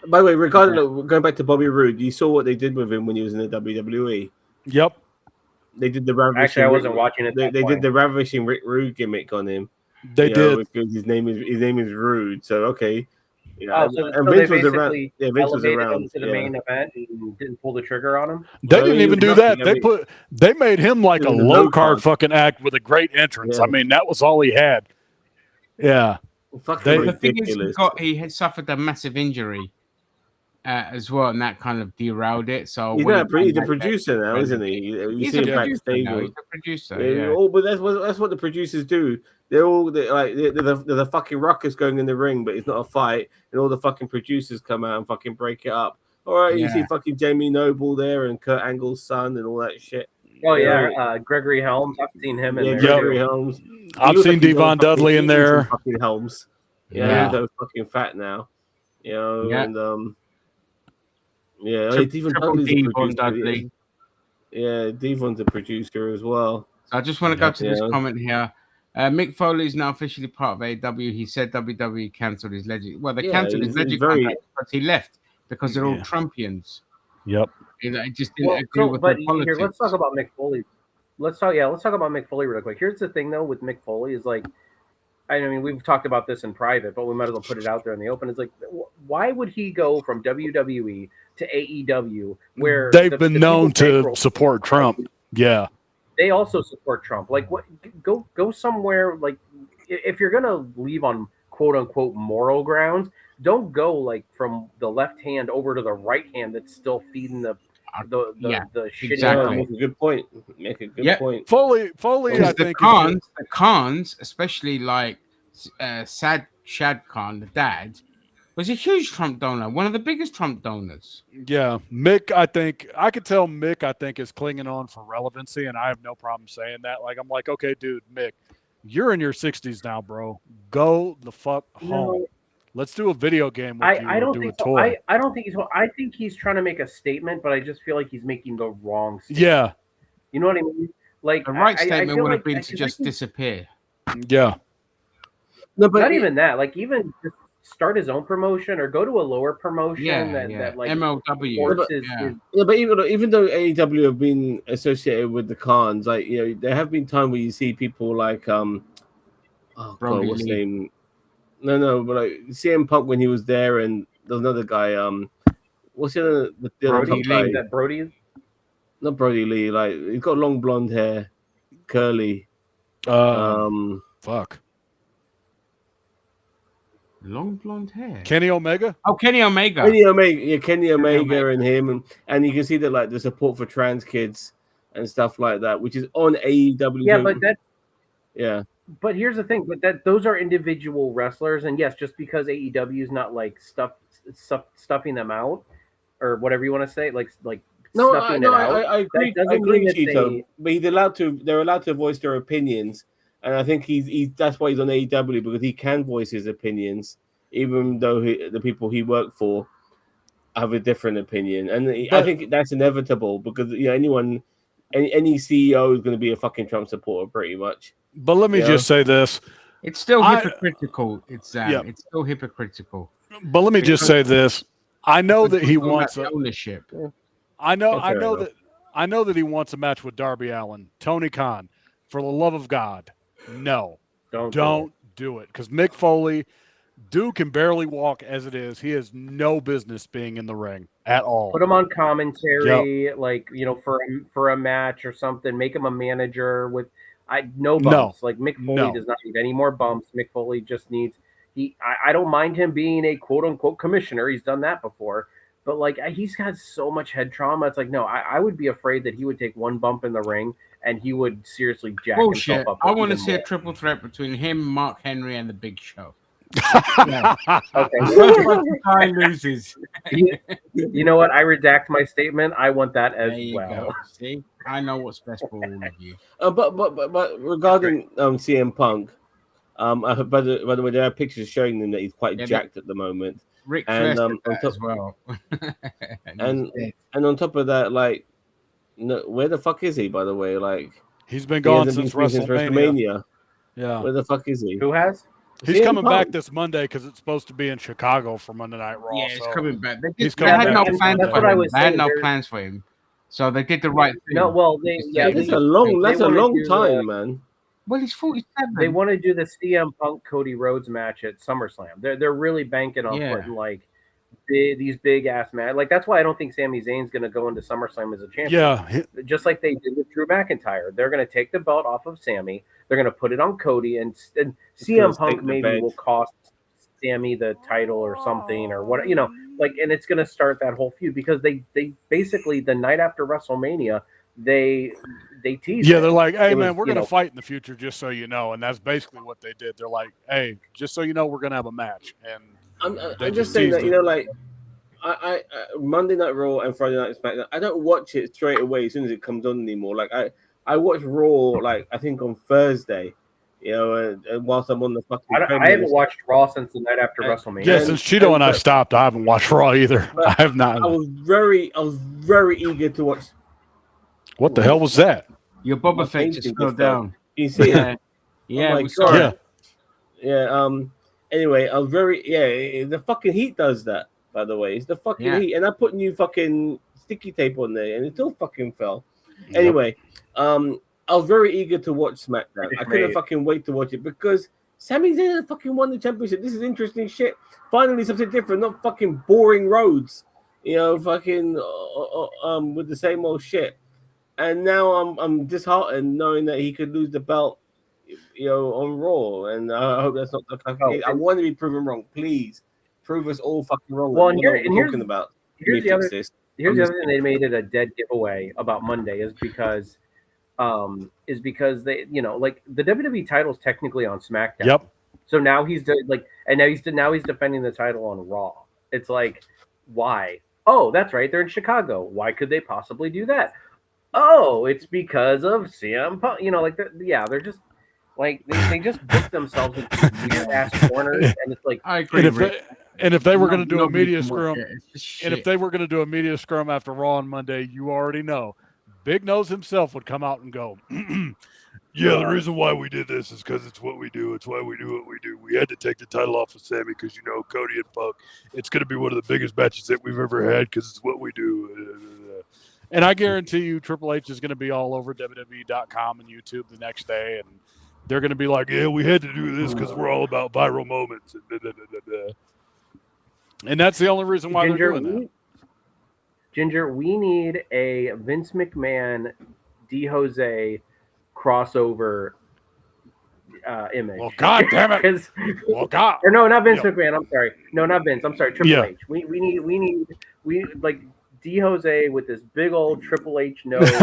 By the way, going back to Bobby Roode, you saw what they did with him when he was in the WWE. Yep. They did the ravishing. Actually, I wasn't watching it. They did the ravishing Rick Rude gimmick on him. They did because his name is Rude. So okay. So Vince was around. Yeah, Vince was around to the main event and didn't pull the trigger on him. They didn't even do that. They made him like a low card fucking act with a great entrance. Yeah. I mean, that was all he had. Yeah. The thing is, he had suffered a massive injury as well, and that kind of derailed it. So he's the producer now, isn't he? He's a producer. Yeah. But that's what the producers do. They're the fucking ruckus going in the ring, but it's not a fight, and all the fucking producers come out and fucking break it up. All right, you see fucking Jamie Noble there and Kurt Angle's son and all that shit. Oh yeah, Gregory Helms. I've seen him in there. Gregory Helms. I've seen Devon Dudley in there. Fucking Helms. Yeah, they're fucking fat now. And Devon Dudley. Yeah, Devon's a producer as well. So I just want to go to this comment here. Mick Foley is now officially part of AEW. He said WWE cancelled his legend. Well, they cancelled his legend contract because he left because they're all Trumpians. Yep. I just didn't agree with the politics. Here, let's talk about Mick Foley. Let's talk about Mick Foley real quick. Here's the thing though with Mick Foley is like, I mean, we've talked about this in private, but we might as well put it out there in the open. It's like, why would he go from WWE to AEW, where they've been known to support Trump? Yeah, they also support Trump. Like, what? Go somewhere. Like, if you're gonna leave on quote unquote moral grounds, don't go like from the left hand over to the right hand that's still feeding the shitty. Exactly. Make a good point. Point. Foley. I think the Khans, especially like Shad Khan, the dad, was a huge Trump donor, one of the biggest Trump donors. Yeah, Mick. I could tell Mick is clinging on for relevancy, and I have no problem saying that. Like, I'm like, okay, dude, Mick, you're in your 60s now, bro. Go the fuck home. Let's do a video game with you. I don't think so. I don't think he's. I think he's trying to make a statement, but I just feel like he's making the wrong statement. Yeah. You know what I mean? Like the right statement would have been to just disappear. Yeah. No, but not even that. Like even start his own promotion or go to a lower promotion that like MLW. supports but even though AEW have been associated with the Khans, like there have been times where you see people like oh god, what's his name? No, but like CM Punk when he was there, and there's another guy. What's the other top guy? That Brody? Not Brody Lee. Like he's got long blonde hair, curly. Fuck. Long blonde hair. Kenny Omega? Oh, Kenny Omega. Kenny Omega and him, and you can see that like the support for trans kids and stuff like that, which is on AEW. Yeah, but that. Yeah. But here's the thing, but those are individual wrestlers, and yes, just because AEW is not like stuffing them out or whatever you want to say, like stuffing it out. I agree. I agree, Cheeto. But they're allowed to voice their opinions. And I think that's why he's on AEW, because he can voice his opinions, even though the people he worked for have a different opinion. And I think that's inevitable, because any CEO is going to be a fucking Trump supporter, pretty much. But let me just say this: it's still hypocritical. It's still hypocritical. But let me just say this: I know that he wants ownership. I know that he wants a match with Darby Allin, Tony Khan. For the love of God, no, don't do it. Because Mick Foley, dude can barely walk as it is. He has no business being in the ring at all. Put him on commentary, for a match or something. Make him a manager with no bumps. Like Mick Foley does not need any more bumps. Mick Foley just needs I don't mind him being a quote unquote commissioner. He's done that before. But like he's got so much head trauma. It's like no, I would be afraid that he would take one bump in the ring and he would seriously jack himself up. I want to see a triple threat between him, Mark Henry, and the Big Show. Okay. Guy loses. You know what? I redact my statement. I want that as well. Go. See, I know what's best for all of you. But regarding CM Punk, by the way, there are pictures showing them that he's quite jacked at the moment. Rick Flair as well. and on top of that, like, where the fuck is he? By the way, like, he's been gone since WrestleMania. Yeah, where the fuck is he? Who has? He's coming back this Monday because it's supposed to be in Chicago for Monday Night Raw. Yeah, he's coming back. They had no plans for him, so they did the right thing. No, well, that's a long time, man. Well, he's 47. They want to do the CM Punk Cody Rhodes match at SummerSlam. They're really banking on putting like these big ass matches. Like that's why I don't think Sami Zayn's going to go into SummerSlam as a champion. Yeah, just like they did with Drew McIntyre. They're going to take the belt off of Sami. They're going to put it on Cody, and CM Punk maybe will cost Sami the title or something or what and it's going to start that whole feud because they basically the night after WrestleMania they teased. Yeah, they're like, hey man, we're going to fight in the future, just so you know, and that's basically what they did. They're like, hey, just so you know, we're going to have a match, and I'm just saying that like I Monday Night Raw and Friday Night SmackDown, I don't watch it straight away as soon as it comes on anymore. Like I watch Raw like I think on Thursday, and whilst I'm on the fucking. I haven't watched Raw since the night after WrestleMania. Yeah, since Cheeto and I stopped, I haven't watched Raw either. I have not. I was very eager to watch. What the hell was that? Your Boba Fett just fell down. You see it? Yeah. Oh my God. Yeah. Anyway, I was very the fucking heat does that. By the way, it's the fucking heat, and I put new fucking sticky tape on there, and it still fucking fell. Yep. Anyway, I was very eager to watch SmackDown. I couldn't fucking wait to watch it because Sami Zayn fucking won the championship. This is interesting shit. Finally, something different, not fucking boring roads. Fucking with the same old shit. And now I'm disheartened knowing that he could lose the belt, on Raw. And I hope that's not the fucking case. I want to be proven wrong. Please prove us all fucking wrong. Well, here's the other thing they made it a dead giveaway about Monday is because they like the WWE title's technically on SmackDown. Yep. So now he's now he's defending the title on Raw. It's like, why? Oh, that's right. They're in Chicago. Why could they possibly do that? Oh, it's because of CM Punk. They're just like they just book themselves into weird ass corners, and it's like I agree. And if they were going to do a media scrum, after Raw on Monday, you already know Big Nose himself would come out and go, yeah, the reason why we did this is because it's what we do. It's why we do what we do. We had to take the title off of Sammy because, Cody and Punk, it's going to be one of the biggest matches that we've ever had because it's what we do. And I guarantee you Triple H is going to be all over WWE.com and YouTube the next day, and they're going to be like, yeah, we had to do this because we're all about viral moments. And that's the only reason why they're doing that. Ginger, we need a Vince McMahon, D. Jose crossover image. Well, God damn it! Well, God. Or no, not Vince McMahon. I'm sorry. No, not Vince. I'm sorry. Triple H. We need like D. Jose with this big old Triple H nose. You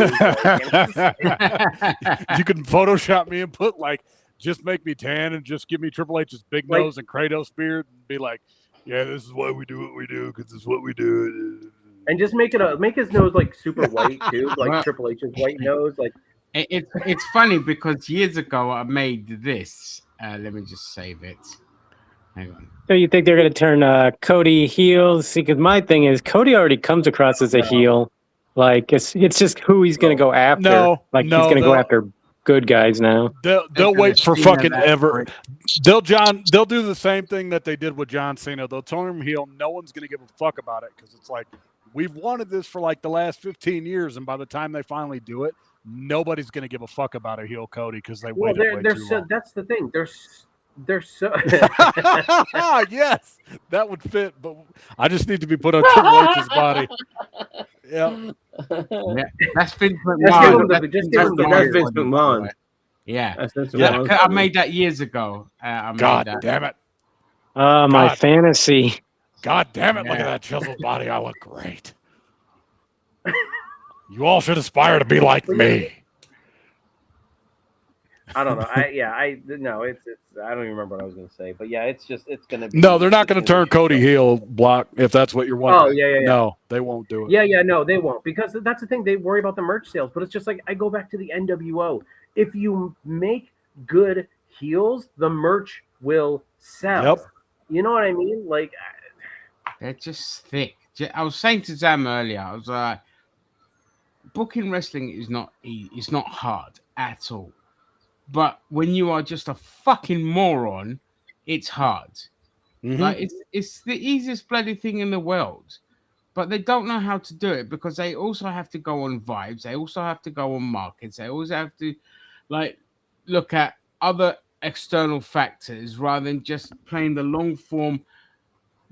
can Photoshop me and put just make me tan and just give me Triple H's big nose and Kratos beard and be like, yeah, this is why we do what we do because it's what we do. And just make his nose super white too, like Triple H's white nose. It's funny because years ago I made this. Let me just save it. Hang on. So you think they're going to turn Cody heel? See, because my thing is Cody already comes across as a heel. It's just who he's going to go after. He's going to go after good guys now. They'll wait for fucking ever. They'll do the same thing that they did with John Cena. They'll turn him heel. No one's going to give a fuck about it because it's like we've wanted this for the last 15 years, and by the time they finally do it, nobody's going to give a fuck about a heel Cody because they waited way too long. That's the thing. They're so. Yes, that would fit, but I just need to be put on Triple H's body. Yeah, that's Vince McMahon. That's Vince McMahon. Yeah, I made that years ago. God damn it! My fantasy. God damn it! Look at that chiseled body. I look great. You all should aspire to be like me. I don't know. It's I don't even remember what I was going to say, but yeah, it's going to be. No, they're not going to turn Cody heel, Block, if that's what you're wondering. Oh, yeah. No, they won't do it. Yeah, no, they won't, because that's the thing. They worry about the merch sales, but it's just I go back to the NWO. If you make good heels, the merch will sell. Yep. You know what I mean? They're just thick. I was saying to Zam earlier, I was like, booking wrestling is not hard at all. But when you are just a fucking moron, it's hard. Mm-hmm. It's the easiest bloody thing in the world. But they don't know how to do it because they also have to go on vibes. They also have to go on markets. They also have to look at other external factors rather than just playing the long form.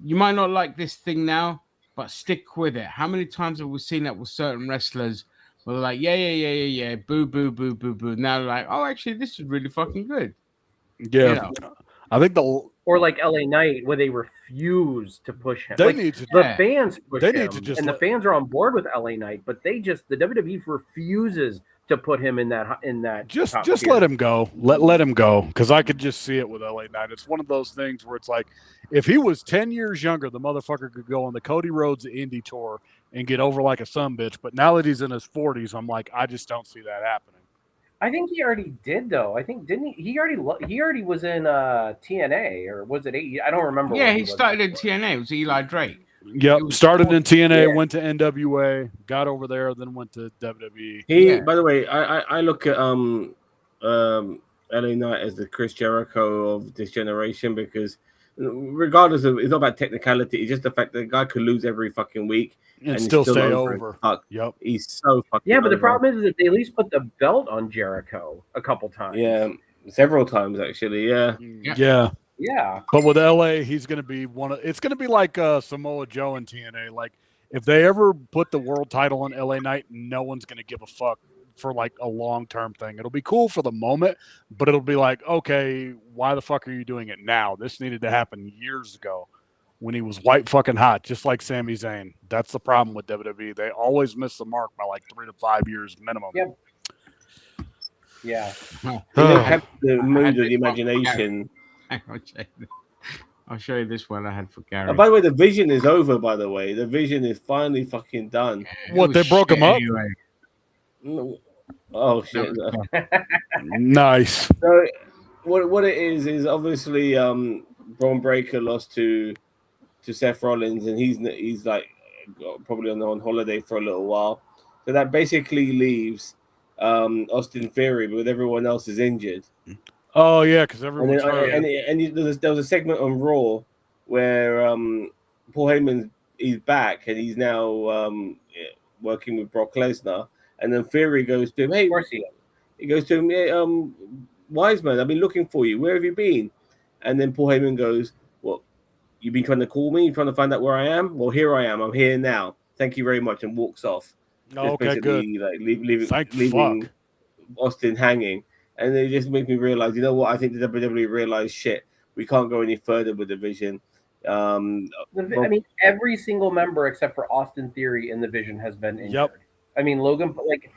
You might not like this thing now, but stick with it. How many times have we seen that with certain wrestlers? Well, they're like, yeah, boo, boo, boo, boo, boo. Now they're like, oh, actually, this is really fucking good. Yeah. I think or like LA Knight, where they refuse to push him. The fans push him, the fans are on board with LA Knight, but the WWE refuses to put him in that. Just let him go. Let him go, because I could just see it with LA Knight. It's one of those things where it's like, if he was 10 years younger, the motherfucker could go on the Cody Rhodes Indy tour and get over like a sumbitch. But now that he's in his 40s, I'm like, I just don't see that happening. I think he already did, though. I think, didn't he? He already was in TNA, or was it 8? I don't remember. Yeah, he started in TNA. It was Eli Drake. Yep, started in TNA, went to NWA, got over there, then went to WWE. By the way, I look at LA Knight as the Chris Jericho of this generation, because regardless of, it's not about technicality, it's just the fact that the guy could lose every fucking week and still stay over. Yep, he's so fucking but the problem is that they at least put the belt on Jericho a couple times. Yeah, several times actually. Yeah. But with LA, he's going to be it's going to be like Samoa Joe and TNA. Like, if they ever put the world title on LA Knight, no one's going to give a fuck for like a long-term thing. It'll be cool for the moment, but it'll be like, okay, why the fuck are you doing it now? This needed to happen years ago when he was white fucking hot, just like Sami Zayn. That's the problem with WWE. They always miss the mark by like 3 to 5 years minimum. Yep. Yeah. They don't have the mood of the imagination. I'll show you this one I had for Gary. By the way, the Vision is over. By the way, the Vision is finally fucking done. What, they broke him up? Anyway. Oh shit! Nice. So, what it is obviously Braun Breaker lost to Seth Rollins, and he's like probably on holiday for a little while. So that basically leaves Austin Theory, but everyone else is injured. Oh yeah, because everyone's hurt. There was a segment on Raw where Paul Heyman he's back and he's now working with Brock Lesnar, and then Theory goes to him, "Hey," he goes to him, "Hey, Wiseman, I've been looking for you. Where have you been?" And then Paul Heyman goes, "Well, you've been trying to call me, trying to find out where I am. Well, here I am. I'm here now. Thank you very much," and walks off. Oh, okay, good. Like leaving Austin hanging. And it just makes me realize, you know what? I think the WWE realized, shit, we can't go any further with the Vision. I mean, every single member except for Austin Theory in the Vision has been injured. Yep. I mean, Logan, like,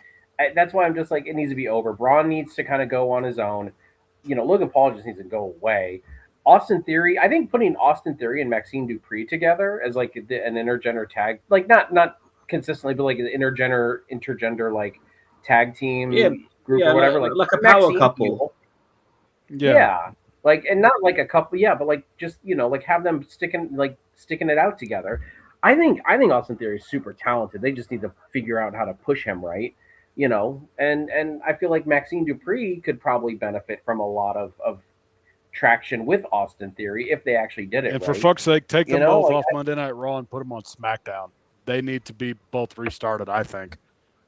that's why I'm just like, it needs to be over. Braun needs to kind of go on his own. You know, Logan Paul just needs to go away. Austin Theory, I think putting Austin Theory and Maxine Dupree together as like an intergender tag, like not consistently, but like an intergender like tag team. Yeah. Group or whatever, like a power couple. People. Yeah. Like, and not like a couple, but like just, you know, like have them sticking it out together. I think Austin Theory is super talented. They just need to figure out how to push him right, you know. And I feel like Maxine Dupree could probably benefit from a lot of traction with Austin Theory if they actually did it. And right. for fuck's sake, take them both off Monday Night Raw and put them on SmackDown. They need to be both restarted, I think,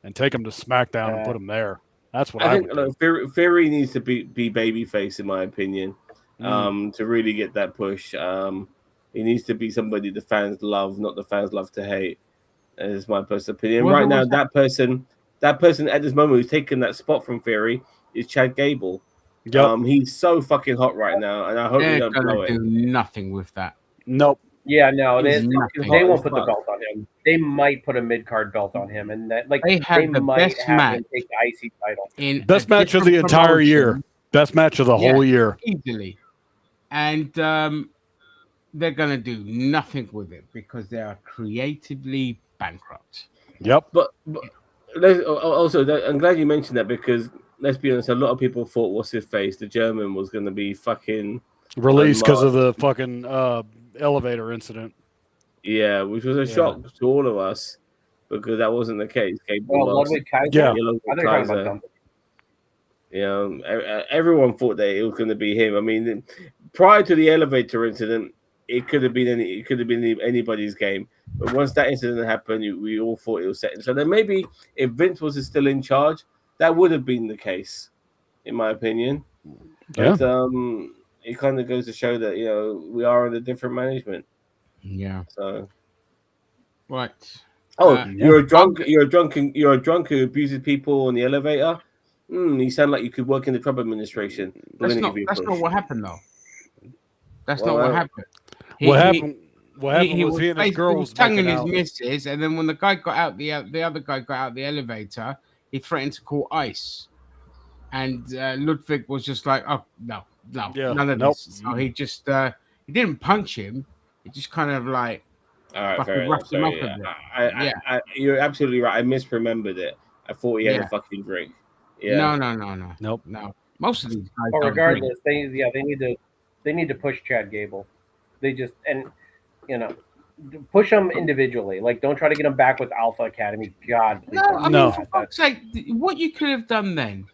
and take them to SmackDown and put them there. That's what I think. Theory needs to be babyface, in my opinion, to really get that push. He needs to be somebody the fans love, not the fans love to hate. That is my personal opinion. Right now, that person at this moment who's taken that spot from Theory is Chad Gable. Yep. He's so fucking hot right now, and I hope they don't blow it. Do nothing with that. Nope. Yeah, no, they won't put the belt on him. They might put a mid-card belt on him, and that like they might have him take the IC title. Best match of the entire year. Best match of the whole year. Easily. And they're gonna do nothing with it because they are creatively bankrupt. Yep. But also, I'm glad you mentioned that because let's be honest, a lot of people thought what's his face, the German, was gonna be fucking released because of the fucking elevator incident. Yeah, which was a shock to all of us because that wasn't the case. Ludwig Kaiser. Everyone thought that it was going to be him. I mean, prior to the elevator incident, it could have been anybody's game. But once that incident happened, we all thought it was set. So then maybe if Vince was still in charge, that would have been the case, in my opinion. But it kind of goes to show that we are under different management. Yeah. So. What? Oh, you're a drunk who abuses people on the elevator. You sound like you could work in the Trump administration. That's not what happened, though. That's not what happened. What happened was he and his girl was tonguing his missus, and then when the guy got out, the other guy got out the elevator. He threatened to call ICE, and Ludwig was just like, "Oh no, none of this." So he just he didn't punch him. He just kind of like. All right, fair enough. Sorry, you're absolutely right. I misremembered it. I thought he had a fucking drink. Yeah. No. Nope. No. Most of these guys. But regardless, they need to push Chad Gable. They just push them individually. Like, don't try to get them back with Alpha Academy. God, no. I mean, for fuck's sake, what you could have done then?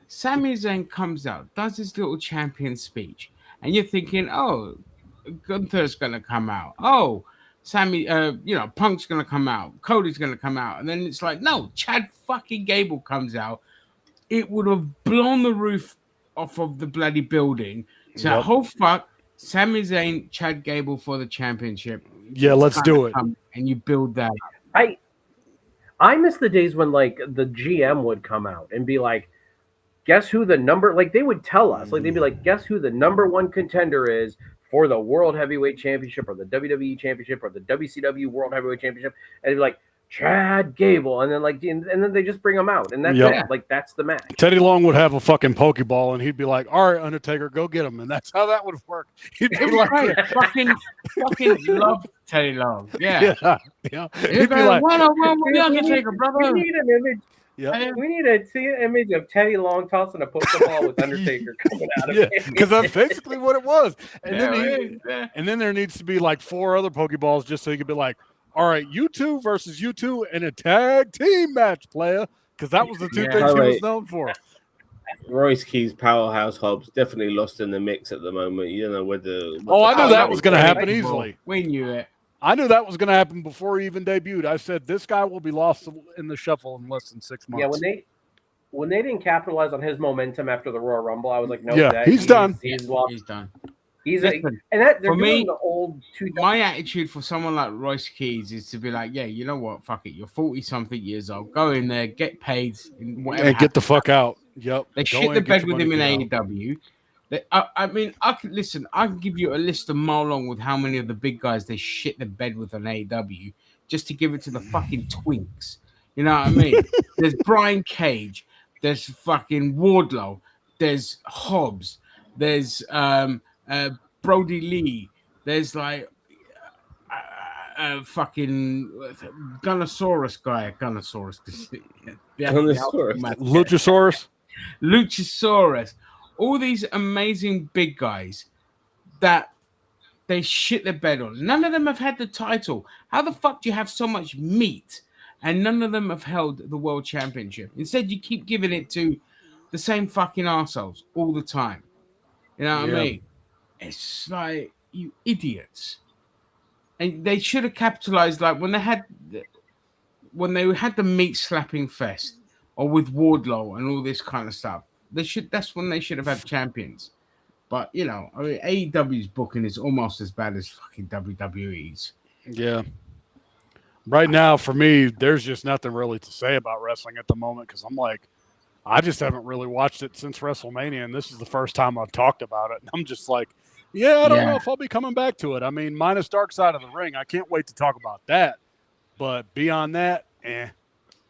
Sami Zayn comes out, does his little champion speech, and you're thinking, oh, Gunther's gonna come out. Oh. Sammy, Punk's gonna come out, Cody's gonna come out, and then it's like, no, Chad fucking Gable comes out. It would have blown the roof off of the bloody building. So, fuck, Sami Zayn, Chad Gable for the championship. Yeah, let's do it. And you build that. I miss the days when like the GM would come out and be like, guess who the number? Like they would tell us, like they'd be like, guess who the number one contender is for the World Heavyweight Championship or the WWE Championship or the WCW World Heavyweight Championship, and it'd be like Chad Gable, and then they just bring him out, and that's it. Like that's the match. Teddy Long would have a fucking Pokeball, and he'd be like, "All right, Undertaker, go get him," and that's how that would work. He'd be like, fucking love Teddy Long, yeah. He'd be like, "1-on-1 with the Undertaker, brother." We need an image. Yeah, we need to see an image of Teddy Long tossing a Pokeball with Undertaker coming out of it. Because that's basically what it was. And then there needs to be like 4 other Pokeballs just so you could be like, all right, you two versus you two in a tag team match, player, because that was the two Yeah. things By he the was way, known for. Royce Keys, Powerhouse Hobbs, definitely lost in the mix at the moment. You don't know whether. Oh, I knew that was going to happen predictable. easily. We knew it. I knew that was going to happen before he even debuted. I said this guy will be lost in the shuffle in less than 6 months. Yeah, when they didn't capitalize on his momentum after the Royal Rumble, I was like, nope, Yeah, he's done. He's lost. He's done. Listen, they're for me, doing the old 2000. My attitude for someone like Royce Keys is to be like, yeah, you know what? Fuck it. You're 40-something years old. Go in there, get paid, and whatever. And get the fuck out. Yep. They shit the bed with him in AEW. I mean, I can listen. I can give you a list a mile long with how many of the big guys they shit the bed with on AEW just to give it to the fucking twinks. You know what I mean? There's Brian Cage. There's fucking Wardlow. There's Hobbs. There's Brody Lee. There's like fucking Gunnosaurus guy. Gunnosaurus. Luchasaurus. All these amazing big guys that they shit their bed on. None of them have had the title. How the fuck do you have so much meat and none of them have held the world championship? Instead, you keep giving it to the same fucking arseholes all the time. You know what I mean? It's like, you idiots. And they should have capitalized, like when they had the meat slapping fest, or with Wardlow and all this kind of stuff. That's when they should have had champions. But you know, I mean, AEW's booking is almost as bad as fucking WWE's. Yeah. Right now, for me, there's just nothing really to say about wrestling at the moment because I'm like, I just haven't really watched it since WrestleMania, and this is the first time I've talked about it. And I'm just like, I don't know if I'll be coming back to it. I mean, minus Dark Side of the Ring, I can't wait to talk about that. But beyond that,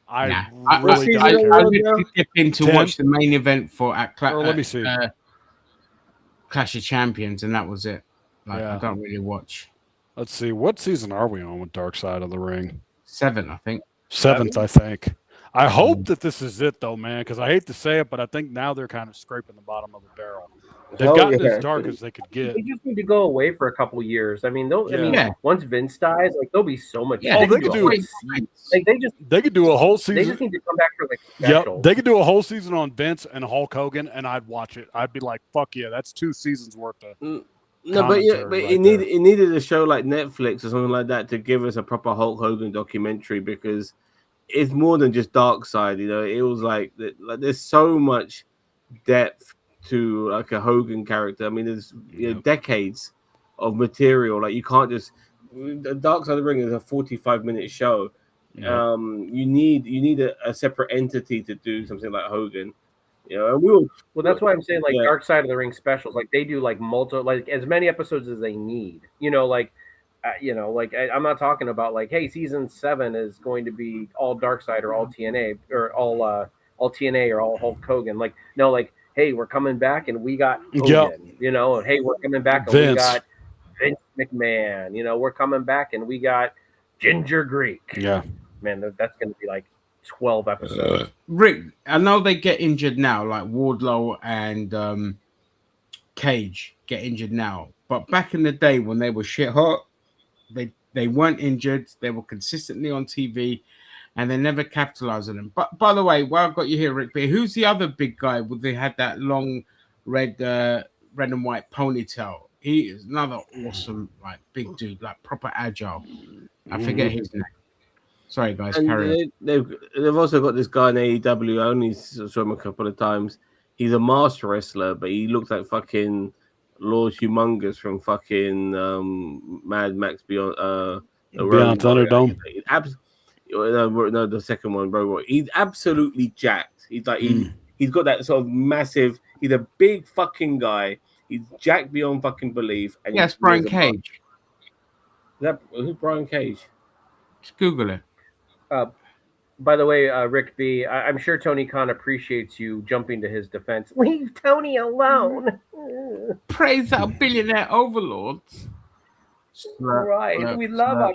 I really don't care. I dip in to watch the main event for let me see. Clash of Champions, and that was it. I don't really watch. Let's see. What season are we on with Dark Side of the Ring? 7, I think. 7th, I think. I hope that this is it, though, man, because I hate to say it, but I think now they're kind of scraping the bottom of the barrel. They've gotten as dark as they could get. They just need to go away for a couple of years. I mean, once Vince dies, like there'll be so much. Yeah, they could do a whole season. They just need to come back for like a special. Yep, they could do a whole season on Vince and Hulk Hogan, and I'd watch it. I'd be like, "Fuck yeah, that's 2 seasons worth of." No, but it needed a show like Netflix or something like that to give us a proper Hulk Hogan documentary because it's more than just Dark Side. You know, it was like there's so much depth to like a Hogan character. I mean, there's decades of material. Like you can't just the Dark Side of the Ring is a 45-minute show. Yeah. You need a separate entity to do something like Hogan. You know, and that's why I'm saying like Dark Side of the Ring specials. Like they do like as many episodes as they need. You know, like I'm not talking about like, hey, season 7 is going to be all Dark Side or all TNA or all TNA or all Hulk Hogan. Like no, like. Hey, we're coming back, and we got Hogan, you know. And hey, we're coming back, and we got Vince McMahon. You know, we're coming back, and we got Ginger Greek. Yeah, man, that's going to be like 12 episodes. Rick, I know they get injured now, like Wardlow and Cage get injured now, but back in the day when they were shit hot, they weren't injured. They were consistently on TV. And they never capitalized on them. But by the way, while I've got you here, Rick B, who's the other big guy with they had that long red and white ponytail? He is another awesome, like big dude, like proper agile. I forget his name. Sorry, guys. Carry on. They've also got this guy in AEW. I only saw him a couple of times. He's a master wrestler, but he looks like fucking Lord Humongous from fucking Mad Max Beyond Thunderdome. No, the second one, bro. He's absolutely jacked. He's like he's got that sort of massive. He's a big fucking guy. He's jacked beyond fucking belief. And yes, Brian Cage. Who's Brian Cage? Just Google it. By the way, Rick B, I'm sure Tony Khan appreciates you jumping to his defense. Leave Tony alone. Praise our billionaire overlords. Right. We love our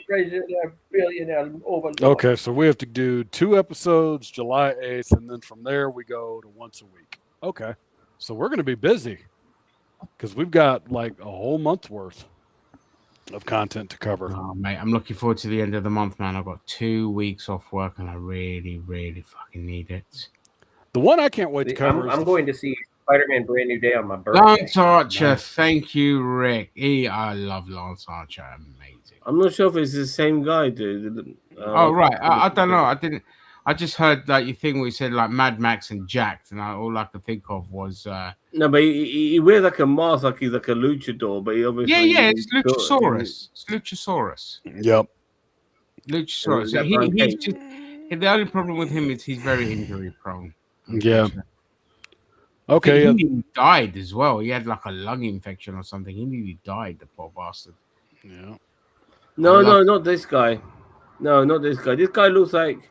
billionaire overlord. Okay, so we have to do 2 episodes July 8th, and then from there we go to once a week. Okay. So we're going to be busy because we've got like a whole month's worth. of content to cover. Oh, mate, I'm looking forward to the end of the month, man. I've got 2 weeks off work, and I really, really fucking need it. The one I can't wait to cover I'm going to see Spider-Man Brand New Day on my birthday. Lance Archer, thank you, Rick. I love Lance Archer. Amazing. I'm not sure if it's the same guy, dude. Oh, right. I don't know. I just heard like your thing where you said like Mad Max and Jacked, and all I could think of was no, but he wears like a mask, like he's like a luchador, but he obviously it's Luchasaurus. It's Luchasaurus. Yep. Luchasaurus. He's just, the only problem with him is he's very injury prone. Yeah. Okay. He nearly died as well. He had like a lung infection or something. He nearly died, the poor bastard. Yeah. No, not this guy. No, not this guy. This guy looks like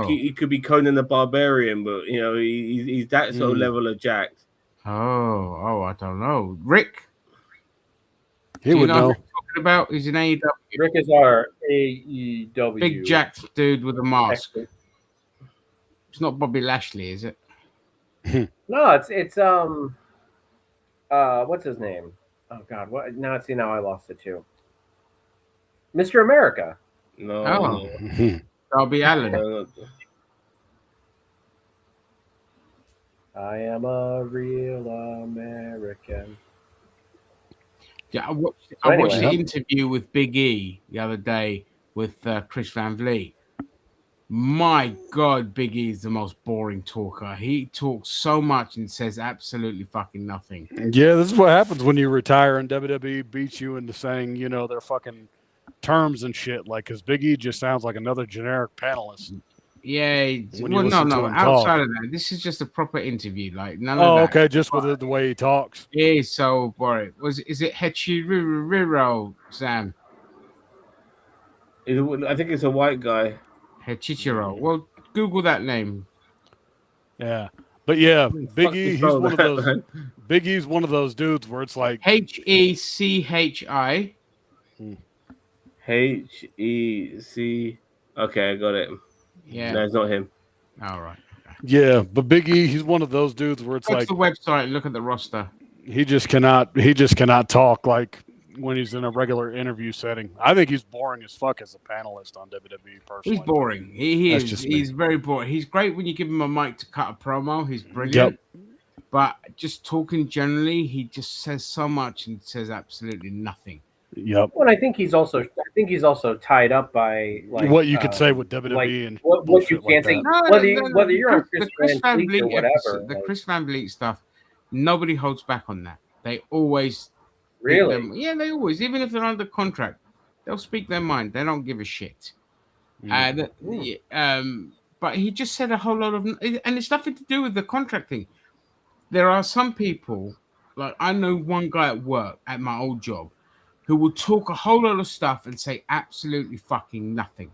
he could be Conan the Barbarian, but you know he's that sort of level of jacked. Oh, I don't know. Rick, he would know. What talking about? He's an AEW. Rick is our AEW big jacked dude with a mask. Expert. It's not Bobby Lashley, is it? No, it's what's his name? Oh God, what? Now I lost it too. Mr. America. No. Darby Allin. I am a real American. Yeah, I watched the interview with Big E the other day with Chris Van Vliet. My God, Big E is the most boring talker. He talks so much and says absolutely fucking nothing. Yeah, this is what happens when you retire and WWE beats you into saying, you know, their fucking terms and shit. Like, because Big E just sounds like another generic panelist. Yeah, no. Outside of that, this is just a proper interview. Like none of that. Oh, okay, just with the way he talks. Yeah, so boring. Is it Hechiriro, Sam? I think it's a white guy. Hechichiro. Well, Google that name. Yeah, but yeah, Big E. He's one of those. Big E's one of those dudes where it's like HECHI. HEC. Okay, I got it. Yeah, no, it's not him. All right. Okay. Yeah, but Big E, he's one of those dudes where it's like the website and look at the roster. He just cannot talk like when he's in a regular interview setting. I think he's boring as fuck as a panelist on WWE. Personally, he's boring. He is. He's very boring. He's great when you give him a mic to cut a promo. He's brilliant. Yep. But just talking generally, he just says so much and says absolutely nothing. Yep. Well, I think he's also tied up by like what you could say with WWE like, and what you can't say. Whether you're on Chris Van Vliet or whatever. The Chris Van Vliet stuff, nobody holds back on that. They always really, they always, even if they're under contract, they'll speak their mind. They don't give a shit. But he just said a whole lot of, and it's nothing to do with the contract thing. There are some people, like I know one guy at work at my old job, who will talk a whole lot of stuff and say absolutely fucking nothing.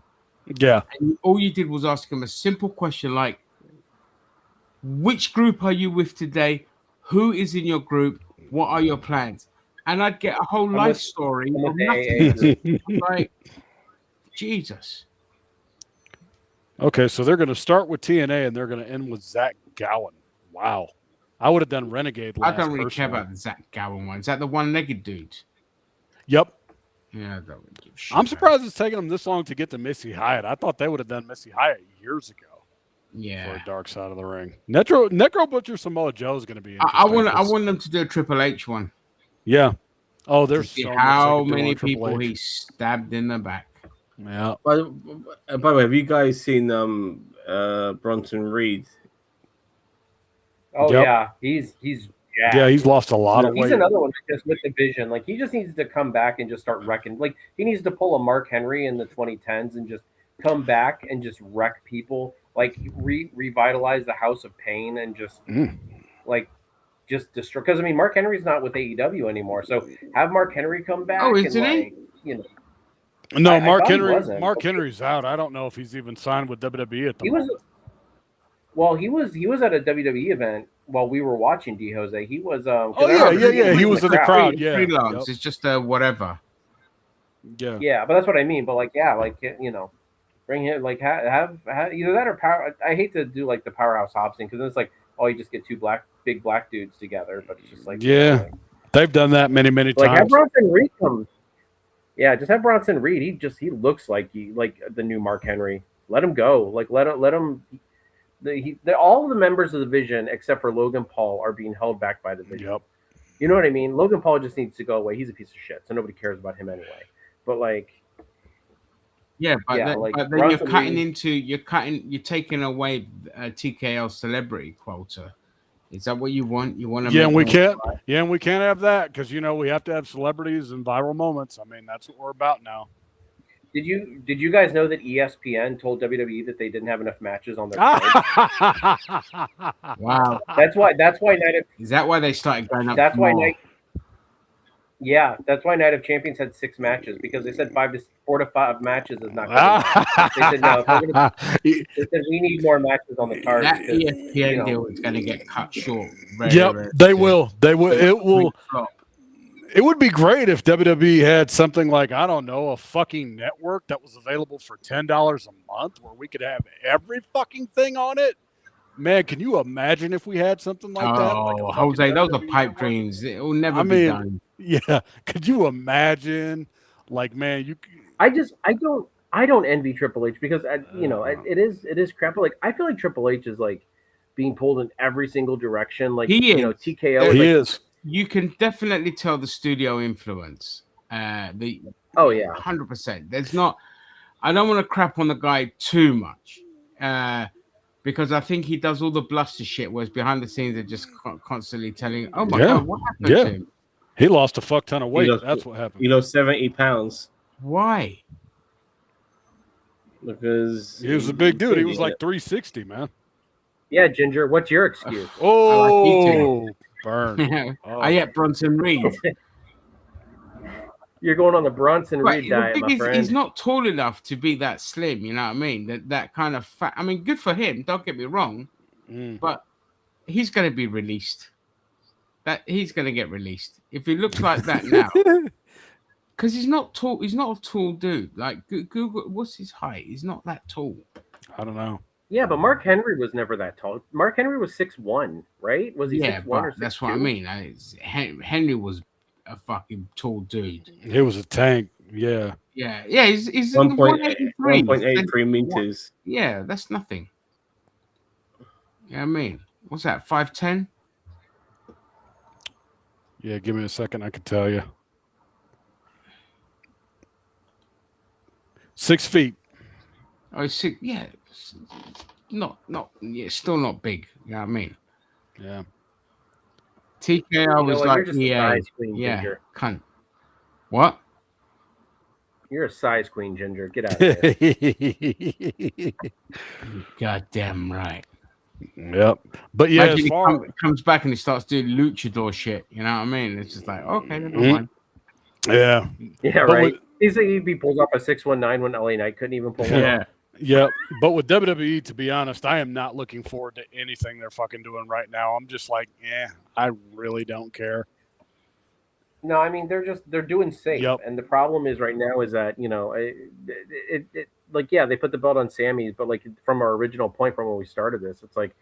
Yeah. And all you did was ask him a simple question like, which group are you with today? Who is in your group? What are your plans? And I'd get a whole life story of nothing. Like, Jesus. Okay, so they're going to start with TNA and they're going to end with Zach Gowen. Wow. I would have done Renegade last. I don't really care about the Zach Gowen one. Is that the one-legged dude? Yep. Yeah, I don't give a shit. I'm surprised it's taken them this long to get to Missy Hyatt. I thought they would have done Missy Hyatt years ago. Yeah. For Dark Side of the Ring. Necro Butcher Samoa Joe is going to be interesting. I want them to do a Triple H one. Yeah. Oh, there's so how many people he stabbed in the back. Yeah. By the way, have you guys seen Bronson Reed? Oh yeah, he's jacked. Yeah, he's lost a lot of weight. He's another one that just with the vision. Like he just needs to come back and just start wrecking. Like he needs to pull a Mark Henry in the 2010s and just come back and just wreck people. Like revitalize the House of Pain and just like just destroy. Because I mean, Mark Henry's not with AEW anymore, so have Mark Henry come back. Oh, isn't he? You know. No, Mark Henry's out. I don't know if he's even signed with WWE at the moment. Well, he was at a WWE event while we were watching D Jose. He was he was in the crowd. Yeah, it's just whatever. Yeah, but that's what I mean. But like, yeah, like bring him like have either that or power. I hate to do like the Powerhouse Hobbs thing because it's like you just get two big black dudes together, but it's just like they've done that many times. Like have Bronson Reed come. Yeah, just have Bronson Reed. He looks like the new Mark Henry. Let him go. Like let him. All of the members of the Vision except for Logan Paul are being held back by the Vision. Yep. You know what I mean? Logan Paul just needs to go away. He's a piece of shit, so nobody cares about him anyway. But yeah, but then you're taking away TKL celebrity quota. Is that what you want? You want to? Yeah, and we can't. Yeah, and we can't have that because we have to have celebrities and viral moments. I mean, that's what we're about now. Did you guys know that ESPN told WWE that they didn't have enough matches on their card? Wow. That's why Night of Is that why they started going up? That's why that's why Night of Champions had 6 matches, because they said 4 to 5 matches is not good enough. They said no. They said we need more matches on the card. That ESPN deal is going to get cut short. They will. They will. It will. It would be great if WWE had something like, I don't know, a fucking network that was available for $10 a month where we could have every fucking thing on it. Man, can you imagine if we had something like that? Oh, like Jose, those are pipe dreams. It will never be done. Yeah. Could you imagine? Like, man, I don't envy Triple H because it is crap. But like, I feel like Triple H is like being pulled in every single direction. Like, TKO. He is. You can definitely tell the studio influence. 100%. There's not. I don't want to crap on the guy too much, because I think he does all the bluster shit, whereas behind the scenes they're just constantly telling, "Oh my god, what happened to him?" He lost a fuck ton of weight. That's what happened. He lost 70 pounds. Why? Because he was a big dude. He was like 360, man. Yeah, Ginger. What's your excuse? Burn. I ate Bronson Reed. You're going on the Bronson Reed diet, my friend. He's not tall enough to be that slim. You know what I mean? That kind of fat. I mean, good for him. Don't get me wrong, but he's going to be released. He's going to get released if he looks like that now. Because he's not tall. He's not a tall dude. Like Google, what's his height? He's not that tall. I don't know. Yeah, but Mark Henry was never that tall. Mark Henry was 6'1", right? Was he 6'1" or 6'2"? That's what I mean. Henry was a fucking tall dude. He was a tank. Yeah. Yeah. He's 1.83 meters. Yeah, that's nothing. Yeah, I mean, what's that? 5'10"? Yeah, give me a second. I can tell you. 6 feet. Oh, 6. Yeah. Still not big. You know what I mean? Yeah. TKO was like, cunt. What? You're a size queen, Ginger. Get out of here. Goddamn right. Yep. But yeah, he comes back and he starts doing luchador shit. You know what I mean? It's just like, okay, never mind. Yeah. Yeah, right. He'd be pulled off a 619 when LA Knight couldn't even pull him off. Yeah, but with WWE, to be honest, I am not looking forward to anything they're fucking doing right now. I'm just like, I really don't care. No, I mean they're doing safe, and the problem is right now is that they put the belt on Sami, but like from our original point from when we started this, it's like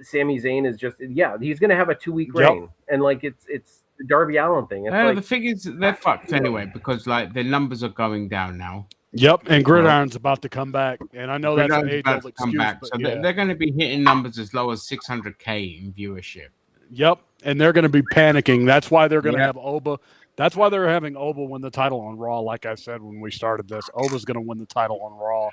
Sami Zayn is just he's gonna have a 2-week reign, and like it's the Darby Allin thing. The thing is they're fucked anyway because like their numbers are going down now. Yep, and Gridiron's about to come back, and I know that's an age-old excuse. So they're going to be hitting numbers as low as 600K in viewership. Yep, and they're going to be panicking. That's why they're going to have Oba. That's why they're having Oba win the title on Raw. Like I said when we started this, Oba's going to win the title on Raw.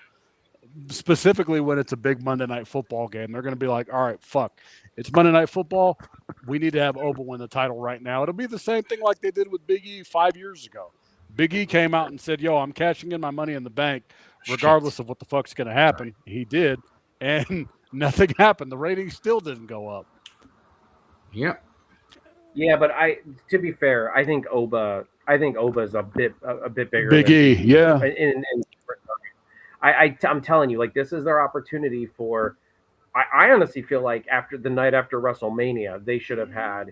Specifically when it's a big Monday Night Football game, they're going to be like, all right, fuck. It's Monday Night Football. We need to have Oba win the title right now. It'll be the same thing like they did with Big E 5 years ago. Big E came out and said, yo, I'm cashing in my money in the bank regardless of what the fuck's going to happen. Right. He did, and nothing happened. The ratings still didn't go up. Yep. Yeah, but to be fair, I think Oba's a bit bigger. Big E, yeah. I'm telling you, like, this is their opportunity for. I honestly feel like after the night after WrestleMania, they should have had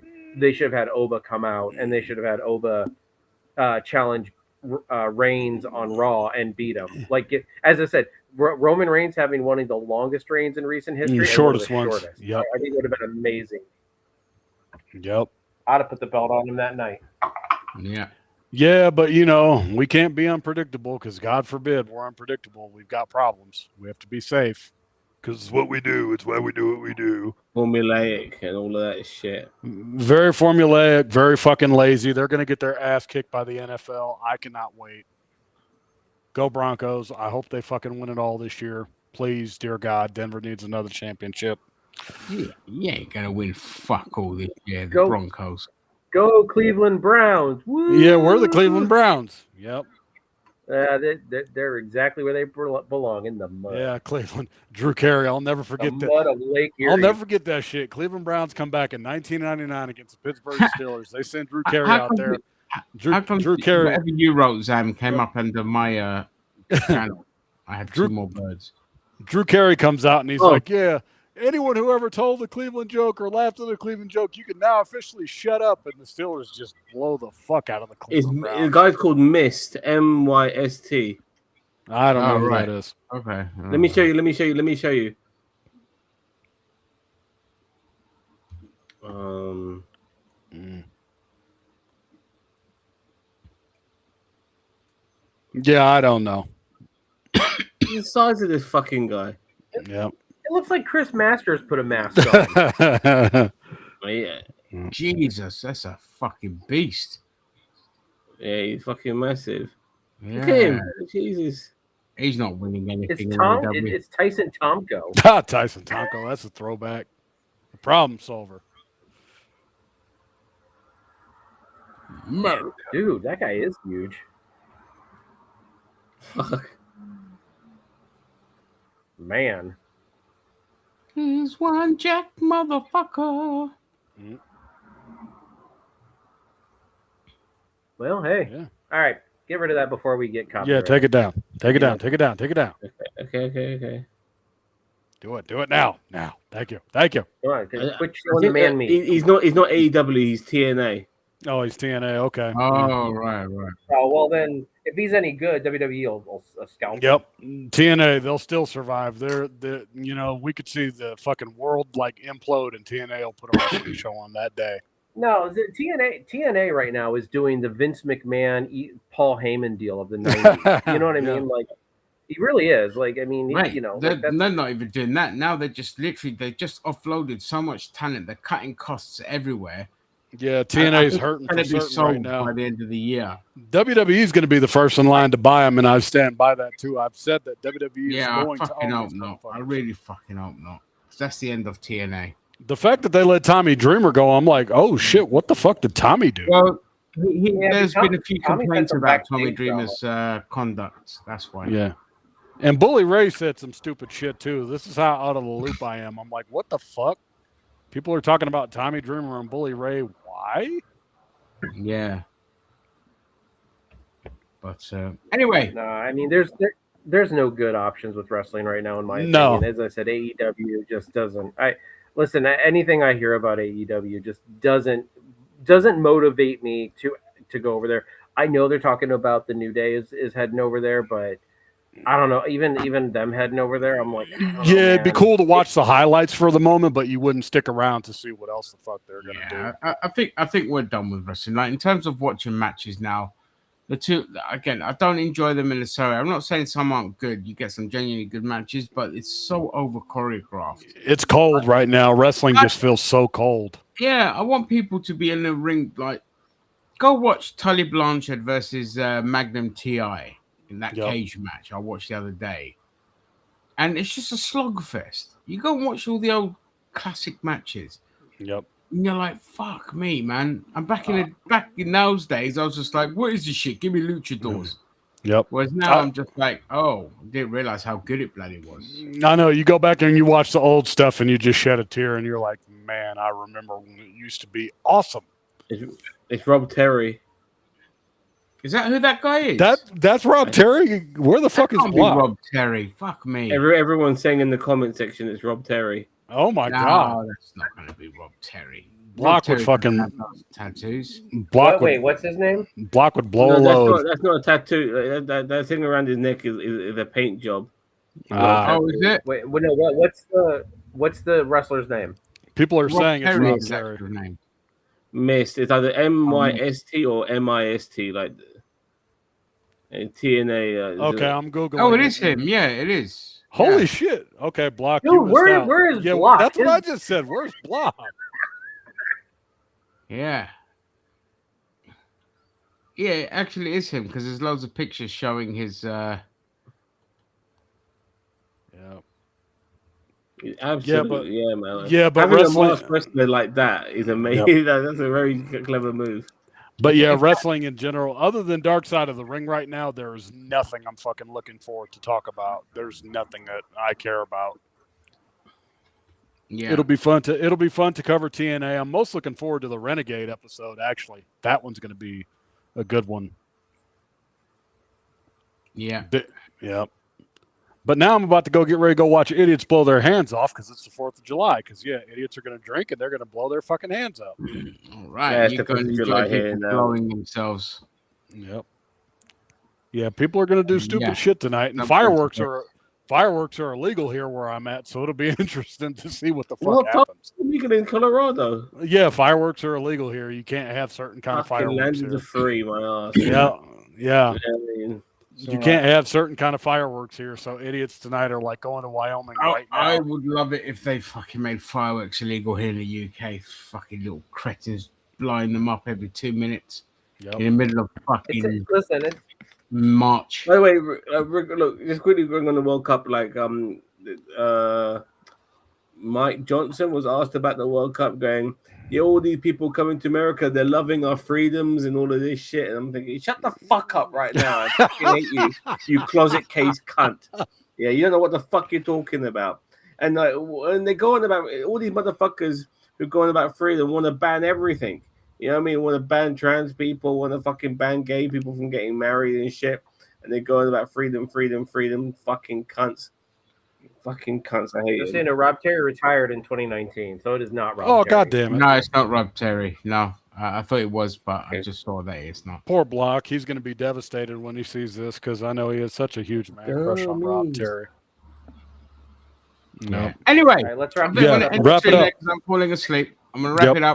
Oba come out, and they should have had Oba challenge Reigns on Raw and beat him. Like, as I said, Roman Reigns having one of the longest reigns in recent history, shortest ones. Yep. I think it would have been amazing. Yep. I'd have put the belt on him that night. Yeah. Yeah, but you know, we can't be unpredictable because God forbid we're unpredictable. We've got problems. We have to be safe because it's what we do. It's why we do what we do. Formulaic and all of that shit. Very formulaic, very fucking lazy. They're going to get their ass kicked by the NFL. I cannot wait. Go Broncos. I hope they fucking win it all this year. Please, dear God, Denver needs another championship. Yeah, you ain't gonna win fuck all this year. The Go- Broncos. Go Cleveland Browns. Woo! Yeah, we're the Cleveland Browns. Yep. They're exactly where they belong, in the mud. Yeah, Cleveland. Drew Carey. I'll never forget The that. mud of Lake Erie. I'll never forget that shit. Cleveland Browns come back in 1999 against the Pittsburgh Steelers. They send Drew Carey How out come there. How come Drew Carey. whatever you wrote, Zam, came up under my channel? I have two more birds. Drew Carey comes out and he's Oh. like, yeah, anyone who ever told the Cleveland joke or laughed at the Cleveland joke, you can now officially shut up. And the Steelers just blow the fuck out of the The Cleveland Browns. guy's called Mist, MYST. I don't know who right. that is. Okay. Let me show you. Let me show you. Let me show you. Yeah, I don't know. The size of this fucking guy. Yep. It looks like Chris Masters put a mask on. Yeah, Jesus, that's a fucking beast. yeah, he's fucking massive. Yeah. Look at him. Jesus. He's not winning anything. It's in Tom. the W. It's Tyson Tomko. Tyson Tonko, that's a throwback. The problem solver. America. Dude, that guy is huge. Fuck. Man. He's one jack motherfucker. Well, hey. Yeah. All right. Get rid of that before we get copyrighted. Yeah, take it down. Take it down. Take it down. Take it down. Okay. Do it. Do it now. Now. Thank you. Thank you. All right. Quit I showing the think, man meat. he's not AEW. He's TNA. Oh, he's TNA. Okay. Oh, right. Oh, well, then, if he's any good, WWE will scalp him. Yep. TNA, they'll still survive. They're you know, we could see the fucking world like implode and TNA will put a wrestling show on that day. No, the TNA right now is doing the Vince McMahon, Paul Heyman deal of the 90s. You know what I mean? Like, he really is. Like, I mean, Right. you know. They're Like, that's, not even doing that. Now they just offloaded so much talent. They're cutting costs everywhere. Yeah, TNA's I hurting think for it's certain right sold now. by the end of the year. WWE's going to be the first in line to buy them, and I stand by that too. I've said that WWE Yeah, is I going to fucking own hope these not. I motherfuckers. really fucking hope not. 'Cause that's the end of TNA. The fact that they let Tommy Dreamer go, I'm like, oh shit, what the fuck did Tommy do? Well, Yeah, there's Tommy- been a few Tommy complaints had some about Tommy backstage Dreamer's conduct. That's why. Yeah. And Bully Ray said some stupid shit too. This is how out of the loop I am. I'm like, what the fuck? People are talking about Tommy Dreamer and Bully Ray. Why? Yeah. But anyway, no, I mean, there's no good options with wrestling right now, in my No. opinion. As I said, AEW just doesn't. Listen. Anything I hear about AEW just doesn't motivate me to go over there. I know they're talking about the New Day is heading over there, but I don't know. Even them heading over there, I'm like, I don't know, Yeah, it'd be man. cool to watch the highlights for the moment, but you wouldn't stick around to see what else the fuck they're gonna do. I think we're done with wrestling. Like in terms of watching matches now, the two again, I don't enjoy them in the story. I'm not saying some aren't good. You get some genuinely good matches, but it's so over choreographed. It's cold right now. Wrestling just feels so cold. Yeah, I want people to be in the ring. Like, go watch Tully Blanchard versus Magnum TI in that Yep. cage match I watched the other day, and it's just a slugfest. You go and watch all the old classic matches. Yep. And you're like, fuck me, man. And back in those days, I was just like, what is this shit? Give me luchadors. Yep. Whereas now I'm just like, oh, I didn't realize how good it bloody was. I know. You go back and you watch the old stuff and you just shed a tear and you're like, man, I remember when it used to be awesome. It's Rob Terry. Is that who that guy is? That's Rob Terry. Where the fuck is Can't be Block? Rob Terry. Fuck me. Everyone's saying in the comment section it's Rob Terry. Oh my No, god. that's not going to be Rob Terry. Block Rob would Terry fucking doesn't have those tattoos. Block Wait, would what's his name? Block would blow a No, load. that's not a tattoo. That thing around his neck is a paint job. Oh, is it? Wait, no, what's the wrestler's name? People are Rob saying it's Terry Rob is his Terry. actual name. Mist. It's either MYST or MIST, like and TNA. Okay, I'm googling. Oh, it is him. Yeah, it is. Holy Yeah. shit! Okay, Block. Dude, you missed out. where is yeah, Block? That's what I just said. Where's Block? Yeah. Yeah, it actually is him because there's loads of pictures showing his. Yeah. Absolutely, yeah, man. Yeah, but having wrestling, a masked wrestler like that is amazing. That's a very clever move. But yeah, wrestling in general, other than Dark Side of the Ring right now, there is nothing I'm fucking looking forward to talk about. There's nothing that I care about. Yeah, it'll be fun to cover TNA. I'm most looking forward to the Renegade episode. Actually, that one's going to be a good one. Yeah. Yeah. But now I'm about to get ready to go watch idiots blow their hands off because it's the 4th of July. Because, yeah, idiots are going to drink and they're going to blow their fucking hands out. All right. Yeah, You're going to enjoy people blowing themselves. Yep. Yeah, people are going to do stupid shit tonight. And fireworks are illegal here where I'm at. So it'll be interesting to see what the fuck happens. Illegal in Colorado? Yeah, fireworks are illegal here. You can't have certain kind of fireworks here. Free, my ass. Yeah. You can't have certain kind of fireworks here, so idiots tonight are like going to Wyoming right now. I would love it if they fucking made fireworks illegal here in the UK. Fucking little cretins blowing them up every 2 minutes in the middle of fucking March. By the way, look, just quickly going on the World Cup, like Mike Johnson was asked about the World Cup, going, yeah, all these people coming to America, they're loving our freedoms and all of this shit. And I'm thinking, shut the fuck up right now. I fucking hate you, you closet case cunt. Yeah, you don't know what the fuck you're talking about. And they're going about, all these motherfuckers who are going about freedom want to ban everything. You know what I mean? Want to ban trans people, want to fucking ban gay people from getting married and shit. And they're going about freedom, fucking cunts. Fucking cunts, I hate it. Saying Rob Terry retired in 2019, so it is not Rob. Oh, Terry. God damn it! No, it's not Rob Terry. No, I thought it was, but I just saw that it's not. Poor Block. He's going to be devastated when he sees this because I know he has such a huge man crush on Rob Terry. No. Anyway, right, let's wrap it up. I'm falling asleep. I'm gonna wrap it up.